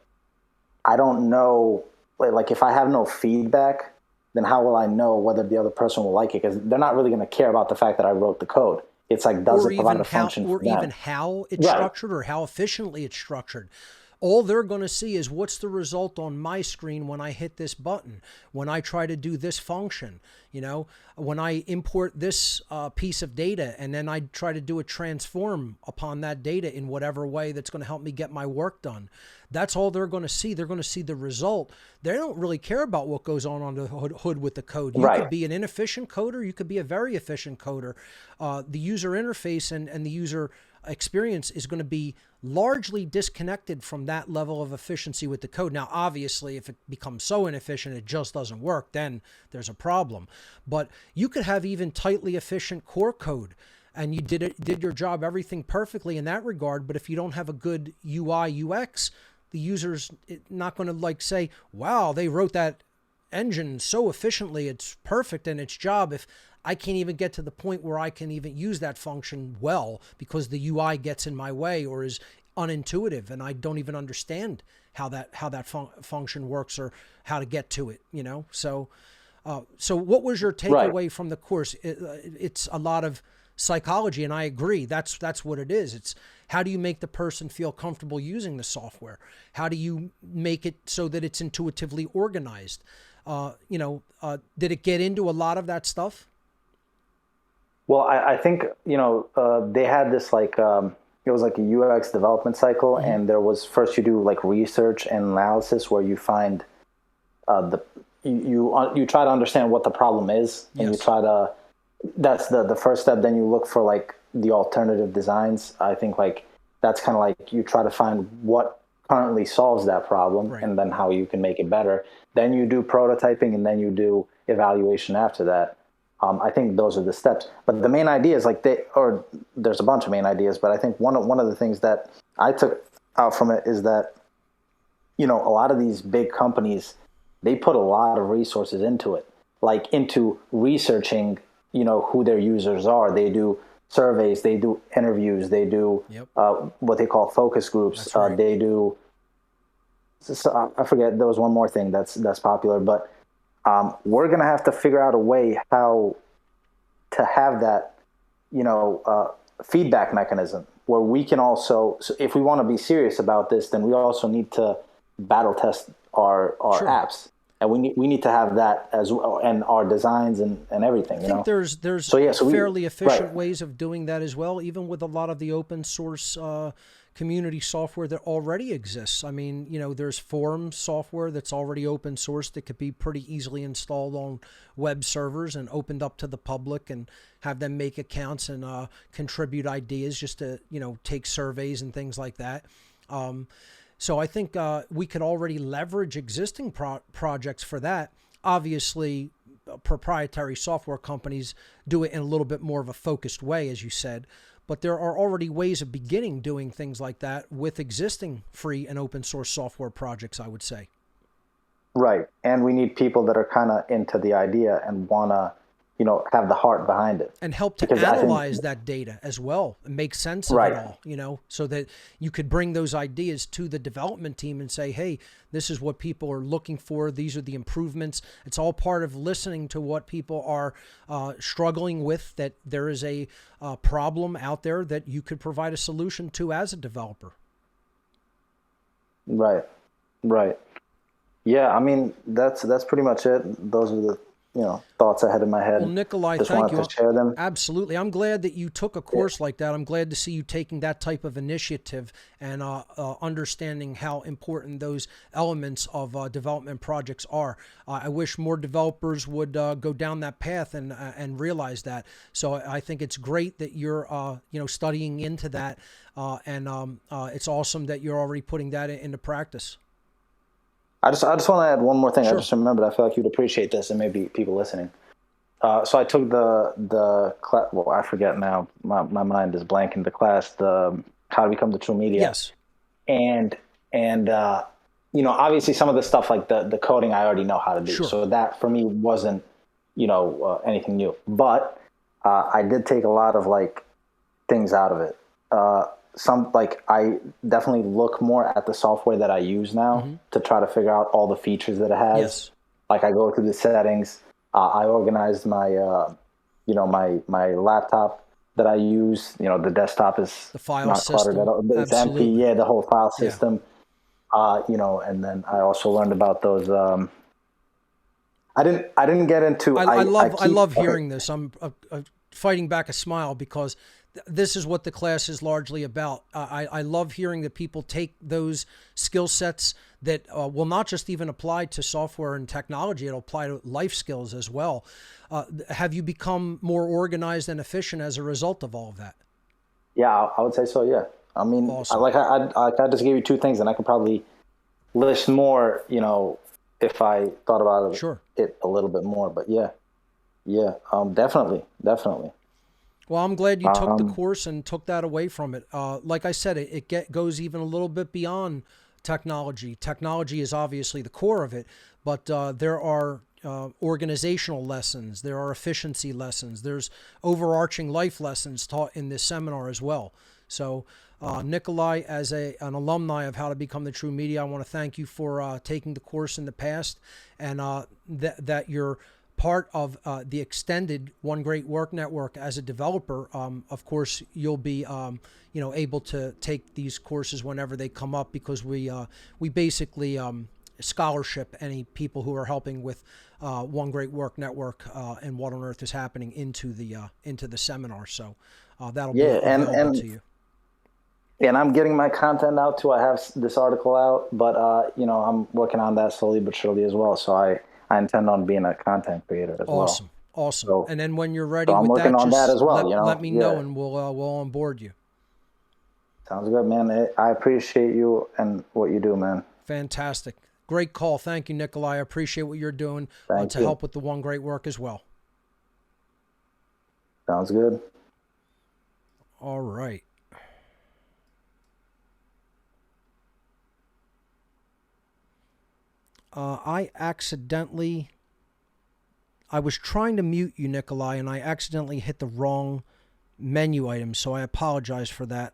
J: I don't know, like if I have no feedback, then how will I know whether the other person will like it? Because they're not really going to care about the fact that I wrote the code. It's like, does it provide a function for them?
C: Or even how it's structured or how efficiently it's structured. All they're going to see is what's the result on my screen when I hit this button, when I try to do this function, when I import this piece of data and then I try to do a transform upon that data in whatever way that's going to help me get my work done. That's all they're going to see. They're going to see the result. They don't really care about what goes on the hood with the code. You could be an inefficient coder. You could be a very efficient coder. The user interface and the user experience is going to be largely disconnected from that level of efficiency with the code. Now, obviously, if it becomes so inefficient it just doesn't work, then there's a problem. But you could have even tightly efficient core code, and you did your job, everything perfectly in that regard. But if you don't have a good UI UX, the user's not going to like say, "Wow, they wrote that engine so efficiently; it's perfect in its job." If I can't even get to the point where I can even use that function well because the UI gets in my way or is unintuitive, and I don't even understand how that function works or how to get to it. So what was your takeaway from the course? It's a lot of psychology, and I agree. That's what it is. It's how do you make the person feel comfortable using the software? How do you make it so that it's intuitively organized? Did it get into a lot of that stuff?
J: Well, I think, they had this it was like a UX development cycle, mm-hmm. and there was first you do like research and analysis where you find you try to understand what the problem is, and you try to, that's the first step. Then you look for like the alternative designs. I think like that's kind of like you try to find what currently solves that problem, and then how you can make it better. Then you do prototyping, and then you do evaluation after that. I think those are the steps. But the main idea is there's a bunch of main ideas, but I think one of the things that I took out from it is that, a lot of these big companies, they put a lot of resources into it, like into researching, who their users are. They do surveys, they do interviews, they do what they call focus groups. They do, I forget, there was one more thing that's popular, but we're going to have to figure out a way how to have that, feedback mechanism where we can also, so if we want to be serious about this, then we also need to battle test our apps. And we need to have that as well, and our designs and everything. I think
C: there's fairly efficient ways of doing that as well, even with a lot of the open source community software that already exists. I mean, there's forum software that's already open source that could be pretty easily installed on web servers and opened up to the public, and have them make accounts and contribute ideas just to, take surveys and things like that. So I think we could already leverage existing projects for that. Obviously, proprietary software companies do it in a little bit more of a focused way, as you said. But there are already ways of beginning doing things like that with existing free and open source software projects, I would say.
J: Right. And we need people that are kind of into the idea and want to, have the heart behind it.
C: And help to analyze that data as well and make sense of it all, so that you could bring those ideas to the development team and say, hey, this is what people are looking for. These are the improvements. It's all part of listening to what people are struggling with, that there is a problem out there that you could provide a solution to as a developer.
J: Right. Yeah, I mean, that's pretty much it. Those are thoughts I had in my head.
C: Well, Nikolai,
J: just
C: thank
J: wanted
C: you.
J: to share them.
C: Absolutely. I'm glad that you took a course like that. I'm glad to see you taking that type of initiative and understanding how important those elements of development projects are. I wish more developers would go down that path and realize that. So I think it's great that you're studying into that, and it's awesome that you're already putting that into practice.
J: I just want to add one more thing.
C: Sure.
J: I just remembered. I feel like you'd appreciate this, and maybe people listening. So I took the class. Well, I forget now. My mind is blanking. The class, the How to Become the True Media.
C: Yes.
J: And obviously some of the stuff like the coding I already know how to do.
C: Sure.
J: So that for me wasn't anything new. But I did take a lot of like things out of it. I definitely look more at the software that I use now to try to figure out all the features that it has.
C: Yes.
J: Like I go through the settings. I organized my, my laptop that I use. The desktop is
C: the file
J: not
C: system.
J: cluttered at all. It's empty. Yeah, the whole file system.
C: Yeah.
J: And then I also learned about those. I didn't get into.
C: I love hearing this. I'm fighting back a smile because this is what the class is largely about. I love hearing that people take those skill sets that will not just even apply to software and technology, it'll apply to life skills as well. Have you become more organized and efficient as a result of all of that?
J: Yeah, I would say so, yeah. I mean,
C: awesome.
J: I just gave you two things, and I could probably list more, if I thought about it a little bit more. But yeah, definitely.
C: Well, I'm glad you took the course and took that away from it. Like I said, it goes even a little bit beyond technology. Technology is obviously the core of it, but there are organizational lessons, there are efficiency lessons, there's overarching life lessons taught in this seminar as well. So, Nikolai, as an alumni of How to Become the True Media, I want to thank you for taking the course in the past, and that you're part of the extended One Great Work Network as a developer. Of course, you'll be able to take these courses whenever they come up, because we basically scholarship any people who are helping with One Great Work Network and What on Earth is Happening into the seminar. So that'll be available to you.
J: And I'm getting my content out too. I have this article out, but I'm working on that slowly but surely as well. So I intend on being a content creator as well.
C: Awesome.
J: So,
C: and then when you're ready
J: I'm
C: with
J: working
C: that,
J: on
C: just
J: that as well.
C: let me know, and we'll onboard you.
J: Sounds good, man. I appreciate you and what you do, man.
C: Fantastic. Great call. Thank you, Nikolai. I appreciate what you're doing to help with the One Great Work as well.
J: Sounds good.
C: All right. I was trying to mute you, Nikolai, and I accidentally hit the wrong menu item, so I apologize for that.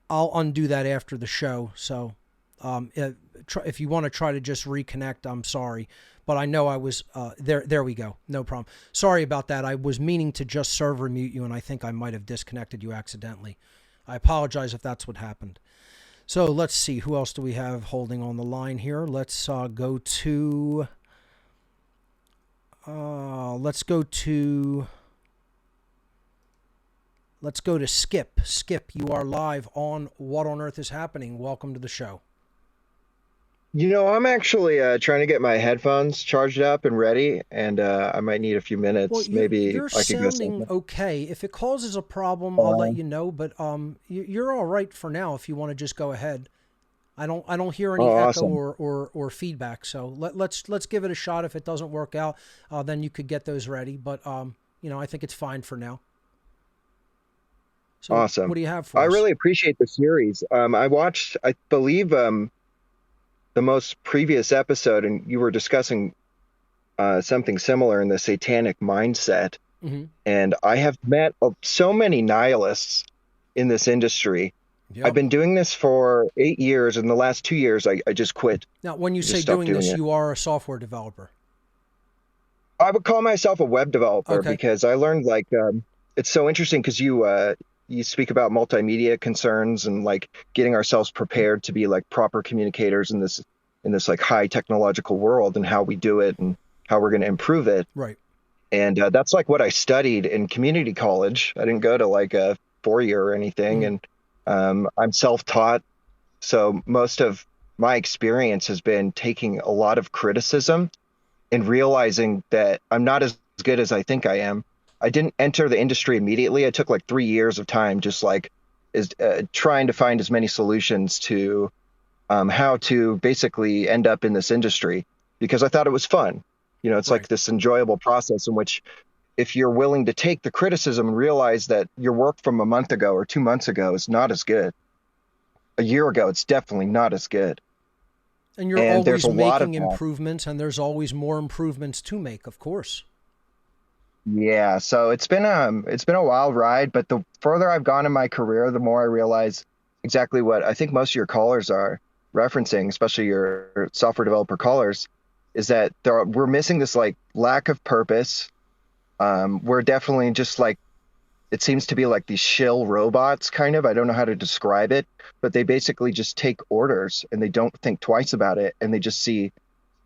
C: I'll undo that after the show. So if you want to try to just reconnect, I'm sorry. But I know I was, there we go. No problem. Sorry about that. I was meaning to just server mute you, and I think I might have disconnected you accidentally. I apologize if that's what happened. So let's see, who else do we have holding on the line here? Let's go to Skip. Skip, you are live on What on Earth is Happening. Welcome to the show.
K: I'm actually trying to get my headphones charged up and ready, and I might need a few minutes.
C: Well,
K: Maybe
C: you're
K: I could go
C: sounding okay. If it causes a problem, I'll let you know. But you're all right for now. If you want to just go ahead, I don't hear any echo or feedback. So let's give it a shot. If it doesn't work out, then you could get those ready. But I think it's fine for now. So
K: awesome.
C: What do you have for us?
K: I really appreciate the series. I watched, I believe, the most previous episode, and you were discussing something similar in the Satanic mindset.
C: Mm-hmm.
K: And I have met so many nihilists in this industry. Yep. I've been doing this for 8 years. In the last 2 years, I just quit.
C: Now, when you say doing this, you are a software developer.
K: I would call myself a web developer because I learned it's so interesting because you speak about multimedia concerns and getting ourselves prepared to be proper communicators in this high technological world and how we do it. And how we're going to improve it.
C: Right.
K: And that's like what I studied in community college. I didn't go to like a 4-year or anything. And I'm self-taught. So most of my experience has been taking a lot of criticism and realizing that I'm not as good as I think I am. I didn't enter the industry immediately. I took like 3 years of time, just like trying to find as many solutions to how to basically end up in this industry, because I thought it was fun. You know, it's like this enjoyable process in which if you're willing to take the criticism and realize that your work from a month ago or 2 months ago is not as good, a year ago, it's definitely not as good.
C: And you're always making improvements, and there's always more improvements to make, of course.
K: Yeah, so it's been a wild ride, but the further I've gone in my career, the more I realize exactly what I think most of your callers are referencing, especially your software developer callers, is that we're missing this like lack of purpose. We're definitely just like, it seems to be like these shill robots, kind of. I don't know how to describe it, but they basically just take orders and they don't think twice about it, and they just see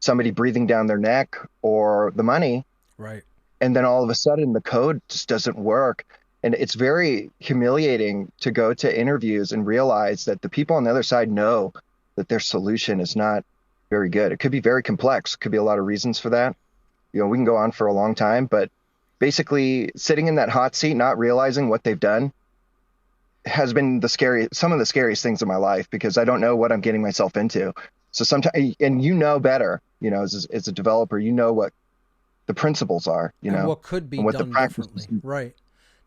K: somebody breathing down their neck or the money.
C: Right.
K: And then all of a sudden the code just doesn't work. And it's very humiliating to go to interviews and realize that the people on the other side know that their solution is not very good. It could be very complex. Could be a lot of reasons for that. You know, we can go on for a long time, but basically sitting in that hot seat, not realizing what they've done, has been some of the scariest things in my life, because I don't know what I'm getting myself into. So sometimes, and you know better, you know, as a developer, you know what the principles are, you know,
C: and what could be
K: and what
C: done
K: the practice
C: differently. Right.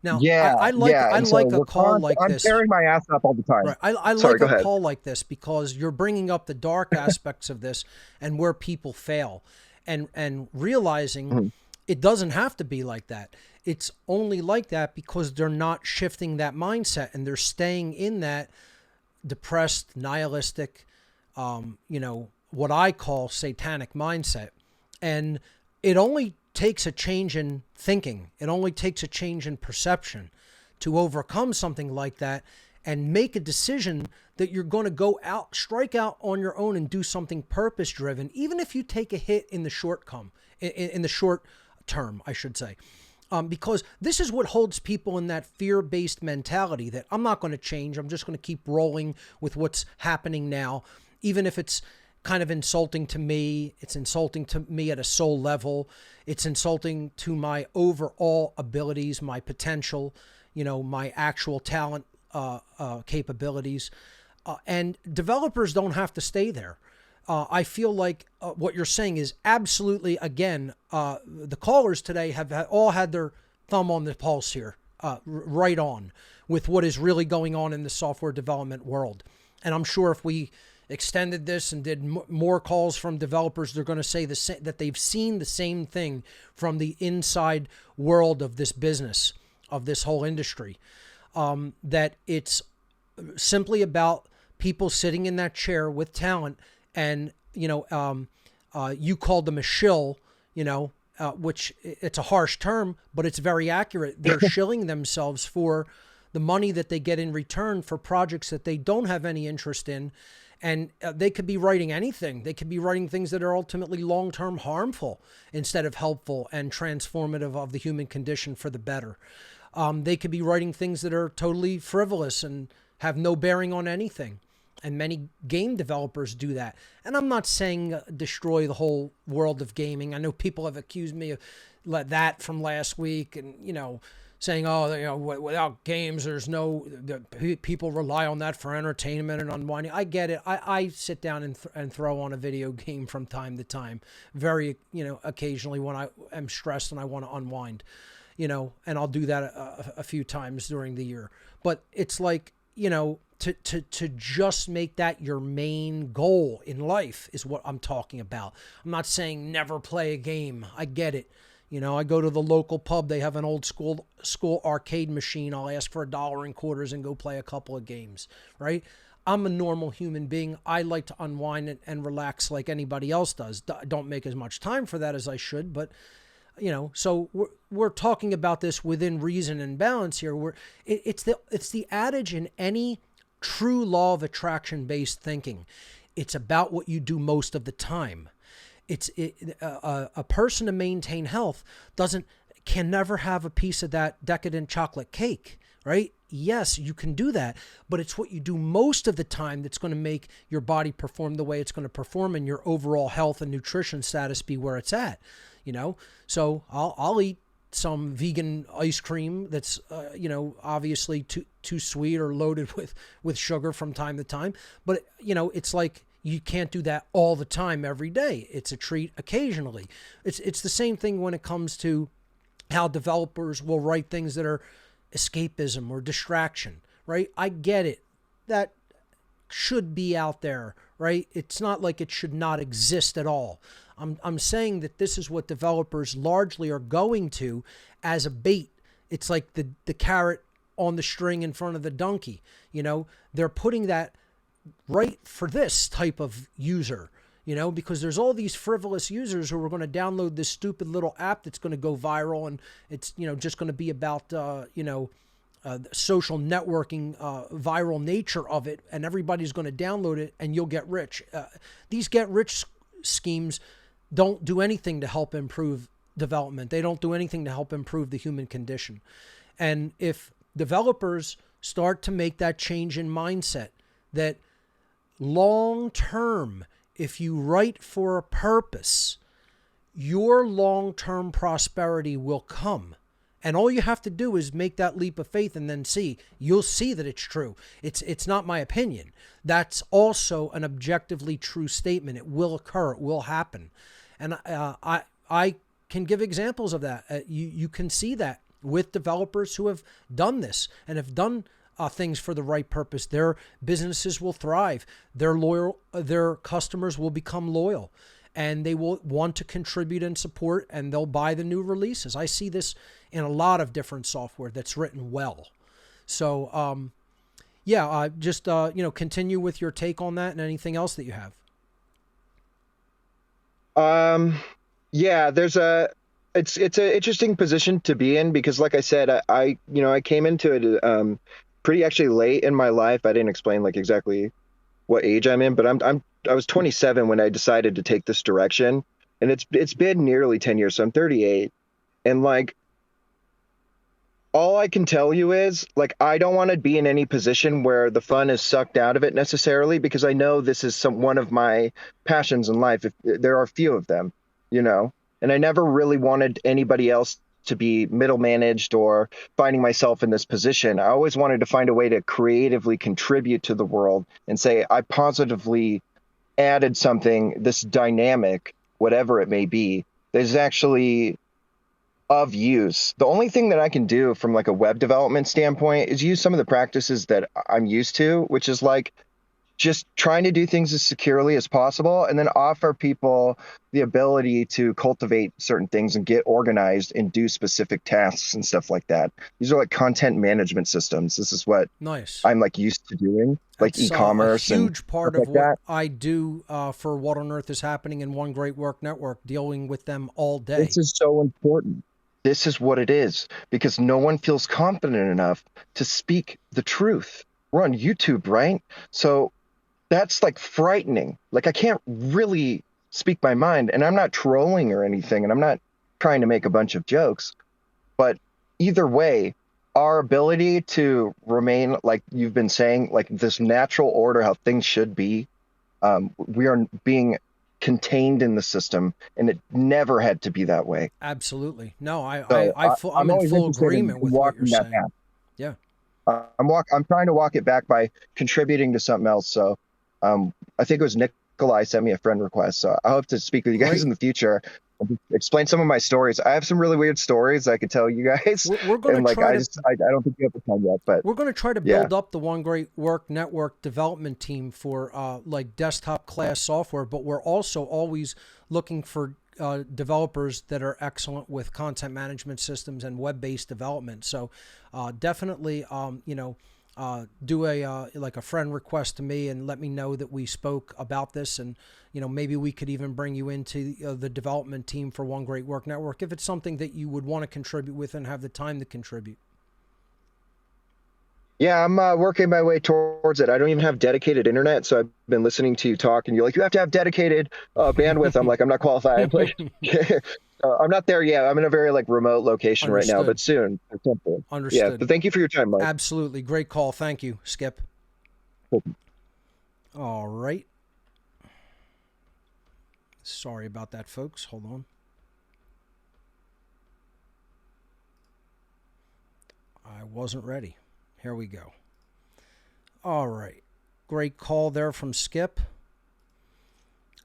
C: Now,
K: yeah,
C: I like a call like
K: I'm
C: this.
K: I'm tearing my ass up all the time.
C: Right. I
K: Sorry,
C: like
K: go
C: a
K: ahead.
C: call like this because you're bringing up the dark aspects of this and where people fail, and realizing it doesn't have to be like that. It's only like that because they're not shifting that mindset, and they're staying in that depressed, nihilistic, you know, what I call satanic mindset. And it only takes a change in thinking. It only takes a change in perception to overcome something like that and make a decision that you're going to go out, strike out on your own and do something purpose driven, even if you take a hit in the short term, I should say. Because this is what holds people in that fear-based mentality that I'm not going to change. I'm just going to keep rolling with what's happening now, even if it's kind of insulting to me. It's insulting to me at a soul level. It's insulting to my overall abilities, my potential, you know, my actual talent, capabilities. And developers don't have to stay there. I feel like what you're saying is absolutely, again, the callers today have all had their thumb on the pulse here, right on with what is really going on in the software development world. And I'm sure if we extended this and did more calls from developers, they're going to say that they've seen the same thing from the inside world of this business, of this whole industry, that it's simply about people sitting in that chair with talent. And, you know, you called them a shill, you know, which it's a harsh term, but it's very accurate. They're shilling themselves for the money that they get in return for projects that they don't have any interest in. And they could be writing anything. They could be writing things that are ultimately long-term harmful instead of helpful and transformative of the human condition for the better. They could be writing things that are totally frivolous and have no bearing on anything. And many game developers do that. And I'm not saying destroy the whole world of gaming. I know people have accused me of that from last week, and, you know, saying, oh, you know, without games, there's no, people rely on that for entertainment and unwinding. I get it. I sit down and throw on a video game from time to time, very, you know, occasionally when I am stressed and I want to unwind, you know, and I'll do that a few times during the year. But it's like, you know, to just make that your main goal in life is what I'm talking about. I'm not saying never play a game. I get it. You know, I go to the local pub. They have an old school arcade machine. I'll ask for $1 in quarters and go play a couple of games, right? I'm a normal human being. I like to unwind and relax like anybody else does. I don't make as much time for that as I should, but, you know, so we're talking about this within reason and balance here. It's the adage in any true law of attraction based thinking. It's about what you do most of the time. A person to maintain health can never have a piece of that decadent chocolate cake, right? Yes, you can do that, but it's what you do most of the time that's going to make your body perform the way it's going to perform and your overall health and nutrition status be where it's at, So I'll eat some vegan ice cream that's, obviously too sweet or loaded with sugar from time to time. But, it's like you can't do that all the time every day. It's a treat occasionally. It's the same thing when it comes to how developers will write things that are escapism or distraction, right? I get it. That should be out there, right? It's not like it should not exist at all. I'm saying that this is what developers largely are going to as a bait. It's like the carrot on the string in front of the donkey. They're putting that right for this type of user, because there's all these frivolous users who are going to download this stupid little app that's going to go viral, and it's, just going to be about, social networking, viral nature of it, and everybody's going to download it and you'll get rich. These get rich schemes don't do anything to help improve development. They don't do anything to help improve the human condition. And if developers start to make that change in mindset, that long term, if you write for a purpose, your long-term prosperity will come. And all you have to do is make that leap of faith and then you'll see that it's true. It's not my opinion. That's also an objectively true statement. It will occur. It will happen. And I can give examples of that. You can see that with developers who have done this and have done things for the right purpose. Their businesses will thrive. Their customers will become loyal, and they will want to contribute and support, and they'll buy the new releases. I see this in a lot of different software that's written well. So, just continue with your take on that and anything else that you have.
K: It's an interesting position to be in, because like I said, I came into it pretty actually late in my life. I didn't explain like exactly what age I'm in, but I was 27 when I decided to take this direction, and it's been nearly 10 years. So I'm 38, and like, all I can tell you is, like, I don't want to be in any position where the fun is sucked out of it necessarily, because I know this is one of my passions in life. If there are a few of them, and I never really wanted anybody else to be middle managed or finding myself in this position. I always wanted to find a way to creatively contribute to the world and say, I positively added something, this dynamic, whatever it may be, that is actually of use. The only thing that I can do from like a web development standpoint is use some of the practices that I'm used to, which is like just trying to do things as securely as possible, and then offer people the ability to cultivate certain things and get organized and do specific tasks and stuff like that. These are like content management systems. This is what I'm like used to doing, like e-commerce.
C: A huge part of
K: like
C: what
K: that.
C: I do for What on Earth is Happening in One Great Work Network, dealing with them all day.
K: This is so important. This is what it is, because no one feels confident enough to speak the truth. We're on YouTube, right? So that's like frightening. Like, I can't really speak my mind, and I'm not trolling or anything, and I'm not trying to make a bunch of jokes. But either way, our ability to remain, like you've been saying, like this natural order, how things should be, we are being contained in the system, and it never had to be that way.
C: Absolutely. No, I'm
K: always
C: in full
K: interested
C: agreement with what you're
K: that
C: saying.
K: path.
C: Yeah.
K: I'm trying to walk it back by contributing to something else. So I think it was Nikolai sent me a friend request. So I hope to speak with you guys in the future and explain some of my stories. I have some really weird stories I could tell you guys.
C: We're going to try
K: I don't think we have the time yet, but
C: we're going to try to build up the One Great Work Network development team for like desktop class software, but we're also always looking for developers that are excellent with content management systems and web-based development. So definitely, do a friend request to me and let me know that we spoke about this, and maybe we could even bring you into the development team for One Great Work Network if it's something that you would want to contribute with and have the time to contribute.
K: Yeah, I'm working my way towards it. I don't even have dedicated internet, so I've been listening to you talk, and you're like, you have to have dedicated bandwidth. I'm like, I'm not qualified. Like, I'm not there yet. I'm in a very like remote location right now,
C: Understood.
K: but soon. At some point. Yeah,
C: Understood.
K: but thank you for your time, Mike.
C: Absolutely. Great call. Thank you, Skip. All right. Sorry about that, folks. Hold on. I wasn't ready. Here we go. All right. Great call there from Skip.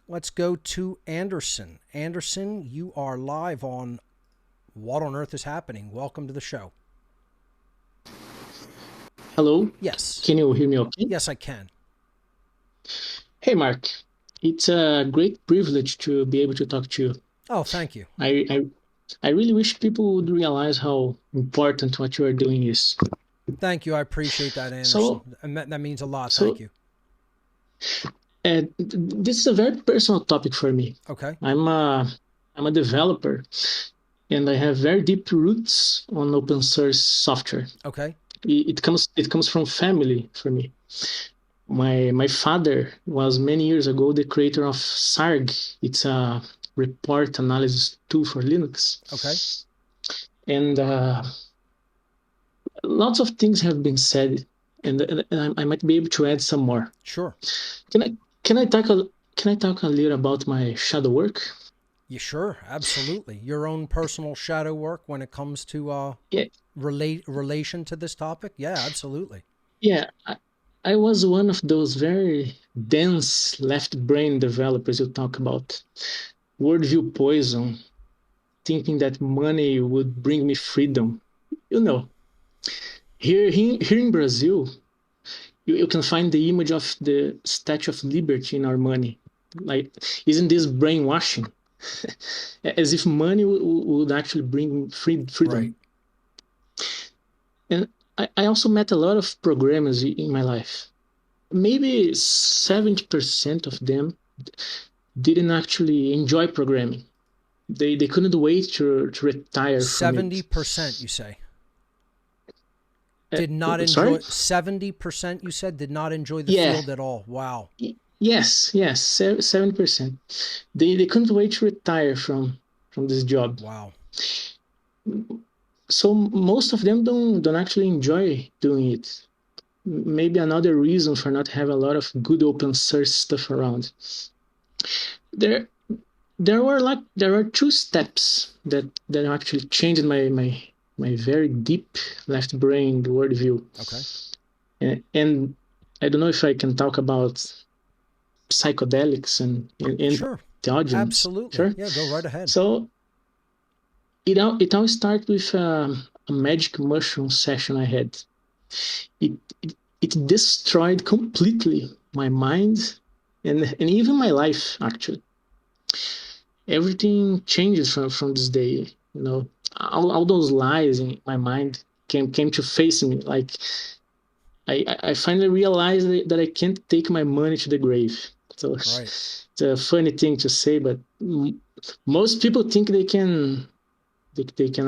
C: Let's go to Anderson. Anderson, you are live on What on Earth is Happening. Welcome to the show.
L: Hello?
C: Yes.
L: Can you hear me okay?
C: Yes, I can.
L: Hey, Mark. It's a great privilege to be able to talk to you.
C: Oh, thank you.
L: I really wish people would realize how important what you are doing is.
C: Thank you. I appreciate that, Anderson.
L: So,
C: that means a lot.
L: so
C: Thank you.
L: this is a very personal topic for me.
C: Okay.
L: I'm a developer, and I have very deep roots on open source software.
C: Okay.
L: It comes from family for me. My father was many years ago the creator of SARG. It's a report analysis tool for Linux.
C: Okay.
L: And lots of things have been said, and I might be able to add some more.
C: Sure.
L: Can I talk a little about my shadow work?
C: Yeah, sure, absolutely. Your own personal shadow work when it comes to relation to this topic. Yeah, absolutely.
L: Yeah, I was one of those very dense left brain developers you talk about. Worldview poison, thinking that money would bring me freedom. You know, here in Brazil, you can find the image of the Statue of Liberty in our money. Like, isn't this brainwashing? As if money would actually bring freedom.
C: Right.
L: And I also met a lot of programmers in my life. Maybe 70% of them didn't actually enjoy programming. They couldn't wait to retire from it.
C: 70%, you say? Did not enjoy. 70%, you said, did not enjoy the field at all. Wow.
L: Yes, 7%. They couldn't wait to retire from this job.
C: Wow.
L: So most of them don't actually enjoy doing it. Maybe another reason for not having a lot of good open source stuff around. There are two steps that actually changed my very deep left brain worldview.
C: Okay.
L: And I don't know if I can talk about psychedelics and
C: sure.
L: theogens.
C: Absolutely.
L: Sure.
C: Yeah, go right ahead.
L: So it all started with a magic mushroom session I had. It destroyed completely my mind and even my life, actually. Everything changes from this day. You know, all those lies in my mind came to face me. Like, I finally realized that I can't take my money to the grave. So it's a funny thing to say, but most people think they can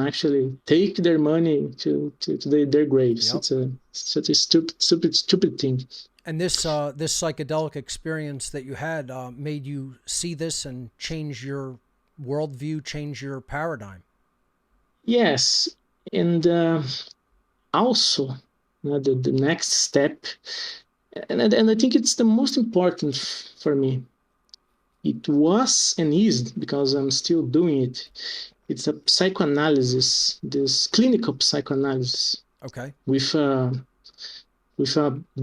L: actually take their money to their graves. Yep. It's such a stupid thing.
C: And this psychedelic experience that you had made you see this and change your worldview, change your paradigm.
L: Yes, and also the next step, and I think it's the most important for me. It was and is, because I'm still doing it. It's a psychoanalysis, this clinical psychoanalysis.
C: Okay.
L: With a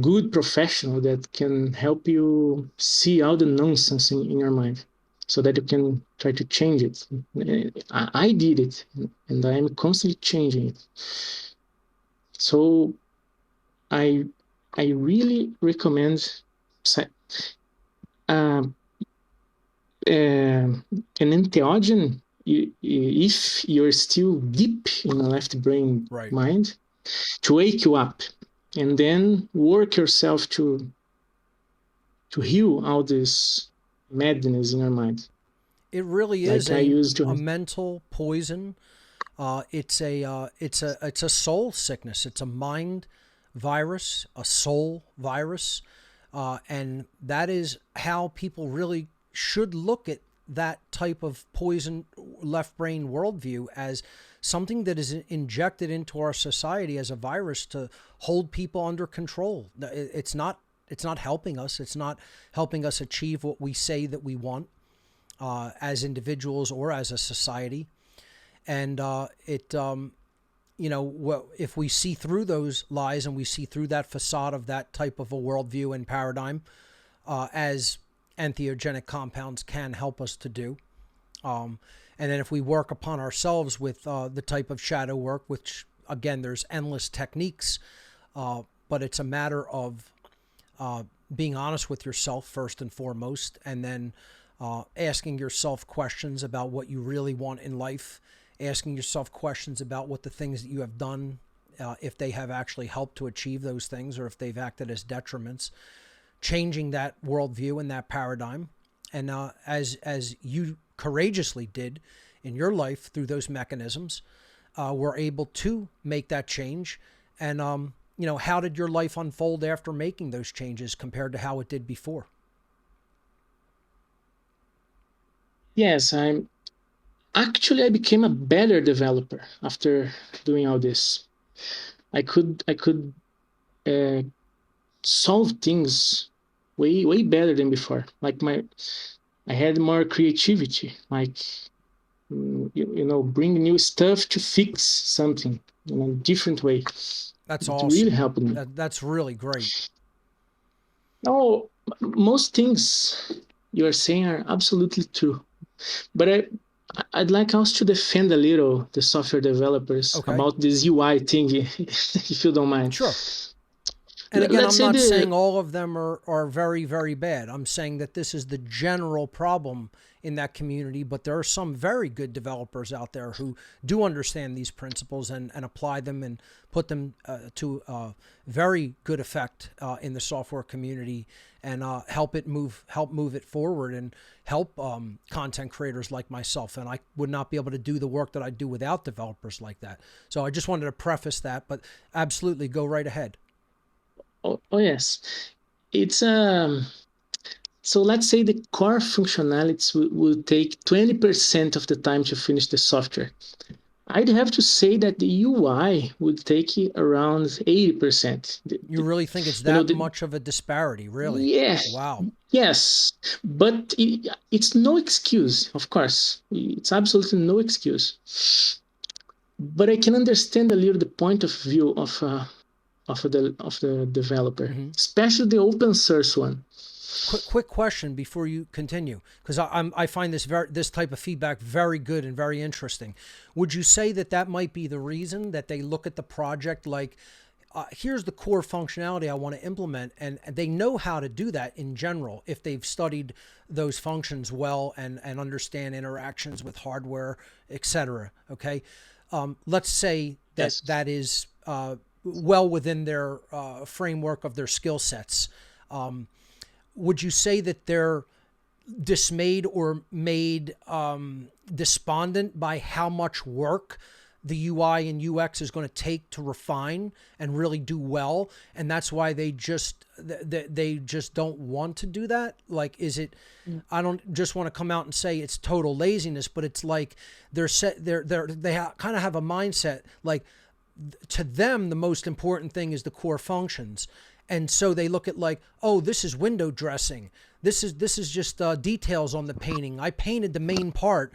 L: good professional that can help you see all the nonsense in your mind, so that you can try to change it. I did it, and I am constantly changing it. So I really recommend an entheogen if you're still deep in a left brain mind, to wake you up and then work yourself to heal all this madness in your mind.
C: It really is a mental poison. It's a soul sickness. It's a mind virus, a soul virus, and that is how people really should look at that type of poison left brain worldview, as something that is injected into our society as a virus to hold people under control. It's not helping us. It's not helping us achieve what we say that we want as individuals or as a society. And if we see through those lies and we see through that facade of that type of a worldview and paradigm, as entheogenic compounds can help us to do. And then if we work upon ourselves with the type of shadow work, which again, there's endless techniques, but it's a matter of being honest with yourself first and foremost, and then asking yourself questions about what you really want in life, asking yourself questions about what the things that you have done, if they have actually helped to achieve those things or if they've acted as detriments, changing that worldview and that paradigm. And as you courageously did in your life through those mechanisms, were able to make that change. And, how did your life unfold after making those changes compared to how it did before?
L: Yes, I became a better developer after doing all this. I could solve things way better than before. Like I had more creativity, like bring new stuff to fix something in a different way.
C: That's
L: it
C: awesome.
L: Really helped me.
C: That's really great.
L: No, most things you are saying are absolutely true, but I'd like us to defend a little the software developers about this UI thing, if you don't mind.
C: Sure. And again, I'm not saying all of them are very, very bad. I'm saying that this is the general problem in that community, but there are some very good developers out there who do understand these principles and apply them and put them to very good effect in the software community, and help move it forward, and help content creators like myself. And I would not be able to do the work that I do without developers like that. So I just wanted to preface that, but absolutely go right ahead.
L: Oh yes, it's so let's say the core functionalities will take 20% of the time to finish the software. I'd have to say that the UI would take around 80%.
C: You really think it's that much of a disparity, really?
L: Yes.
C: Wow.
L: Yes, but it's no excuse, of course. It's absolutely no excuse. But I can understand a little the point of view of the developer, especially the open source one.
C: Quick question before you continue, because I find this type of feedback very good and very interesting. Would you say that might be the reason that they look at the project like, here's the core functionality I want to implement, and they know how to do that in general if they've studied those functions well and understand interactions with hardware, etc. Okay, let's say that is well within their framework of their skill sets. Would you say that they're dismayed or made despondent by how much work the UI and UX is going to take to refine and really do well, and that's why they just don't want to do that? Like, is it? I don't just want to come out and say it's total laziness, but it's like they kind of have a mindset like, to them the most important thing is the core functions. And so they look at like, oh, this is window dressing. This is just details on the painting. I painted the main part,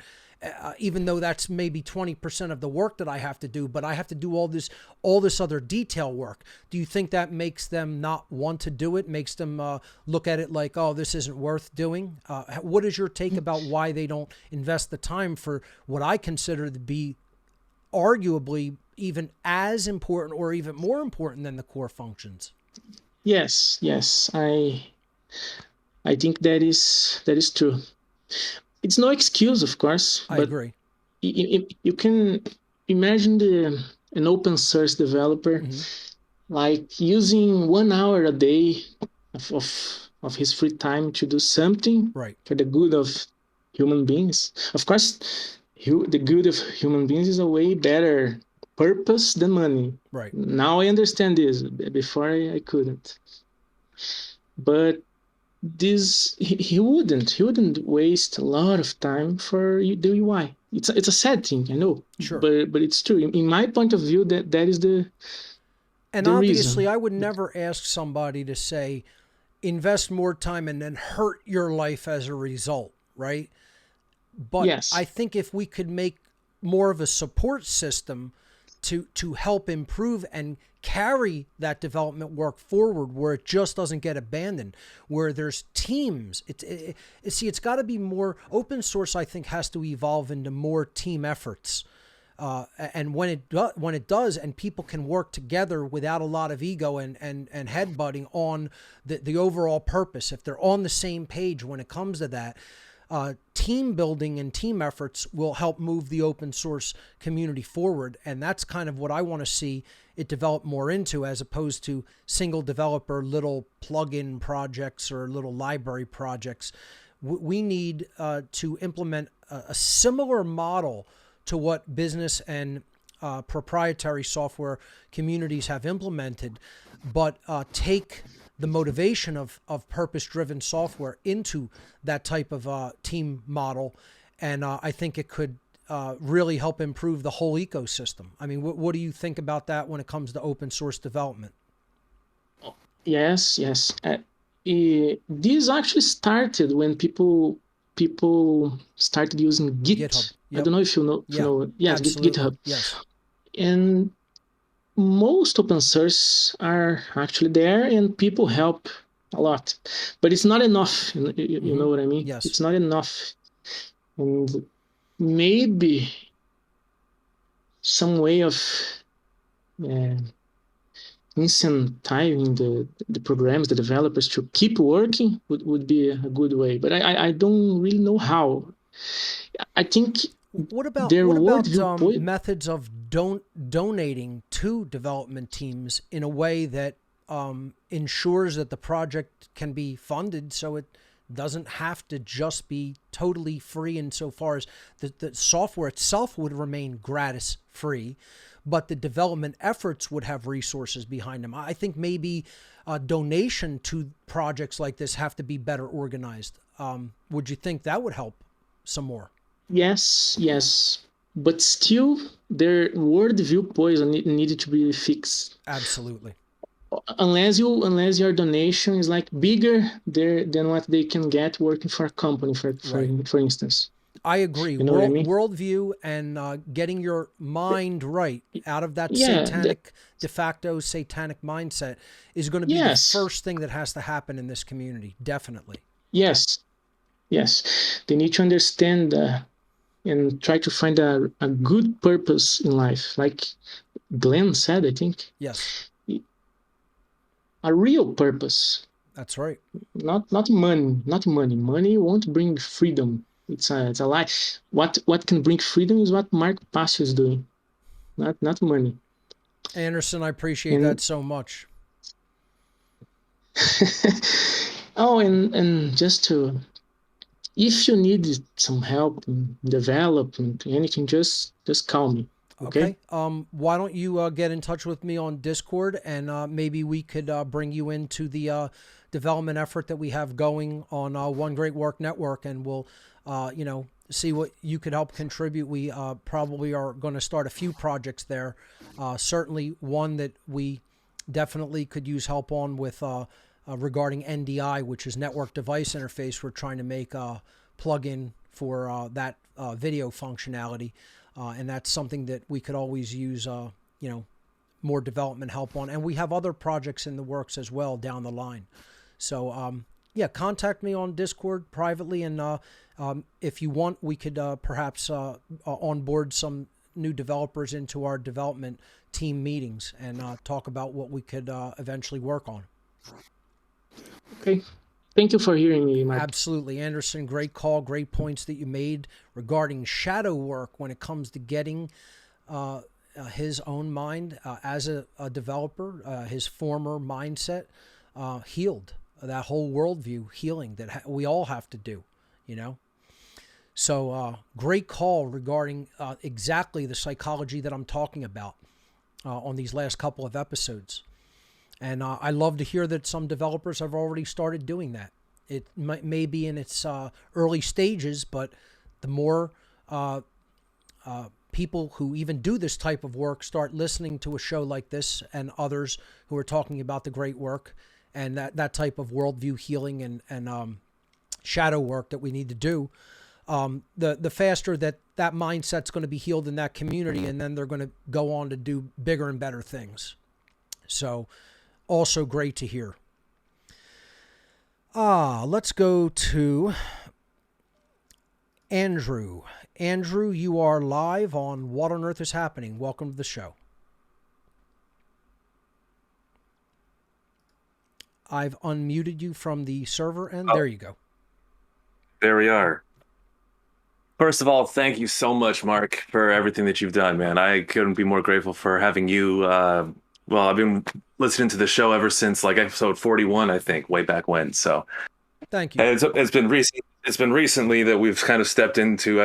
C: even though that's maybe 20% of the work that I have to do, but I have to do all this other detail work. Do you think that makes them not want to do it? Makes them look at it like, oh, this isn't worth doing? What is your take about why they don't invest the time for what I consider to be arguably even as important or even more important than the core functions?
L: Yes, I think that is true. It's no excuse, of course.
C: I agree.
L: You can imagine an open source developer like using 1 hour a day of his free time to do something for the good of human beings. Of course, the good of human beings is a way better purpose than money.
C: Right.
L: Now I understand this. Before I couldn't. But this he wouldn't waste a lot of time for the UI. It's a sad thing, I know.
C: Sure.
L: But it's true. In my point of view, that is the
C: obviously
L: reason.
C: I would never ask somebody to say invest more time and then hurt your life as a result, right? But
L: yes.
C: I think if we could make more of a support system to help improve and carry that development work forward, where it just doesn't get abandoned, where there's teams. It's got to be more open source. I think has to evolve into more team efforts. And when it does, and people can work together without a lot of ego and headbutting on the overall purpose, if they're on the same page when it comes to that, team building and team efforts will help move the open source community forward. And that's kind of what I want to see it develop more into, as opposed to single developer little plug-in projects or little library projects. We need to implement a similar model to what business and proprietary software communities have implemented, but take the motivation of purpose-driven software into that type of team model. And I think it could really help improve the whole ecosystem. I mean, what do you think about that when it comes to open source development?
L: Yes. This actually started when people started using Git.
C: Yep.
L: I don't know if you know. Yes, GitHub.
C: Yes.
L: And most open source are actually there, and people help a lot. But it's not enough. You know what I mean?
C: Yes.
L: It's not enough. And maybe some way of incentivizing the programs, the developers to keep working would be a good way. But I don't really know how. I think
C: what about methods of donating to development teams in a way that ensures that the project can be funded, so it doesn't have to just be totally free insofar as the software itself would remain gratis free, but the development efforts would have resources behind them. I think maybe a donation to projects like this have to be better organized. Would you think that would help some more?
L: Yes. But still, their worldview poison needed to be fixed.
C: Absolutely.
L: Unless your donation is like bigger than what they can get working for a company, for instance.
C: I agree.
L: You know what I mean?
C: Worldview and getting your mind right out of that satanic, de facto satanic mindset is going to be the first thing that has to happen in this community. Definitely.
L: Yes. They need to understand and try to find a good purpose in life. Like Glenn said, I think.
C: Yes.
L: A real purpose.
C: That's right.
L: Not money. Money won't bring freedom. It's a lie. What can bring freedom is what Mark Passio is doing. Not money.
C: Anderson, I appreciate that so much.
L: Oh, and just to, if you need some help in development, anything, just call me. Okay.
C: Why don't you get in touch with me on Discord, and maybe we could bring you into the development effort that we have going on One Great Work Network, and we'll see what you could help contribute. We probably are going to start a few projects there. Certainly one that we definitely could use help on with regarding NDI, which is Network Device Interface. We're trying to make a plugin for that video functionality. And that's something that we could always use, more development help on. And we have other projects in the works as well down the line. So, contact me on Discord privately. And if you want, we could perhaps onboard some new developers into our development team meetings and talk about what we could eventually work on.
L: Okay. Thank you for hearing me, Mark.
C: Absolutely. Anderson, great call, great points that you made regarding shadow work when it comes to getting his own mind as a developer, his former mindset healed, that whole worldview healing that we all have to do, So great call regarding exactly the psychology that I'm talking about on these last couple of episodes. And I love to hear that some developers have already started doing that. It may be in its early stages, but the more people who even do this type of work start listening to a show like this and others who are talking about the great work and that type of worldview healing and shadow work that we need to do, the faster that mindset's going to be healed in that community, and then they're going to go on to do bigger and better things. So also great to hear. Let's go to Andrew. Andrew, you are live on What on Earth is Happening. Welcome to the show. I've unmuted you from the server end. There you go.
M: There we are. First of all, thank you so much, Mark, for everything that you've done, man. I couldn't be more grateful for having you. Well, I've been listening to the show ever since like episode 41, I think, way back when. So
C: thank you.
M: It's been recent. It's been recently that we've kind of stepped into.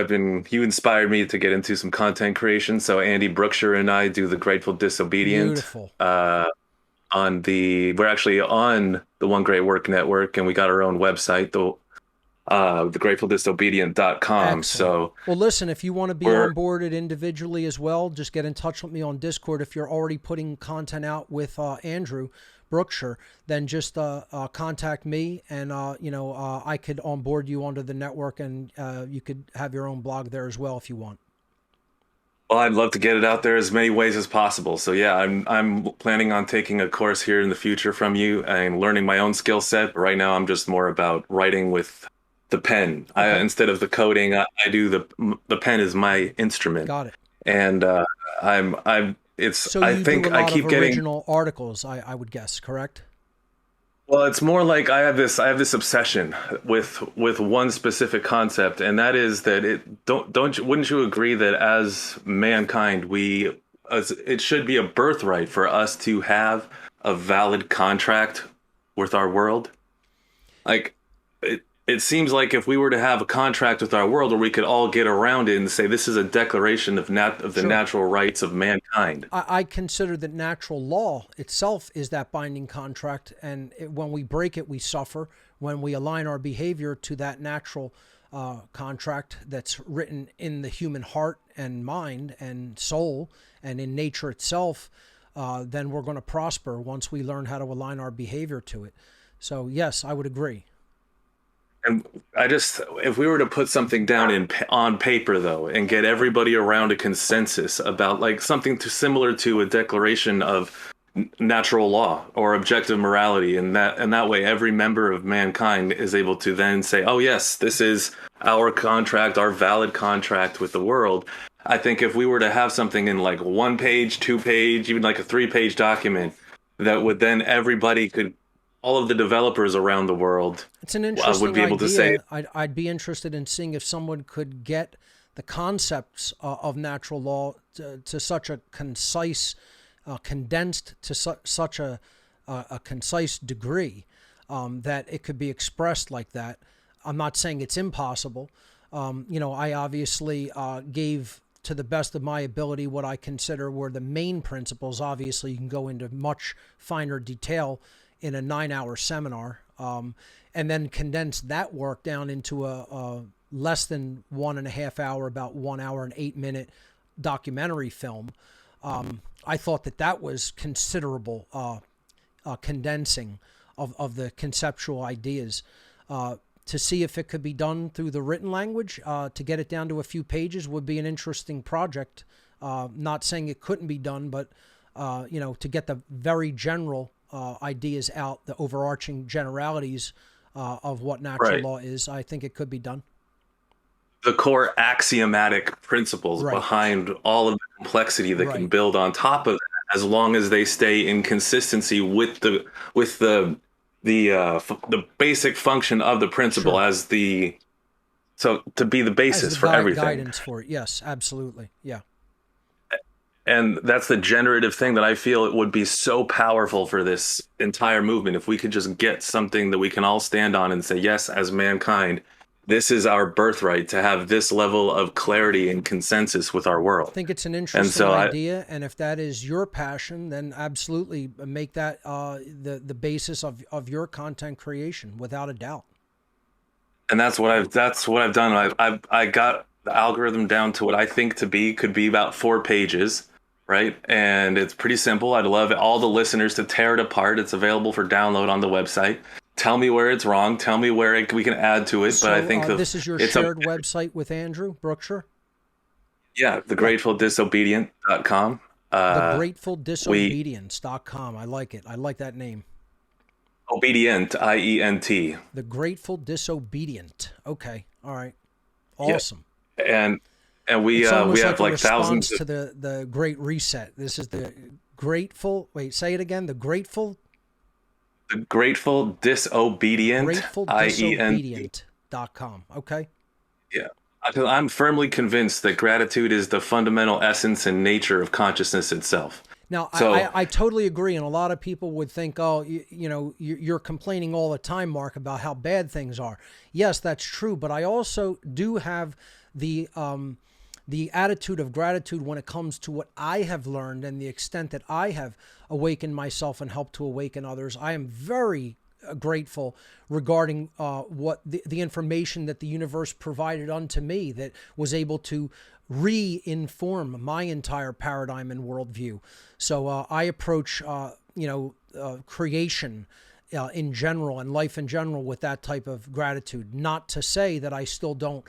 M: You inspired me to get into some content creation. So Andy Brookshire and I do the Grateful Disobedient.
C: Beautiful.
M: We're actually on the One Great Work Network, and we got our own website, thegratefuldisobedient.com. So,
C: well, listen, if you want to be onboarded individually as well, just get in touch with me on Discord. If you're already putting content out with Andrew Brookshire, then just contact me, and I could onboard you onto the network, and you could have your own blog there as well if you want.
M: Well, I'd love to get it out there as many ways as possible. So yeah, I'm planning on taking a course here in the future from you and learning my own skill set. But right now, I'm just more about writing with the pen. Okay. Instead of the coding, I do the pen is my instrument.
C: Got it.
M: And
C: So I think do a lot I keep of original articles, I would guess, correct?
M: Well, it's more like I have this obsession with one specific concept, and that is that wouldn't you agree that as mankind, it should be a birthright for us to have a valid contract with our world? Like it seems like if we were to have a contract with our world where we could all get around it and say this is a declaration of the natural rights of mankind.
C: I consider that natural law itself is that binding contract, and when we break it, we suffer. When we align our behavior to that natural contract that's written in the human heart and mind and soul and in nature itself, then we're going to prosper once we learn how to align our behavior to it. So yes, I would agree.
M: And if we were to put something down on paper, though, and get everybody around a consensus about like something similar to a declaration of natural law or objective morality, and that way every member of mankind is able to then say, oh, yes, this is our contract, our valid contract with the world. I think if we were to have something in like 1 page, 2 page, even like a 3-page document that would then all of the developers around the world
C: it's an interesting
M: would be able
C: idea.
M: to say.
C: I'd be interested in seeing if someone could get the concepts of natural law to such a concise, condensed to such a concise degree that it could be expressed like that. I'm not saying it's impossible. I obviously gave to the best of my ability what I consider were the main principles. Obviously, you can go into much finer detail in a 9-hour seminar, and then condense that work down into a less than 1.5 hour, about 1 hour and 8-minute documentary film. I thought that was considerable condensing of the conceptual ideas. To see if it could be done through the written language, to get it down to a few pages would be an interesting project. Not saying it couldn't be done, but to get the very general ideas out, the overarching generalities of what natural law is, I think it could be done.
M: The core axiomatic principles behind all of the complexity that can build on top of that, as long as they stay in consistency with the basic function of the principle to be the basis for everything.
C: Guidance for it. Yes, absolutely. Yeah.
M: And that's the generative thing that I feel it would be so powerful for this entire movement if we could just get something that we can all stand on and say, yes, as mankind, this is our birthright to have this level of clarity and consensus with our world.
C: I think it's an
M: And
C: interesting
M: so
C: idea, and if that is your passion, then absolutely make that the basis of your content creation, without a doubt.
M: and that's what I've done. I got the algorithm down to what I think could be about 4 pages, right? And it's pretty simple. I'd love all the listeners to tear it apart. It's available for download on the website. Tell me where it's wrong. Tell me where we can add to it.
C: So,
M: But I think
C: this is your shared website with Andrew Brookshire?
M: Yeah, thegratefuldisobedient.com.
C: Thegratefuldisobedience.com. I like it. I like that name.
M: Obedient, IENT.
C: The Grateful Disobedient. Okay. All right. Awesome.
M: Yeah. And we have like thousands
C: to the Great Reset. This is the Grateful. Wait, say it again. The Grateful
M: Disobedient.
C: Gratefuldisobedient.com. Okay.
M: Yeah. I'm firmly convinced that gratitude is the fundamental essence and nature of consciousness itself.
C: Now, I totally agree, and a lot of people would think, oh, you're complaining all the time, Mark, about how bad things are. Yes, that's true, but I also do have the attitude of gratitude when it comes to what I have learned and the extent that I have awakened myself and helped to awaken others. I am very grateful regarding what the information that the universe provided unto me that was able to re-inform my entire paradigm and worldview. So I approach, creation in general and life in general with that type of gratitude. Not to say that I still don't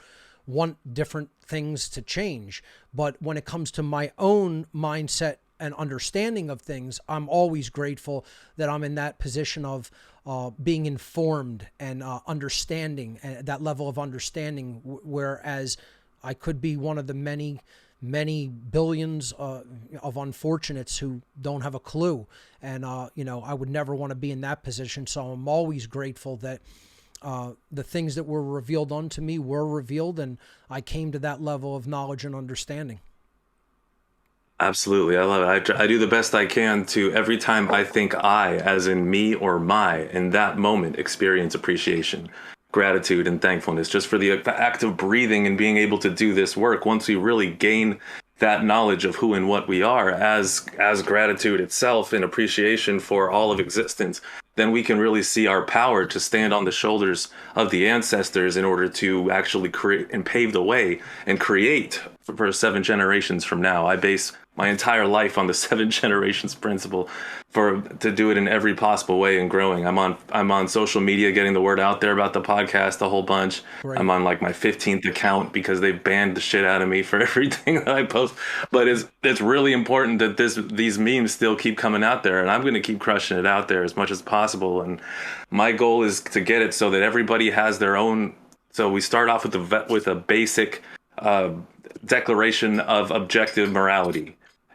C: want different things to change, but when it comes to my own mindset and understanding of things, I'm always grateful that I'm in that position of being informed and understanding, that level of understanding, whereas I could be one of the many billions of unfortunates who don't have a clue. And, I would never want to be in that position. So I'm always grateful that the things that were revealed unto me were revealed, and I came to that level of knowledge and understanding.
M: Absolutely. I love it. I do the best I can to, every time I think I, as in me or my, in that moment, experience appreciation, gratitude, and thankfulness just for the act of breathing and being able to do this work. Once we really gain that knowledge of who and what we are as gratitude itself and appreciation for all of existence, then we can really see our power to stand on the shoulders of the ancestors in order to actually create and pave the way and create for 7 generations from now. I base my entire life on the 7 generations principle to do it in every possible way and growing. I'm on social media getting the word out there about the podcast a whole bunch. Great. I'm on like my 15th account because they banned the shit out of me for everything that I post. But it's really important that these memes still keep coming out there, and I'm going to keep crushing it out there as much as possible. And my goal is to get it so that everybody has their own. So we start off with a basic declaration of objective morality.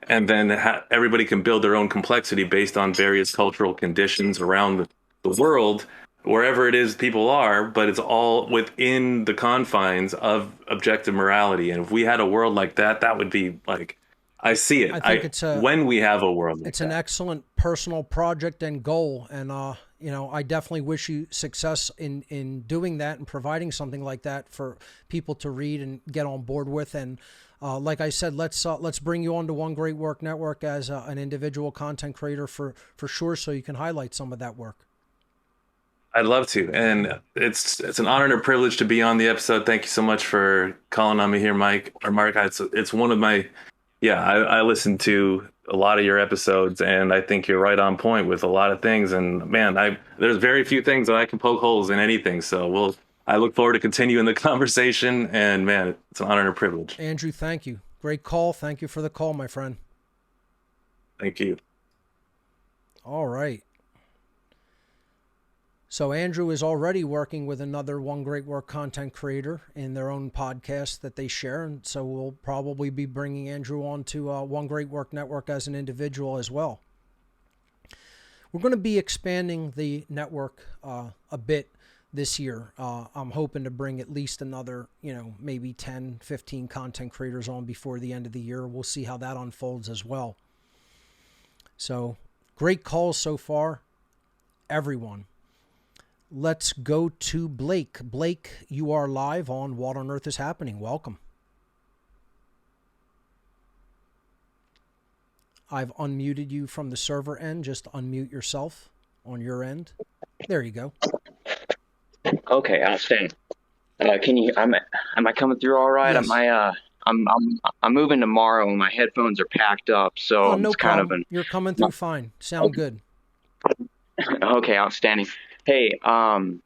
M: And then everybody can build their own complexity based on various cultural conditions around the world, wherever it is people are, but it's all within the confines of objective morality. And if we had a world like that, that would be like, I see it.
C: I think
M: when we have a world like
C: it's an excellent personal project and goal. And, I definitely wish you success in doing that and providing something like that for people to read and get on board with. And like I said, let's bring you on to One Great Work Network as an individual content creator for sure, so you can highlight some of that work.
M: I'd love to, and it's an honor and a privilege to be on the episode. Thank you so much for calling on me here, Mark. It's one of my, I listen to a lot of your episodes, and I think you're right on point with a lot of things. And man, there's very few things that I can poke holes in anything. So I look forward to continuing the conversation, and man, it's an honor and a privilege.
C: Andrew, thank you. Great call. Thank you for the call, my friend.
M: Thank you.
C: All right. So Andrew is already working with another One Great Work content creator in their own podcast that they share. And so we'll probably be bringing Andrew on to One Great Work Network as an individual as well. We're going to be expanding the network a bit this year. I'm hoping to bring at least another, maybe 10, 15 content creators on before the end of the year. We'll see how that unfolds as well. So great calls so far, everyone. let's go to Blake. Blake, you are live on What on Earth is Happening. Welcome. I've unmuted you from the server end. Just unmute yourself on your end. There you go.
N: Okay, outstanding. Can you? Am I coming through all right?
C: Yes.
N: I'm moving tomorrow, and my headphones are packed up, so
C: Oh, no
N: it's kind
C: problem. You're coming through fine. Sound good.
N: Okay, outstanding. Hey, I'm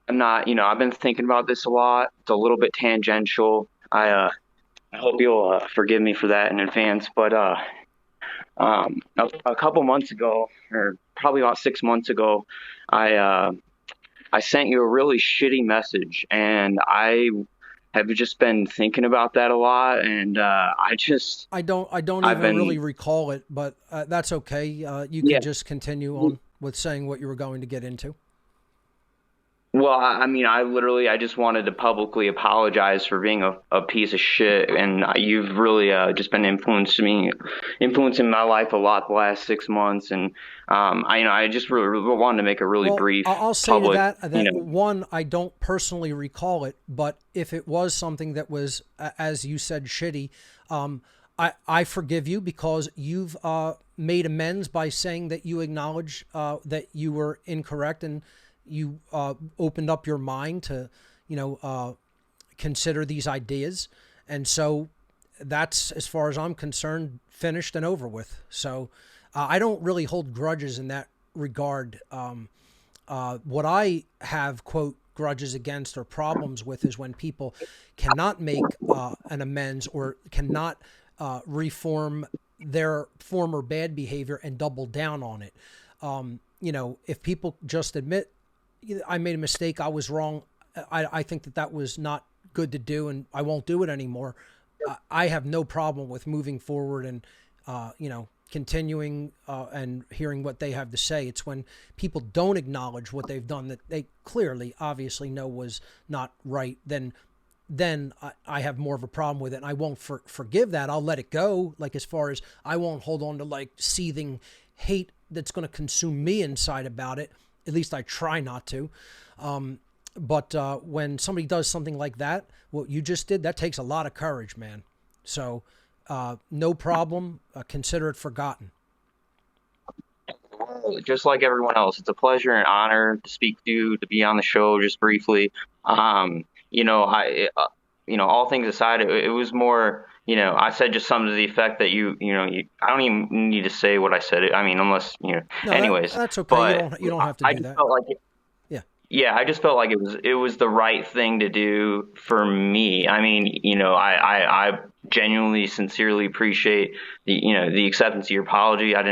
N: not. I've been thinking about this a lot. It's a little bit tangential. I hope you'll forgive me for that in advance. But a couple months ago, or probably about 6 months ago, I sent you a really shitty message, and I have just been thinking about that a lot, and I
C: don't
N: I've
C: even
N: been,
C: really recall it, but that's okay. You can just continue on with saying what you were going to get into.
N: Well, I just wanted to publicly apologize for being a piece of shit, and you've really just been influencing my life a lot the last 6 months, and I just really wanted to make a really brief.
C: I'll say
N: public,
C: to that one, I don't personally recall it, but if it was something that was, as you said, shitty, I forgive you because you've made amends by saying that you acknowledge that you were incorrect and you opened up your mind to, consider these ideas. And so that's, as far as I'm concerned, finished and over with. So I don't really hold grudges in that regard. What I have, quote, grudges against or problems with is when people cannot make an amends or cannot reform their former bad behavior and double down on it. If people just admit, I made a mistake, I was wrong, I think that was not good to do and I won't do it anymore. I have no problem with moving forward and, continuing and hearing what they have to say. It's when people don't acknowledge what they've done that they clearly, obviously know was not right, then I have more of a problem with it. And I won't forgive that. I'll let it go. Like, as far as I won't hold on to like seething hate that's going to consume me inside about it. At least I try not to. But when somebody does something like that, what you just did, that takes a lot of courage, man. So no problem. Consider it forgotten.
N: Just like everyone else, it's a pleasure and honor to speak to you, to be on the show just briefly. All things aside, it was more, I said just something to the effect that I don't even need to say what I said. Unless,
C: No,
N: anyways.
C: That's okay.
N: But
C: You don't have to do
N: I just
C: that.
N: felt like
C: Yeah,
N: I just felt like it was the right thing to do for me. I genuinely, sincerely appreciate the acceptance of your apology. I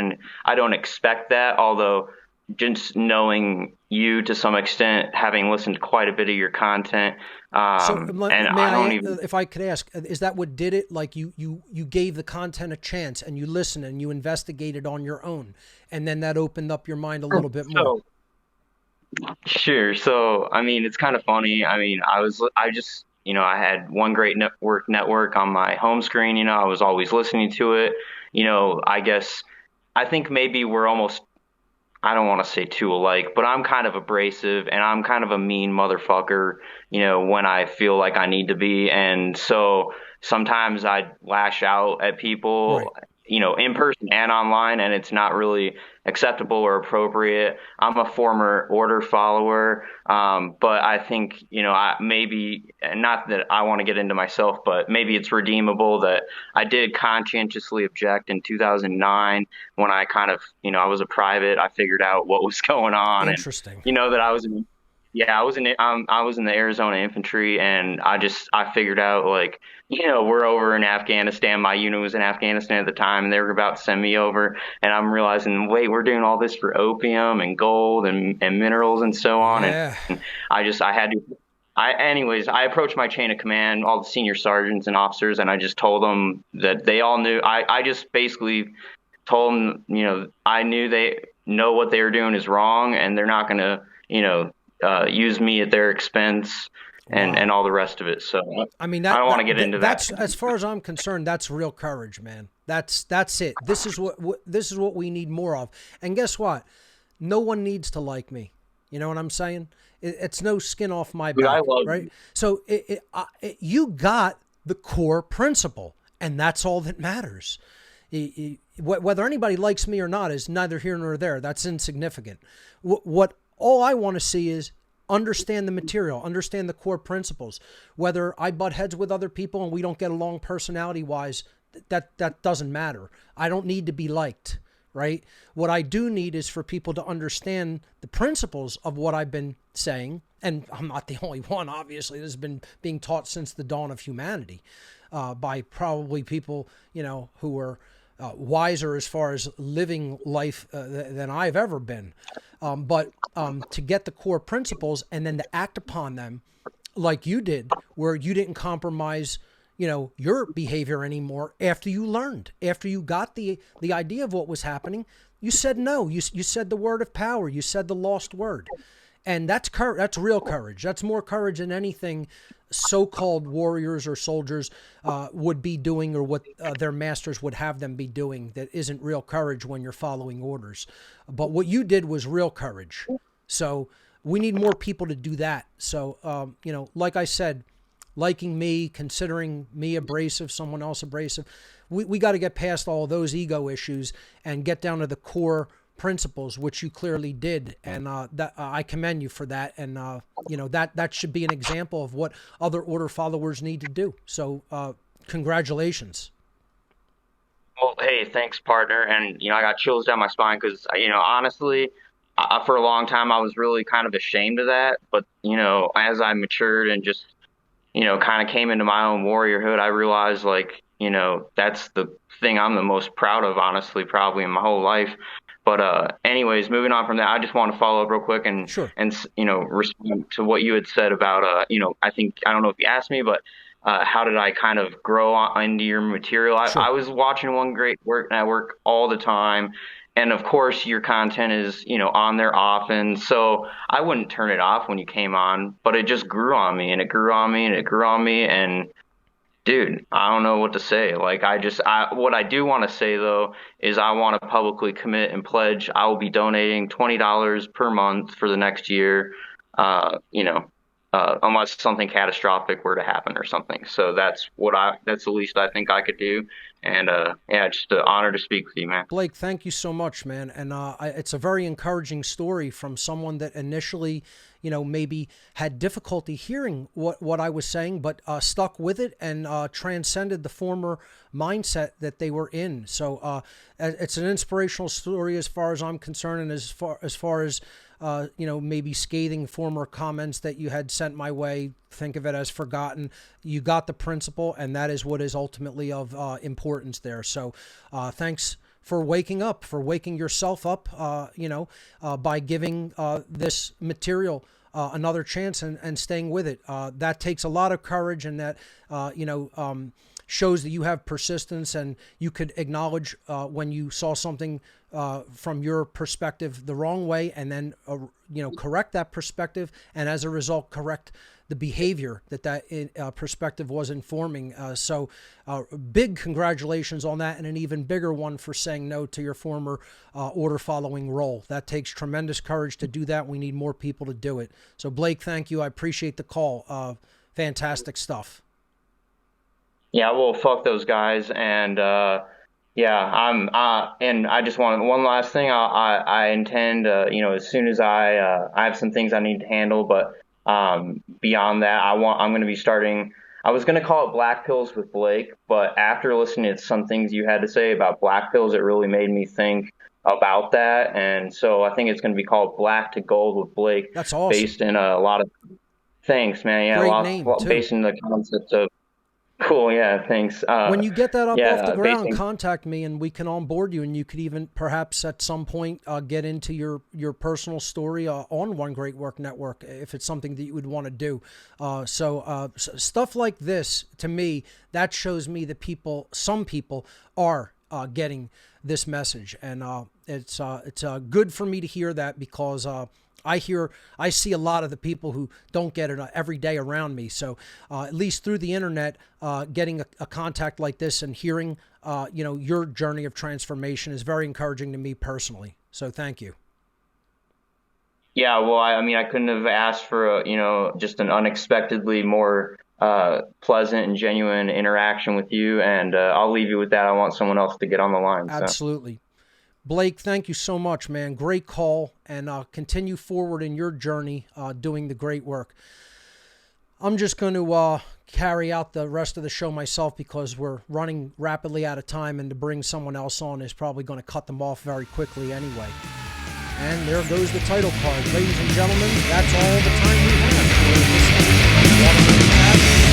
N: don't expect that, although just knowing you to some extent, having listened to quite a bit of your content,
C: if I could ask, is that what did it? Like you gave the content a chance and you listened and you investigated on your own, and then that opened up your mind a little bit more.
N: Sure. So, it's kind of funny. I had one great network on my home screen. I was always listening to it. I think maybe we're almost, I don't want to say too alike, but I'm kind of abrasive and I'm kind of a mean motherfucker, when I feel like I need to be. And so sometimes I lash out at people, right, in person and online, and it's not really acceptable or appropriate. I'm a former order follower, but I think, maybe, not that I want to get into myself, but maybe it's redeemable that I did conscientiously object in 2009 when I kind of, I was a private. I figured out what was going on.
C: Interesting.
N: And, that I was in the Arizona infantry, and I figured out, like, we're over in Afghanistan. My unit was in Afghanistan at the time, and they were about to send me over. And I'm realizing, wait, we're doing all this for opium and gold and minerals and so on.
C: Yeah.
N: And I approached my chain of command, all the senior sergeants and officers, and I just told them that they all knew. I just basically told them, I knew they know what they were doing is wrong, and they're not going to, use me at their expense and all the rest of it. So I don't want to get into that.
C: As far as I'm concerned, that's real courage, man. That's it. This is what we need more of. And guess what? No one needs to like me. You know what I'm saying? It's no skin off my
N: Dude, I
C: back,
N: love
C: right?
N: you.
C: So you got the core principle, and that's all that matters. Whether anybody likes me or not is neither here nor there. That's insignificant. What all I want to see is understand the material, understand the core principles. Whether I butt heads with other people and we don't get along personality-wise, that doesn't matter. I don't need to be liked, right? What I do need is for people to understand the principles of what I've been saying. And I'm not the only one, obviously. This has been being taught since the dawn of humanity by probably people, who are wiser as far as living life than I've ever been. But to get the core principles and then to act upon them like you did, where you didn't compromise, your behavior anymore after you learned, after you got the idea of what was happening, you said no. You said the word of power. You said the lost word. And that's that's real courage. That's more courage than anything so-called warriors or soldiers would be doing, or what their masters would have them be doing. That isn't real courage when you're following orders. But what you did was real courage. So we need more people to do that. So, like I said, liking me, considering me abrasive, someone else abrasive, we got to get past all those ego issues and get down to the core principles, which you clearly did, and I commend you for that. And that should be an example of what other order followers need to do. So congratulations.
N: Well, hey, thanks, partner. And I got chills down my spine because honestly, for a long time I was really kind of ashamed of that. But as I matured and just kind of came into my own warriorhood, I realized that's the thing I'm the most proud of, honestly, probably in my whole life. But anyways, moving on from that, I just want to follow up real quick and respond to what you had said about I don't know if you asked me, but how did I kind of grow into your material? I was watching One Great Work Network all the time, and of course your content is on there often, so I wouldn't turn it off when you came on, but it just grew on me, and it grew on me, and it grew on me, and dude, I don't know what to say. What I do want to say, though, is I want to publicly commit and pledge I will be donating $20 per month for the next year, unless something catastrophic were to happen or something. So that's the least I think I could do. And just an honor to speak with you, man.
C: Blake, thank you so much, man. And it's a very encouraging story from someone that initially, maybe had difficulty hearing what I was saying, but stuck with it and transcended the former mindset that they were in. So it's an inspirational story as far as I'm concerned, and as far as maybe scathing former comments that you had sent my way, think of it as forgotten. You got the principle, and that is what is ultimately of importance there. So thanks for waking up, for waking yourself up, by giving this material another chance and staying with it. That takes a lot of courage, and that, shows that you have persistence, and you could acknowledge when you saw something from your perspective the wrong way, and then correct that perspective, and as a result correct the behavior that perspective was informing. So big congratulations on that, and an even bigger one for saying no to your former order following role. That takes tremendous courage to do that. We need more people to do it. So Blake, thank you. I appreciate the call. Fantastic stuff.
N: Yeah, well, fuck those guys, and and I just want one last thing. I intend, as soon as I have some things I need to handle, but beyond that, I'm going to be starting. I was going to call it Black Pills with Blake, but after listening to some things you had to say about black pills, it really made me think about that, and so I think it's going to be called Black to Gold with Blake.
C: That's awesome.
N: Based in a lot of thanks, man. Yeah,
C: great name too.
N: Based in the concepts of. Cool, yeah, thanks.
C: When you get that up off the ground, contact me and we can onboard you, and you could even perhaps at some point get into your personal story on One Great Work Network if it's something that you would want to do. So stuff like this, to me, that shows me that some people are getting this message, and it's good for me to hear that, because I see a lot of the people who don't get it every day around me. So at least through the internet, getting a contact like this and hearing, your journey of transformation is very encouraging to me personally. So thank you.
N: Yeah, well, I mean, I couldn't have asked for just an unexpectedly more pleasant and genuine interaction with you, and I'll leave you with that. I want someone else to get on the line. So.
C: Absolutely. Blake, thank you so much, man. Great call, and continue forward in your journey doing the great work. I'm just going to carry out the rest of the show myself because we're running rapidly out of time, and to bring someone else on is probably going to cut them off very quickly anyway. And there goes the title card. Ladies and gentlemen, that's all the time we have for this episode of Watermelon Tavern.